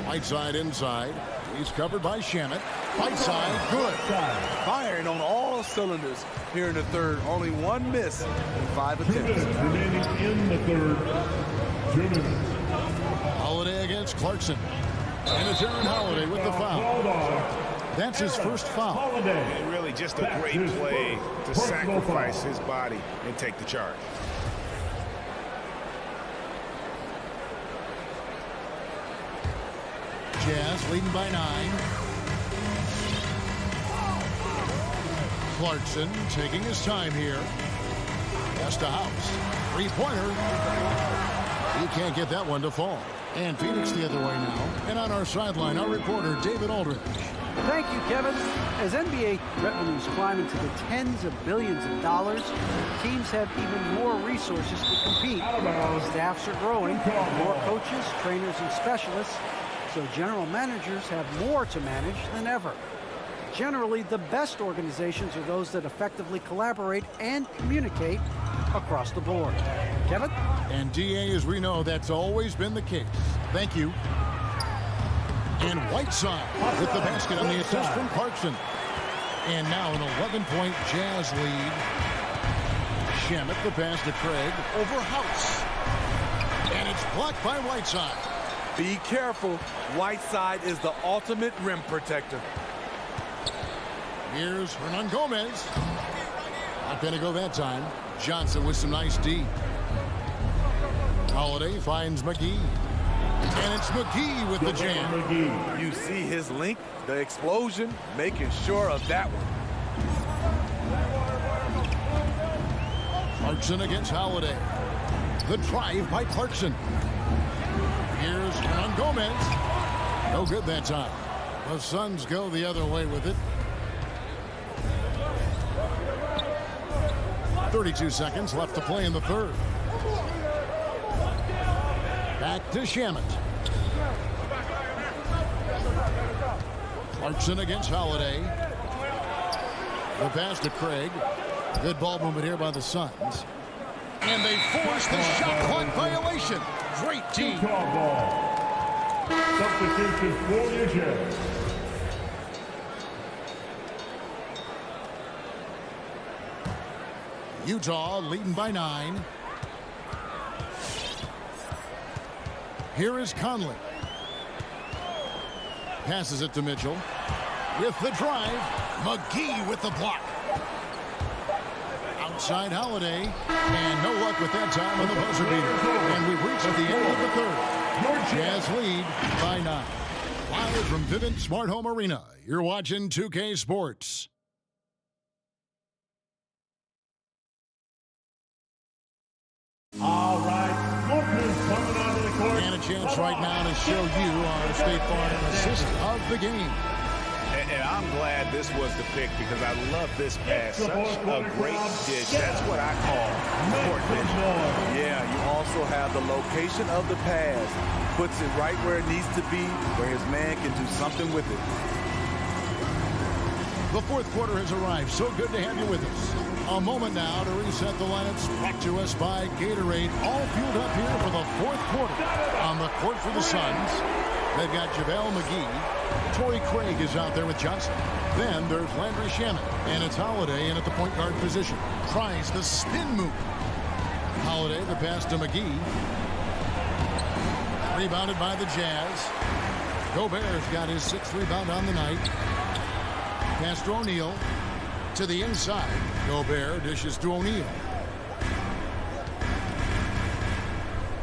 Right side inside. He's covered by Shamet. Right side, good. Firing on all cylinders here in the third. Only one miss in 5 2 attempts. minutes remaining in the third. 2 minutes. Holiday against Clarkson. And it's Aaron Holiday with the foul. That's his first foul. And really just a great play to sacrifice his body and take the charge. Jazz leading by 9. Clarkson taking his time here. Pass to House. Three-pointer. He can't get that one to fall. And Phoenix the other way now. And on our sideline, our reporter, David Aldridge. Thank you, Kevin. As NBA revenues climb into the tens of billions of dollars, teams have even more resources to compete. Staffs are growing, more coaches, trainers, and specialists, so general managers have more to manage than ever. Generally, the best organizations are those that effectively collaborate and communicate across the board. Kevin? And DA, as we know, that's always been the case. Thank you. And Whiteside with the basket on the assist from Clarkson. And now an 11-point Jazz lead. Shamet, the pass to Craig over House. And it's blocked by Whiteside. Be careful. Whiteside is the ultimate rim protector. Here's Hernan Gomez. Not going to go that time. Johnson with some nice D. Holiday finds McGee. And it's McGee with the jam. You see his length, the explosion, making sure of that one. Clarkson against Holiday. The drive by Clarkson. Here's Hernan Gomez. No good that time. The Suns go the other way with it. 32 seconds left to play in the third. Back to Shamet. Clarkson against Holiday. The pass to Craig. Good ball movement here by the Suns. And they force the shot clock violation. Great team. Substitution for the Jazz. Utah leading by 9. Here is Conley. Passes it to Mitchell. With the drive, McGee with the block. Outside Holiday. And no luck with that time on the buzzer beater. And we've reached the end of the third. Jazz lead by 9. Live from Vivint Smart Home Arena, you're watching 2K Sports. All right, Brooklyn's coming onto the court. And a chance right now to show you our State Farm assist of the game. And I'm glad this was the pick because I love this pass. Such a great dish. That's what I call court vision. Yeah, you also have the location of the pass. Puts it right where it needs to be, where his man can do something with it. The fourth quarter has arrived. So good to have you with us. A moment now to reset the lineups. Brought to us by Gatorade. All fueled up here for the fourth quarter. On the court for the Suns, they've got JaVale McGee. Torrey Craig is out there with Johnson. Then there's Landry Shamet. And it's Holiday in at the point guard position. Tries the spin move. Holiday, the pass to McGee. Rebounded by the Jazz. Gobert's got his 6th rebound on the night. Pass to O'Neal. To the inside. Gobert dishes to O'Neal.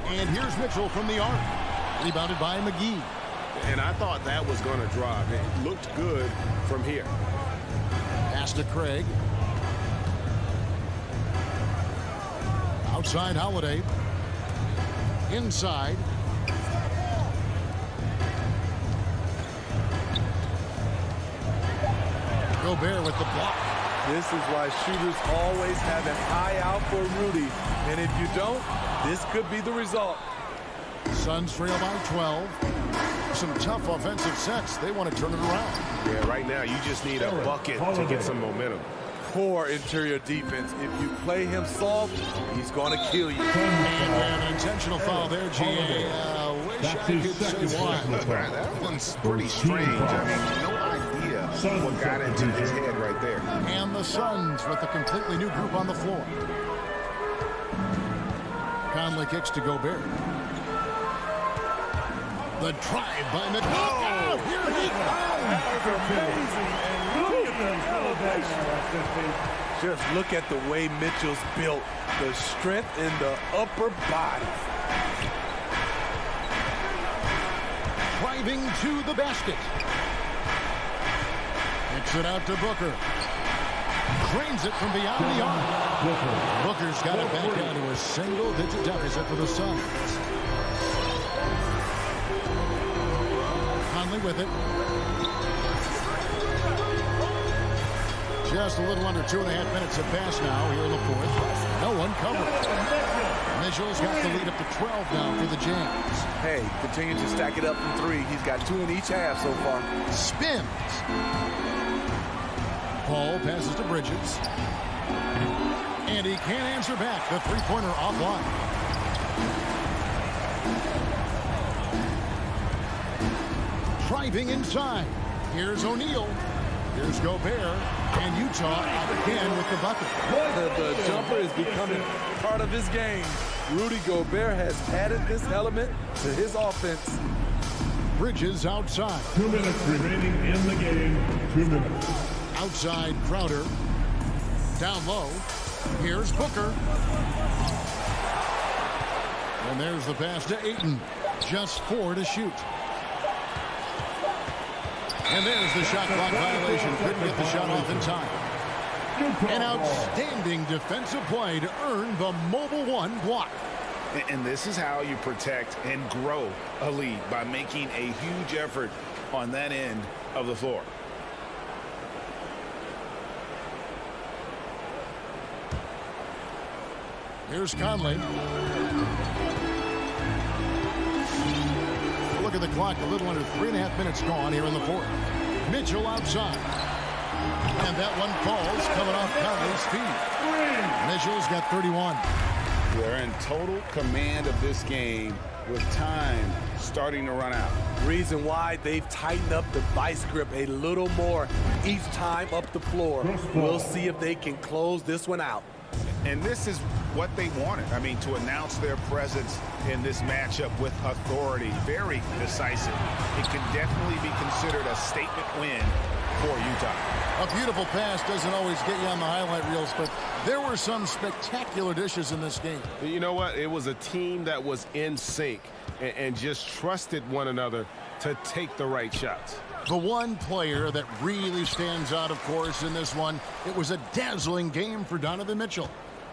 And here's Mitchell from the arc. Rebounded by McGee. And I thought that was going to drop. It looked good from here. Pass to Craig. Outside Holiday. Inside. Gobert with the block. This is why shooters always have an eye out for Rudy. And if you don't, this could be the result. Suns trail by 12. Some tough offensive sets. They want to turn it around. Yeah, right now you just need a bucket to get some momentum. Poor interior defense. If you play him soft, he's going to kill you. And we have an intentional foul there, GA. Wish I could say why. That one's pretty strange. I mean, no idea what got into his head right there. And the Suns with a completely new group on the floor. Conley kicks to Gobert. The drive by Mitchell. Oh, here he comes. That was amazing. And look at the elevation. Just look at the way Mitchell's built. The strength in the upper body. Driving to the basket. Kicks it out to Booker. Drains it from beyond the arc. Booker's got it back down to a single-digit deficit for the Suns. Conley with it. Just a little under 2.5 minutes have passed now here in the fourth. No one covered. Mitchell's got the lead up to 12 now for the Jazz. Hey, continue to stack it up from 3. He's got 2 in each half so far. Spins. Paul passes to Bridges. And he can't answer back. The three-pointer offline. Driving inside. Here's O'Neal. Here's Gobert. And Utah out again with the bucket. The jumper is becoming part of his game. Rudy Gobert has added this element to his offense. Bridges outside. 2 minutes remaining in the game. 2 minutes. Outside Crowder. Down low. Here's Booker. And there's the pass to Ayton. Just 4 to shoot. And there's the shot clock violation. Couldn't get the shot off in time. An outstanding defensive play to earn the mobile 1 block. And this is how you protect and grow a lead, by making a huge effort on that end of the floor. Here's Conley. Look at the clock. A little under 3.5 minutes gone here in the fourth. Mitchell outside. And that one falls coming off Conley's feet. Mitchell's got 31. They're in total command of this game with time starting to run out. Reason why they've tightened up the vice grip a little more each time up the floor. We'll see if they can close this one out. And this is what they wanted. I mean, to announce their presence in this matchup with authority. Very decisive. It could definitely be considered a statement win for Utah. A beautiful pass doesn't always get you on the highlight reels, but there were some spectacular dishes in this game. You know what? It was a team that was in sync and just trusted one another to take the right shots. The one player that really stands out, of course, in this one, it was a dazzling game for Donovan Mitchell.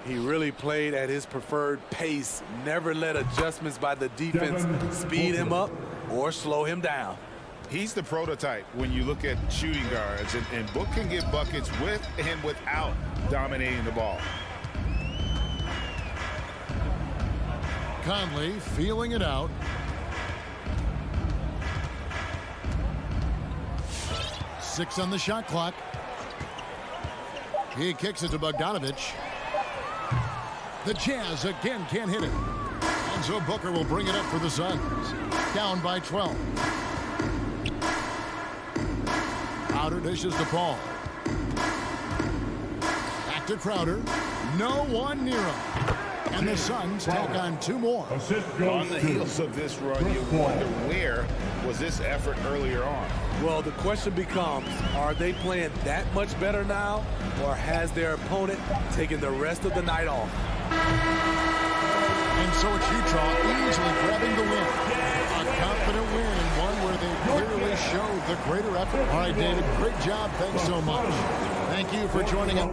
He really played at his preferred pace, never let adjustments by the defense speed him up or slow him down. He's the prototype when you look at shooting guards, and Book can get buckets with and without dominating the ball. Conley feeling it out. Six on the shot clock. He kicks it to Bogdanovich. The Jazz again can't hit it. And so Booker will bring it up for the Suns. Down by 12. Crowder dishes to Paul. Back to Crowder. No one near him. And the Suns tack on 2 more. On the heels of this run, you wonder where was this effort earlier on? Well, the question becomes, are they playing that much better now, or has their opponent taken the rest of the night off? And so it's Utah easily grabbing the win. A confident win, and one where they clearly showed the greater effort. All right, David, great job. Thanks so much. Thank you for joining us.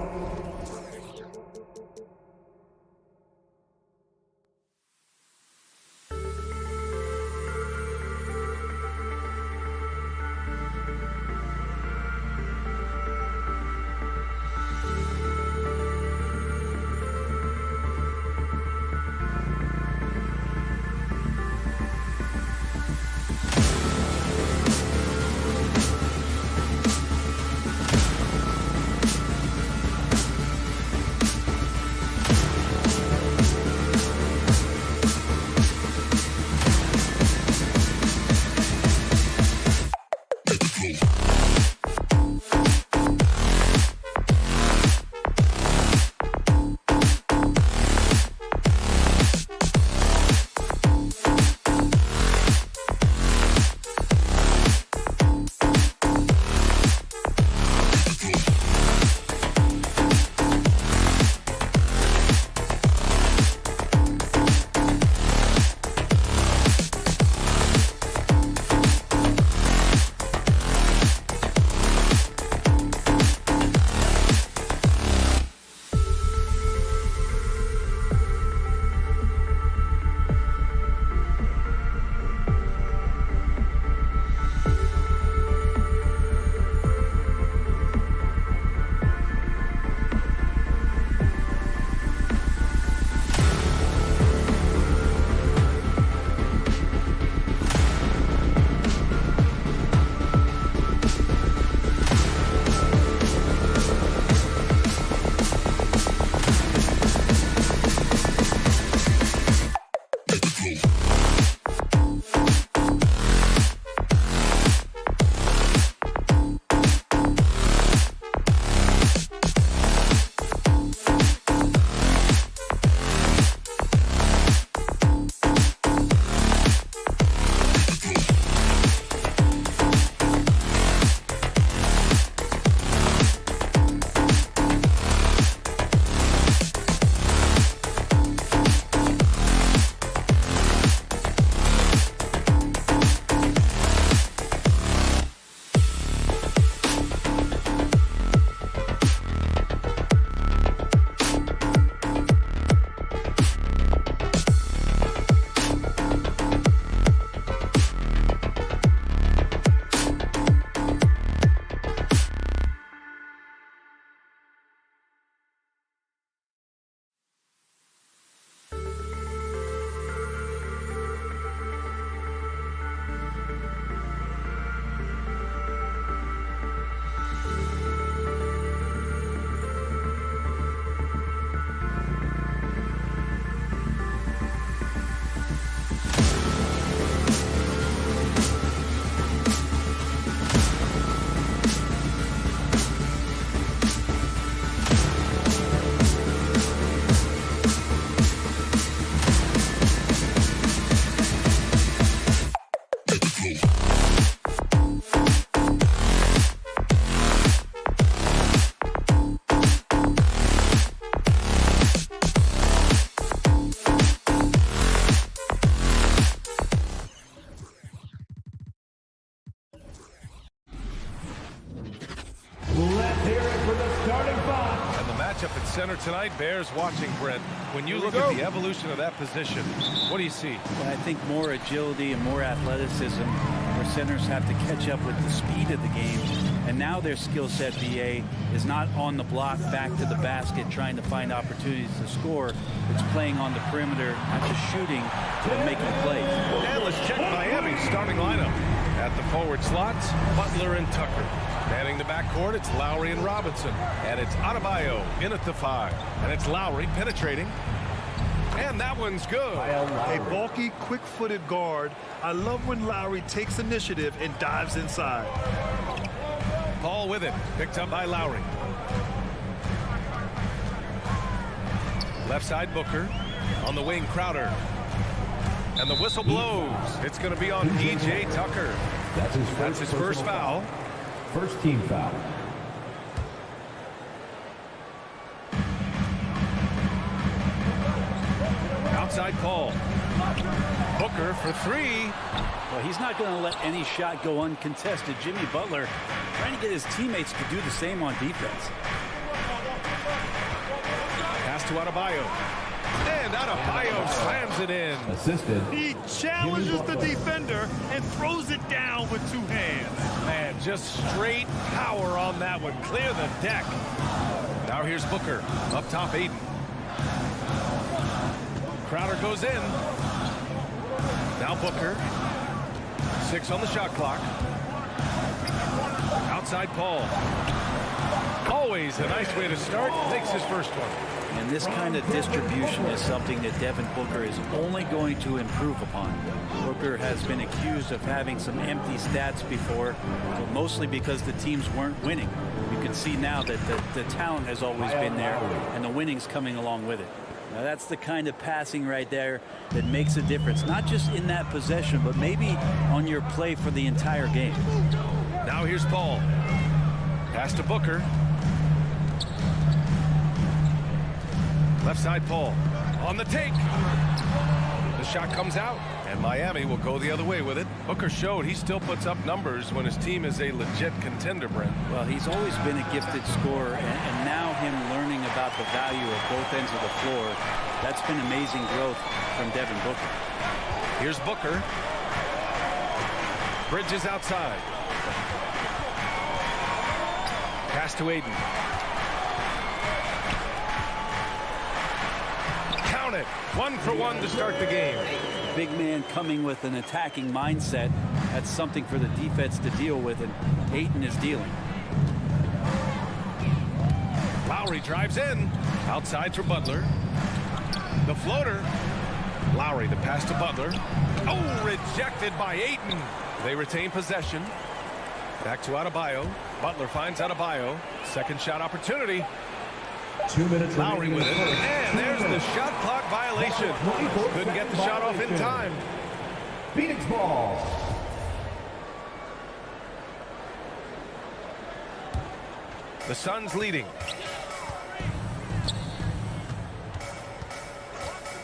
matchup at center tonight. Bears watching, Brent. When you look at the evolution of that position, what do you see? Well, I think more agility and more athleticism, where centers have to catch up with the speed of the game. And now their skill set, BA, is not on the block back to the basket trying to find opportunities to score. It's playing on the perimeter, not just shooting, but making plays. And let's check Miami's starting lineup. At the forward slots, Butler and Tucker. Manning the backcourt, it's Lowry and Robinson. And it's Adebayo in at the 5. And it's Lowry penetrating. And that one's good. A bulky, quick-footed guard. I love when Lowry takes initiative and dives inside. Paul with it, picked up by Lowry. Left side Booker. On the wing, Crowder. And the whistle blows. It's going to be on P.J. Tucker. That's his first foul. First team foul. Outside Paul. Booker for 3. Well, he's not going to let any shot go uncontested. Jimmy Butler trying to get his teammates to do the same on defense. Pass to Adebayo. And Adebayo slams it in. Assisted. He challenges the defender and throws it down with 2 hands. Man, just straight power on that one. Clear the deck. Now here's Booker. Up top, Aiden. Crowder goes in. Now Booker. 6 on the shot clock. Outside Paul. Always a nice way to start. Takes his first one. And this kind of distribution is something that Devin Booker is only going to improve upon. Booker has been accused of having some empty stats before, but mostly because the teams weren't winning. You can see now that the talent has always been there, and the winning's coming along with it. Now that's the kind of passing right there that makes a difference, not just in that possession, but maybe on your play for the entire game. Now here's Paul. Pass to Booker. Left side Paul. On the take. The shot comes out, and Miami will go the other way with it. Booker showed he still puts up numbers when his team is a legit contender, Brent. Well, he's always been a gifted scorer, and now him learning about the value of both ends of the floor, that's been amazing growth from Devin Booker. Here's Booker. Bridges outside. Pass to Aiden. Count it. 1 for 1 to start the game. Big man coming with an attacking mindset. That's something for the defense to deal with, and Ayton is dealing. Lowry drives in. Outside for Butler. The floater. Lowry, the pass to Butler. Oh, rejected by Ayton. They retain possession. Back to Adebayo. Butler finds Adebayo. Second shot opportunity. 2 minutes Lowry remaining. with it. And there's the shot clock violation. Couldn't get the shot off in time. Phoenix ball. The Suns leading.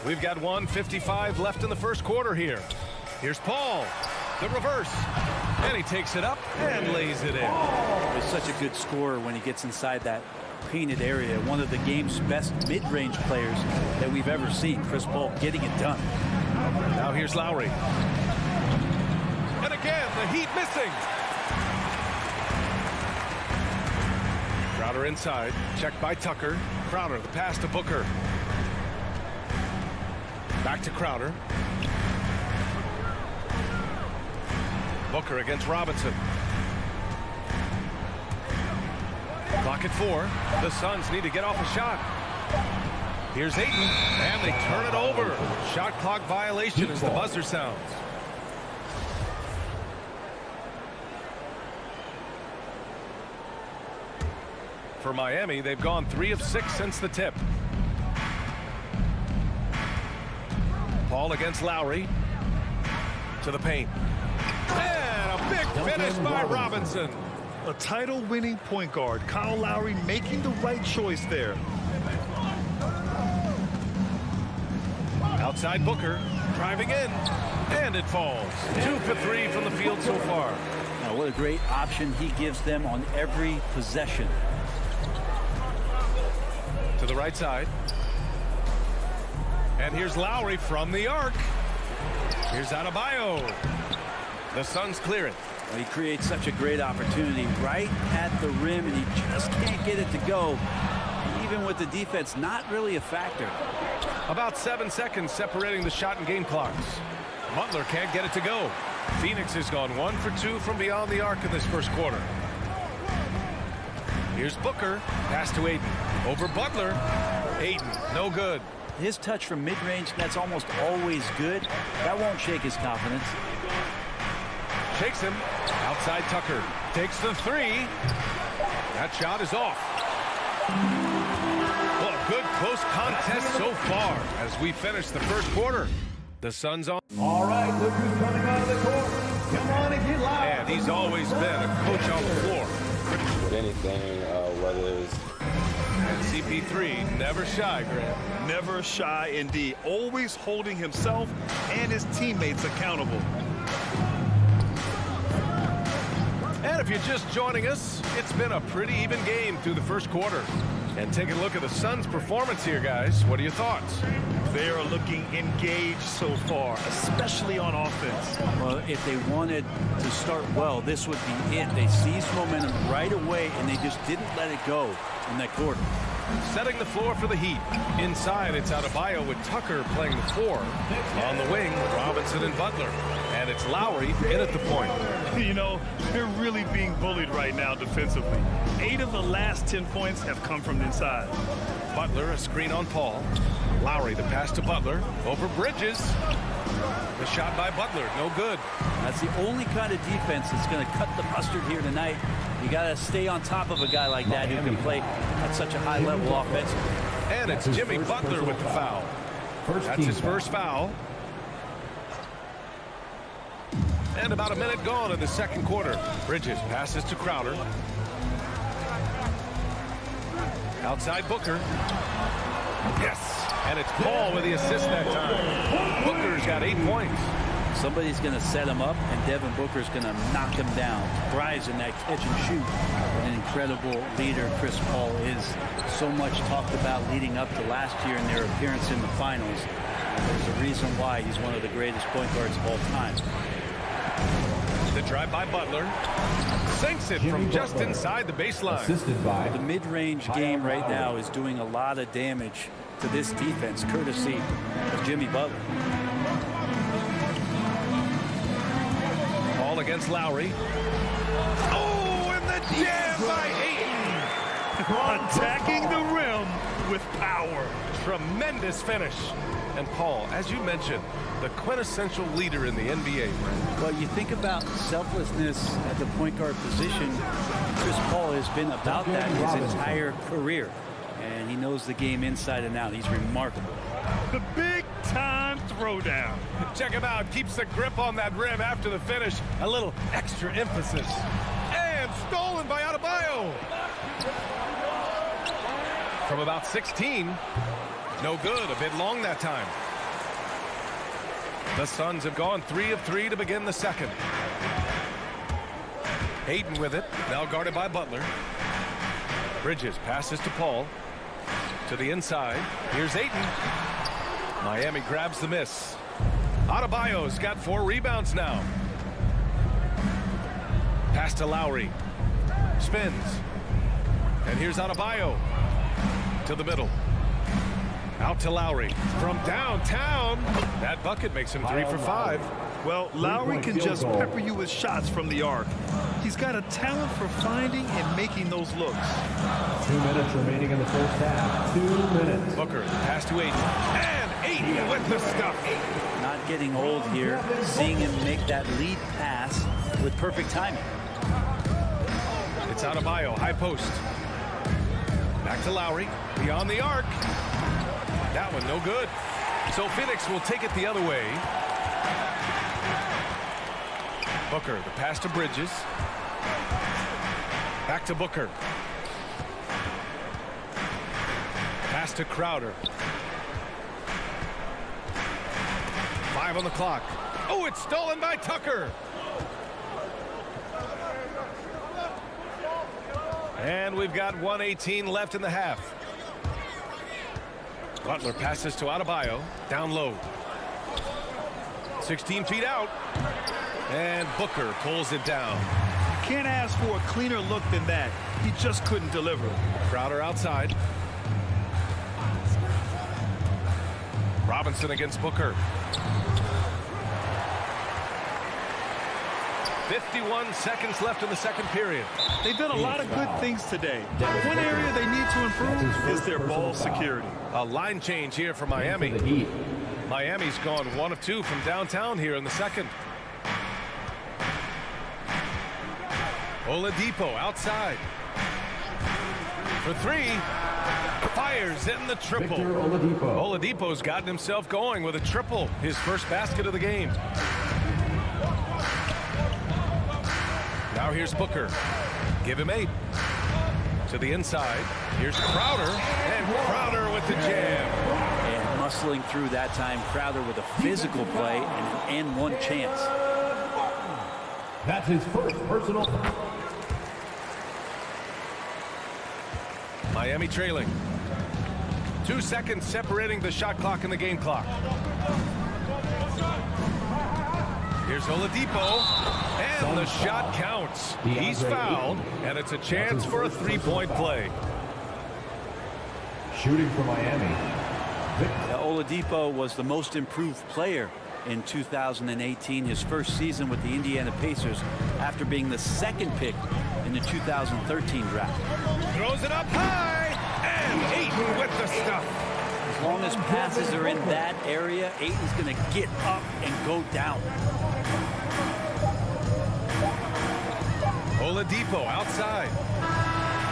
We've got 1:55 left in the first quarter here. Here's Paul. The reverse. And he takes it up and lays it in. He's such a good scorer when he gets inside that painted area. One of the game's best mid-range players that we've ever seen. Chris Paul getting it done. Now here's Lowry. And again, the Heat missing. Crowder inside. Checked by Tucker. Crowder, the pass to Booker. Back to Crowder. Booker against Robinson. Clock at 4. The Suns need to get off a shot. Here's Ayton, and they turn it over. Shot clock violation as the buzzer sounds. For Miami, they've gone 3 of 6 since the tip. Paul against Lowry. To the paint. And a big finish by Robinson. A title-winning point guard, Kyle Lowry, making the right choice there. Outside Booker, driving in, and it falls. 2 for 3 from the field so far. Now, what a great option he gives them on every possession. to the right side. And here's Lowry from the arc. Here's Adebayo. The Suns clear it. Well, he creates such a great opportunity right at the rim, and he just can't get it to go. Even with the defense, not really a factor. About 7 seconds separating the shot and game clocks. Butler can't get it to go. Phoenix has gone 1 for 2 from beyond the arc in this first quarter. Here's Booker. Pass to Ayton. Over Butler. Ayton, no good. His touch from mid-range, that's almost always good. That won't shake his confidence. Shakes him. Outside Tucker. Takes the three. That shot is off. Well, a good close contest so far as we finish the first quarter. The Suns on. All right, look who's coming out of the court. Come on and get loud. And he's always been a coach on the floor. With anything, whether it's... And CP3, never shy, Grant. Never shy indeed. Always holding himself and his teammates accountable. And if you're just joining us, it's been a pretty even game through the first quarter. And take a look at the Suns' performance here, guys. What are your thoughts? They are looking engaged so far, especially on offense. Well, if they wanted to start well, this would be it. They seized momentum right away, and they just didn't let it go in that quarter. Setting the floor for the Heat. Inside, it's Adebayo with Tucker playing the 4. On the wing, Robinson and Butler. And it's Lowry in at the point. You know, they're really being bullied right now defensively. 8 of the last 10 points have come from inside. Butler, a screen on Paul. Lowry, the pass to Butler. Over Bridges. The shot by Butler, no good. That's the only kind of defense that's going to cut the mustard here tonight. You got to stay on top of a guy like that who can play at such a high level offensively. And it's Jimmy Butler with the foul. That's his first foul. And about a minute gone in the second quarter. Bridges passes to Crowder. Outside Booker. Yes. And it's Paul with the assist that time. Booker's got 8 points. Somebody's going to set him up, and Devin Booker's going to knock him down. Thrives in that catch and shoot. An incredible leader Chris Paul is. So much talked about leading up to last year and their appearance in the finals. There's a reason why he's one of the greatest point guards of all time. The drive by Butler. Sinks it from just inside the baseline. Assisted by. The mid-range game right now is doing a lot of damage to this defense, courtesy of Jimmy Butler. Ball against Lowry. Oh, and the jam by Ayton. Attacking the rim with power. Tremendous finish. And Paul, as you mentioned, the quintessential leader in the NBA, Brent. Well, you think about selflessness at the point guard position. Chris Paul has been about that his entire career. And he knows the game inside and out. He's remarkable. The big-time throwdown. Check him out. Keeps the grip on that rim after the finish. A little extra emphasis. And stolen by Adebayo. From about 16. No good. A bit long that time. The Suns have gone 3 of 3 to begin the second. Ayton with it. Now guarded by Butler. Bridges passes to Paul. To the inside. Here's Ayton. Miami grabs the miss. Adebayo's got 4 rebounds now. Pass to Lowry. Spins. And here's Adebayo. To the middle. Out to Lowry. From downtown. That bucket makes him 3 for 5. Well, Lowry can just pepper you with shots from the arc. He's got a talent for finding and making those looks. 2 minutes remaining in the first half. 2 minutes. Booker, pass to Ayton. And Ayton with the stuff. Not getting old here. Seeing him make that lead pass with perfect timing. It's Adebayo, high post. Back to Lowry. Beyond the arc. That one no good. So Phoenix will take it the other way. Booker, the pass to Bridges. Back to Booker. Pass to Crowder. 5 on the clock. Oh, it's stolen by Tucker. And we've got 1:18 left in the half. Butler passes to Adebayo. Down low. 16 feet out. And Booker pulls it down. Can't ask for a cleaner look than that. He just couldn't deliver. Crowder outside. Robinson against Booker. 51 seconds left in the second period. They've done a lot of good things today. One area they need to improve is their ball security. A line change here for Miami. Miami's gone 1 of 2 from downtown here in the second. Oladipo outside. For 3. Fires in the triple. Oladipo's gotten himself going with a triple. His first basket of the game. Now here's Booker. Give him 8. To the inside. Here's Crowder. And Crowder with the jam. And muscling through that time. Crowder with a physical play and one chance. That's his first personal. Miami trailing. 2 seconds separating the shot clock and the game clock. Here's Oladipo. And the shot counts. He's fouled. And it's a chance for a 3-point play. Shooting for Miami. Oladipo was the most improved player in 2018, his first season with the Indiana Pacers, after being the second pick in the 2013 draft. Throws it up high, and Ayton with the stuff. As long as passes are in that area, Ayton's going to get up and go down. Oladipo outside.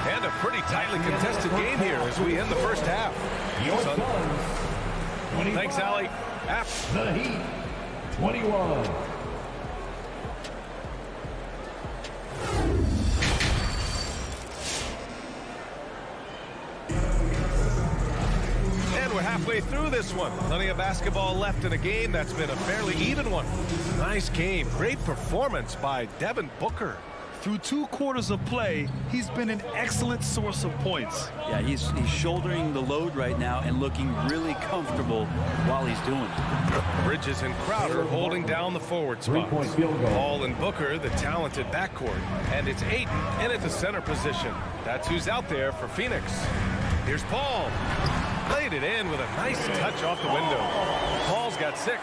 And a pretty tightly contested game here as we end the first half. Thanks, Allie. The Heat, 21. And we're halfway through this one. Plenty of basketball left in a game that's been a fairly even one. Nice game. Great performance by Devin Booker. Through 2 quarters of play, he's been an excellent source of points. Yeah, he's shouldering the load right now and looking really comfortable while he's doing it. Bridges and Crowder holding down the forward spots. Paul and Booker, the talented backcourt. And it's Ayton in at the center position. That's who's out there for Phoenix. Here's Paul. Played it in with a nice touch off the window. Paul's got 6.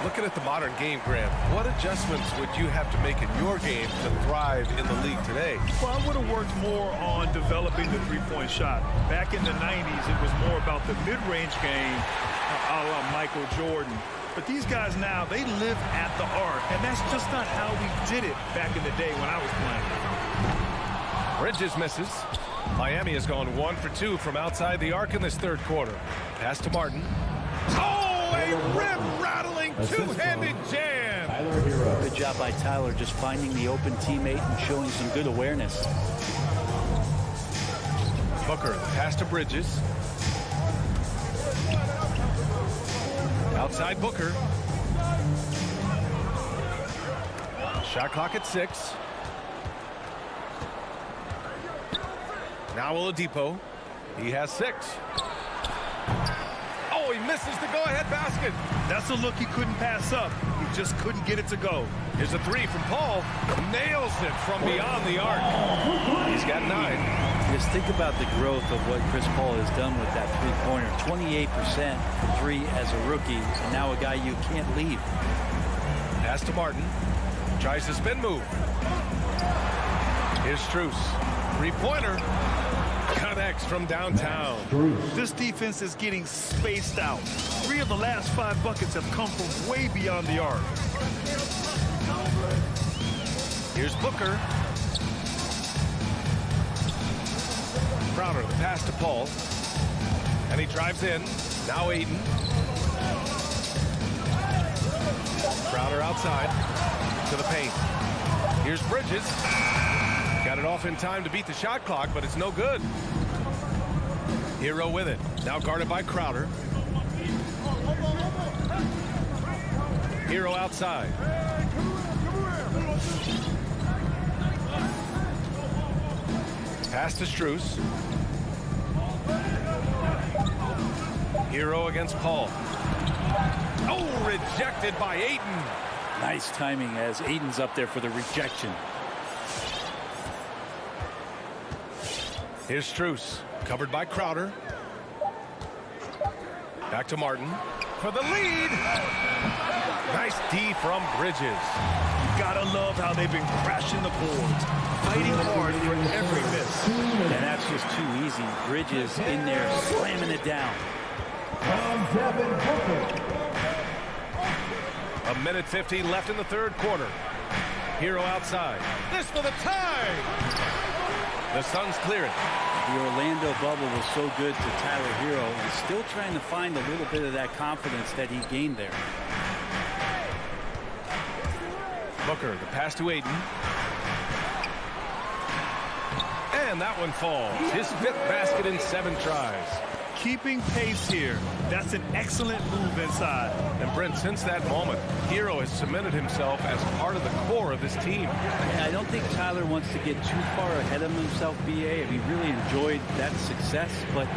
Looking at the modern game, Graham, what adjustments would you have to make in your game to thrive in the league today? Well, I would have worked more on developing the three-point shot. Back in the 90s, it was more about the mid-range game, a la Michael Jordan. But these guys now, they live at the arc, and that's just not how we did it back in the day when I was playing. Bridges misses. Miami has gone 1 for 2 from outside the arc in this third quarter. Pass to Martin. Oh! A rim-rattling two-handed jam. Good job by Tyler just finding the open teammate and showing some good awareness. Booker, pass to Bridges. Outside Booker. Shot clock at 6. Now Oladipo. He has 6. Oh, he misses the go-ahead basket. That's a look he couldn't pass up. He just couldn't get it to go. Here's a 3 from Paul. Nails it from beyond the arc. He's got 9. Just think about the growth of what Chris Paul has done with that three-pointer. 28% from 3 as a rookie, and now a guy you can't leave. Pass to Martin. Tries the spin move. Here's Strus. 3-pointer. Connects from downtown. This defense is getting spaced out. 3 of the last 5 buckets have come from way beyond the arc. Here's Booker. Crowder, the pass to Paul. And he drives in. Now Ayton. Crowder outside to the paint. Here's Bridges. Got it off in time to beat the shot clock, but it's no good. Hero with it. Now guarded by Crowder. Hero outside. Pass to Strus. Hero against Paul. Oh, rejected by Ayton. Nice timing as Aiden's up there for the rejection. Here's Strus, covered by Crowder. Back to Martin for the lead. Nice D from Bridges. You gotta love how they've been crashing the boards, fighting hard for every miss. And that's just too easy. Bridges in there slamming it down. A minute 15 left in the third quarter. Hero outside. This for the tie. The Suns clear it. The Orlando bubble was so good to Tyler Hero. He's still trying to find a little bit of that confidence that he gained there. Booker, the pass to Ayton. And that one falls. His 5th basket in 7 tries. Keeping pace here. That's an excellent move inside. And Brent, since that moment, Hero has cemented himself as part of the core of this team. I don't think Tyler wants to get too far ahead of himself, BA. He really enjoyed that success, but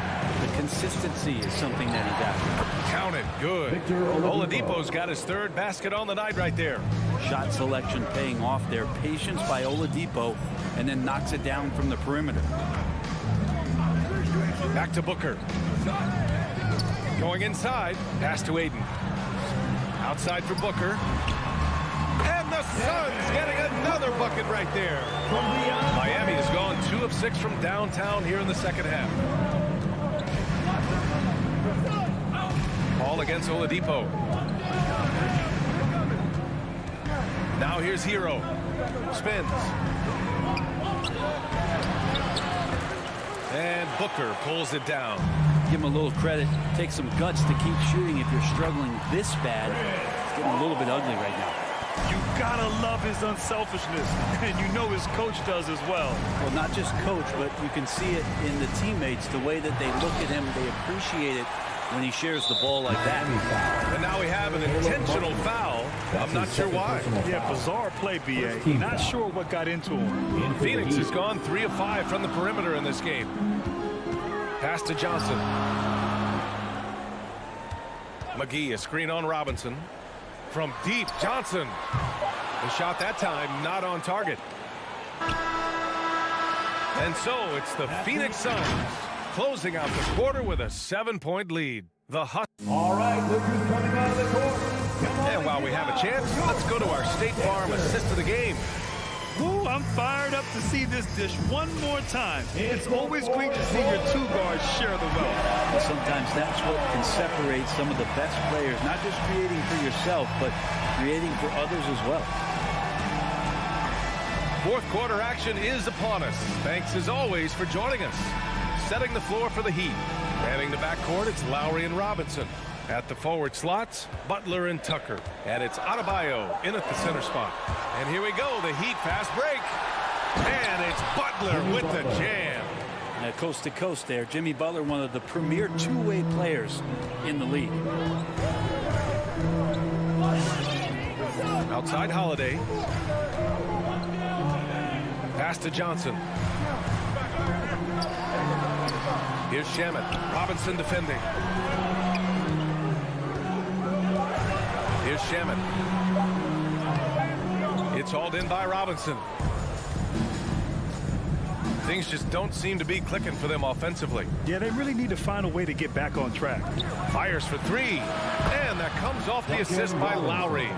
the consistency is something that he's after. Counted. Good. Oladipo's got his 3rd basket on the night right there. Shot selection paying off there. Patience by Oladipo, and then knocks it down from the perimeter. Back to Booker. Going inside. Pass to Ayton. Outside for Booker. And the Suns getting another bucket right there. Miami has gone 2 of 6 from downtown here in the second half. Ball against Oladipo. Now here's Hero. Spins. And Booker pulls it down. Give him a little credit. Take some guts to keep shooting if you're struggling this bad. It's getting a little bit ugly right now. You gotta love his unselfishness, and you know his coach does as well. Well, not just coach, but you can see it in the teammates, the way that they look at him. They appreciate it when he shares the ball like that. And now we have an intentional foul. I'm not sure why. Yeah, bizarre play, BA. Not sure what got into him. Phoenix has gone 3 of 5 from the perimeter in this game. Pass to Johnson. McGee, a screen on Robinson. From deep, Johnson. The shot that time not on target. And so it's the Phoenix Suns closing out the quarter with a 7-point lead. The Hut. All right, look who's coming out of the court. And while we have a chance, let's go to our State Farm assist of the game. Woo, I'm fired up to see this dish one more time. It's always great to see your 2 guards share the wealth. Well, sometimes that's what can separate some of the best players, not just creating for yourself, but creating for others as well. Fourth quarter action is upon us. Thanks as always for joining us. Setting the floor for the Heat. Manning the backcourt, it's Lowry and Robinson. At the forward slots, Butler and Tucker. And it's Adebayo in at the center spot. And here we go, the Heat fast break. And it's Butler with the jam. Coast to coast there. Jimmy Butler, one of the premier two-way players in the league. Outside Holiday. Pass to Johnson. Here's Shamet. Robinson defending. Here's Shamet. It's hauled in by Robinson. Things just don't seem to be clicking for them offensively. Yeah, they really need to find a way to get back on track. Fires for 3. And that comes off the assist by Lowry.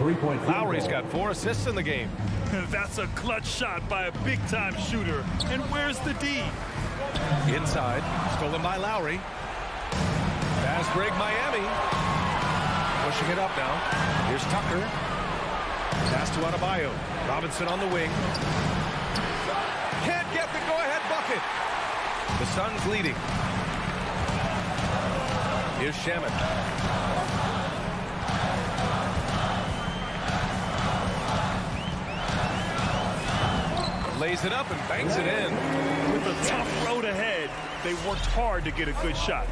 Lowry's got 4 assists in the game. That's a clutch shot by a big-time shooter. And where's the D? Inside, stolen by Lowry. Fast break Miami. Pushing it up now. Here's Tucker. Pass to Adebayo. Robinson on the wing. Can't get the go-ahead bucket. The Suns leading. Here's Shamet. Lays it up and banks it in. With a tough road ahead, they worked hard to get a good shot.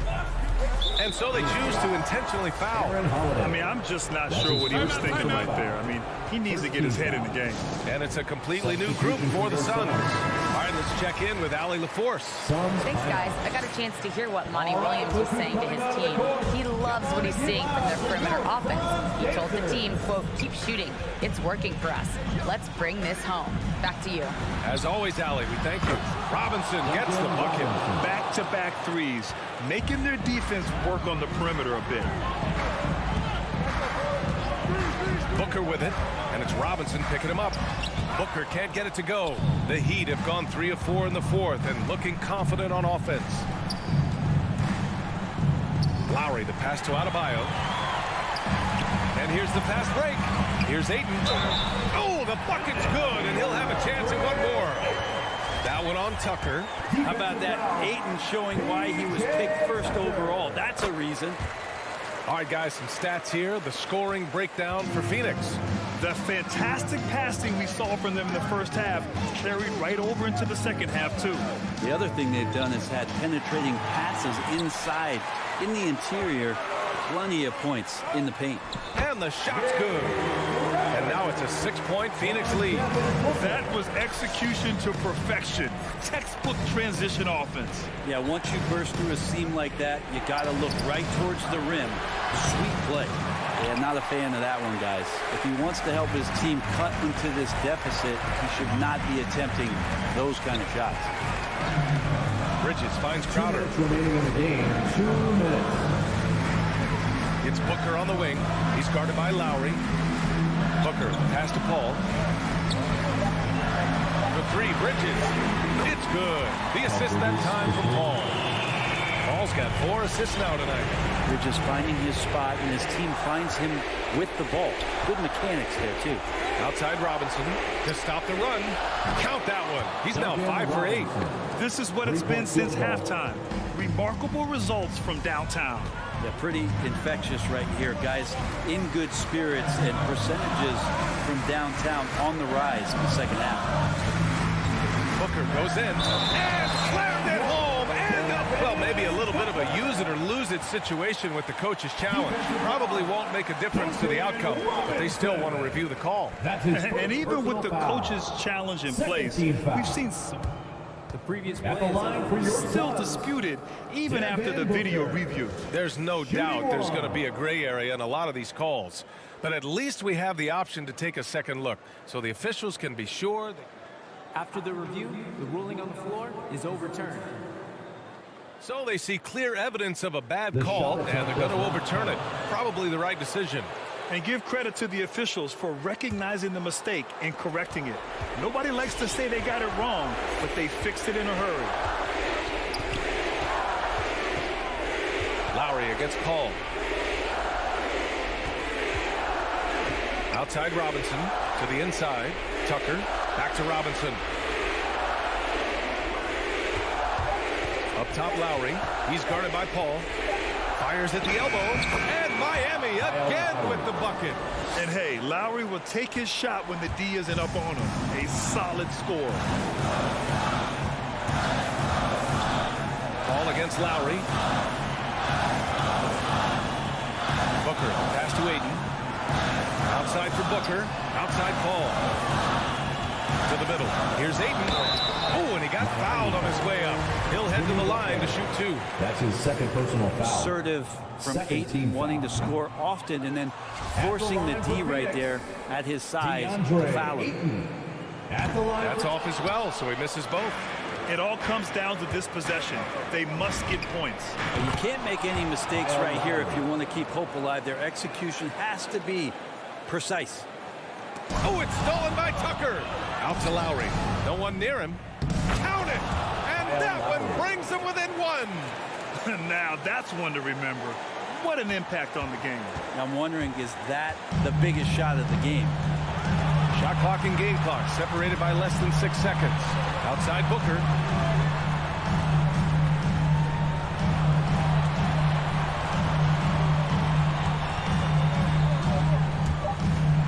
And so they choose to intentionally foul. I mean, I'm just not sure what he was thinking right there. I mean, he needs to get his head in the game. And it's a completely new group for the Suns. All right, right, let's check in with Allie LaForce. Thanks, guys. I got a chance to hear what Monty Williams was saying to his team. He loves what he's seeing from their perimeter offense. He told the team, quote, keep shooting. It's working for us. Let's bring this home. Back to you. As always, Allie, we thank you. Robinson gets the bucket. Back-to-back threes, making their defense work on the perimeter a bit. Booker with it, and it's Robinson picking him up. Booker can't get it to go. The Heat have gone 3 of 4 in the fourth and looking confident on offense. Lowry, the pass to Adebayo. And here's the fast break. Here's Ayton. Oh, the bucket's good, and he'll have a chance at one more. That one on Tucker. How about that? Ayton showing why he was picked first overall. That's a reason. All right, guys, some stats here. The scoring breakdown for Phoenix. The fantastic passing we saw from them in the first half carried right over into the second half, too. The other thing they've done is had penetrating passes inside, in the interior, plenty of points in the paint. And the shot's good. And now it's a 6-point Phoenix lead. That was execution to perfection. Textbook transition offense. Yeah, once you burst through a seam like that, you got to look right towards the rim. Sweet play. Yeah, not a fan of that one, guys. If he wants to help his team cut into this deficit, he should not be attempting those kind of shots. Bridges finds Crowder. 2 minutes remaining in the game. 2 minutes. It's Booker on the wing. He's guarded by Lowry. Booker, pass to Paul. The three, Bridges. It's good. The assist that time from Paul. Paul's got 4 assists now tonight. Bridges finding his spot, and his team finds him with the ball. Good mechanics there, too. Outside Robinson to stop the run. Count that one. He's now 5 for 8. This is what it's been since halftime. Remarkable results from downtown. Yeah, pretty infectious right here, guys. In good spirits and percentages from downtown on the rise in the second half. Booker goes in and slammed it home. And well, maybe a little bit of a use it or lose it situation with the coach's challenge. Probably won't make a difference to the outcome, but they still want to review the call. And even with the coach's challenge in place, we've seen the previous play still disputed even after the video review. There's no doubt there's going to be a gray area in a lot of these calls, but at least we have the option to take a second look so the officials can be sure. After the review, the ruling on the floor is overturned. So they see clear evidence of a bad call, and they're going to overturn it. Probably the right decision. And give credit to the officials for recognizing the mistake and correcting it. Nobody likes to say they got it wrong, but they fixed it in a hurry. Lowry against Paul. Outside Robinson to the inside. Tucker back to Robinson. Up top Lowry. He's guarded by Paul. Fires at the elbow. And Miami again with the bucket. And hey, Lowry will take his shot when the D isn't up on him. A solid score. Paul against Lowry. Booker pass to Ayton. Outside for Booker. Outside Paul. To the middle. Here's Ayton. Oh, and he got fouled on his way up. He'll head to the line to shoot 2. That's his second personal foul. Assertive from Ayton, wanting to score often and then forcing the D right there at his size to foul him. That's off as well, so he misses both. It all comes down to this possession. They must get points. And you can't make any mistakes right here if you want to keep hope alive. Their execution has to be precise. Oh, it's stolen by Tucker. Out to Lowry. No one near him. Count it! And that one brings him within 1. Now that's one to remember. What an impact on the game. I'm wondering, is that the biggest shot of the game? Shot clock and game clock separated by less than 6 seconds. Outside Booker.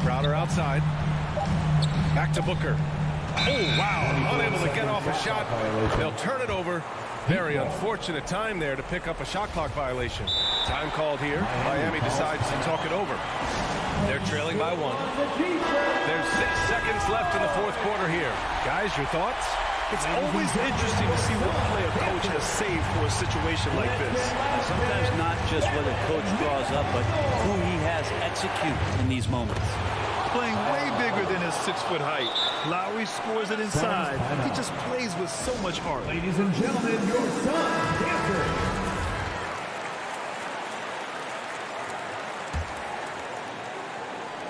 Crowder outside. Back to Booker. Oh, wow. Unable to get off a shot. They'll turn it over. Very unfortunate time there to pick up a shot clock violation. Time called here. Miami decides to talk it over. They're trailing by 1. There's 6 seconds left in the fourth quarter here. Guys, your thoughts? It's always interesting to see what play a coach has saved for a situation like this. Sometimes not just what a coach draws up, but who he has execute in these moments. Playing way bigger than his 6-foot height. Lowry scores it inside. He just plays with so much heart. Ladies and gentlemen, your son, Cancer.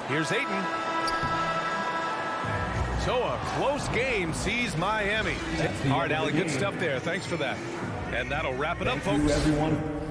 Here's Ayton. So a close game sees Miami. All right, Allie, good stuff there. Thanks for that. And that'll wrap it up, folks. Thank you, everyone.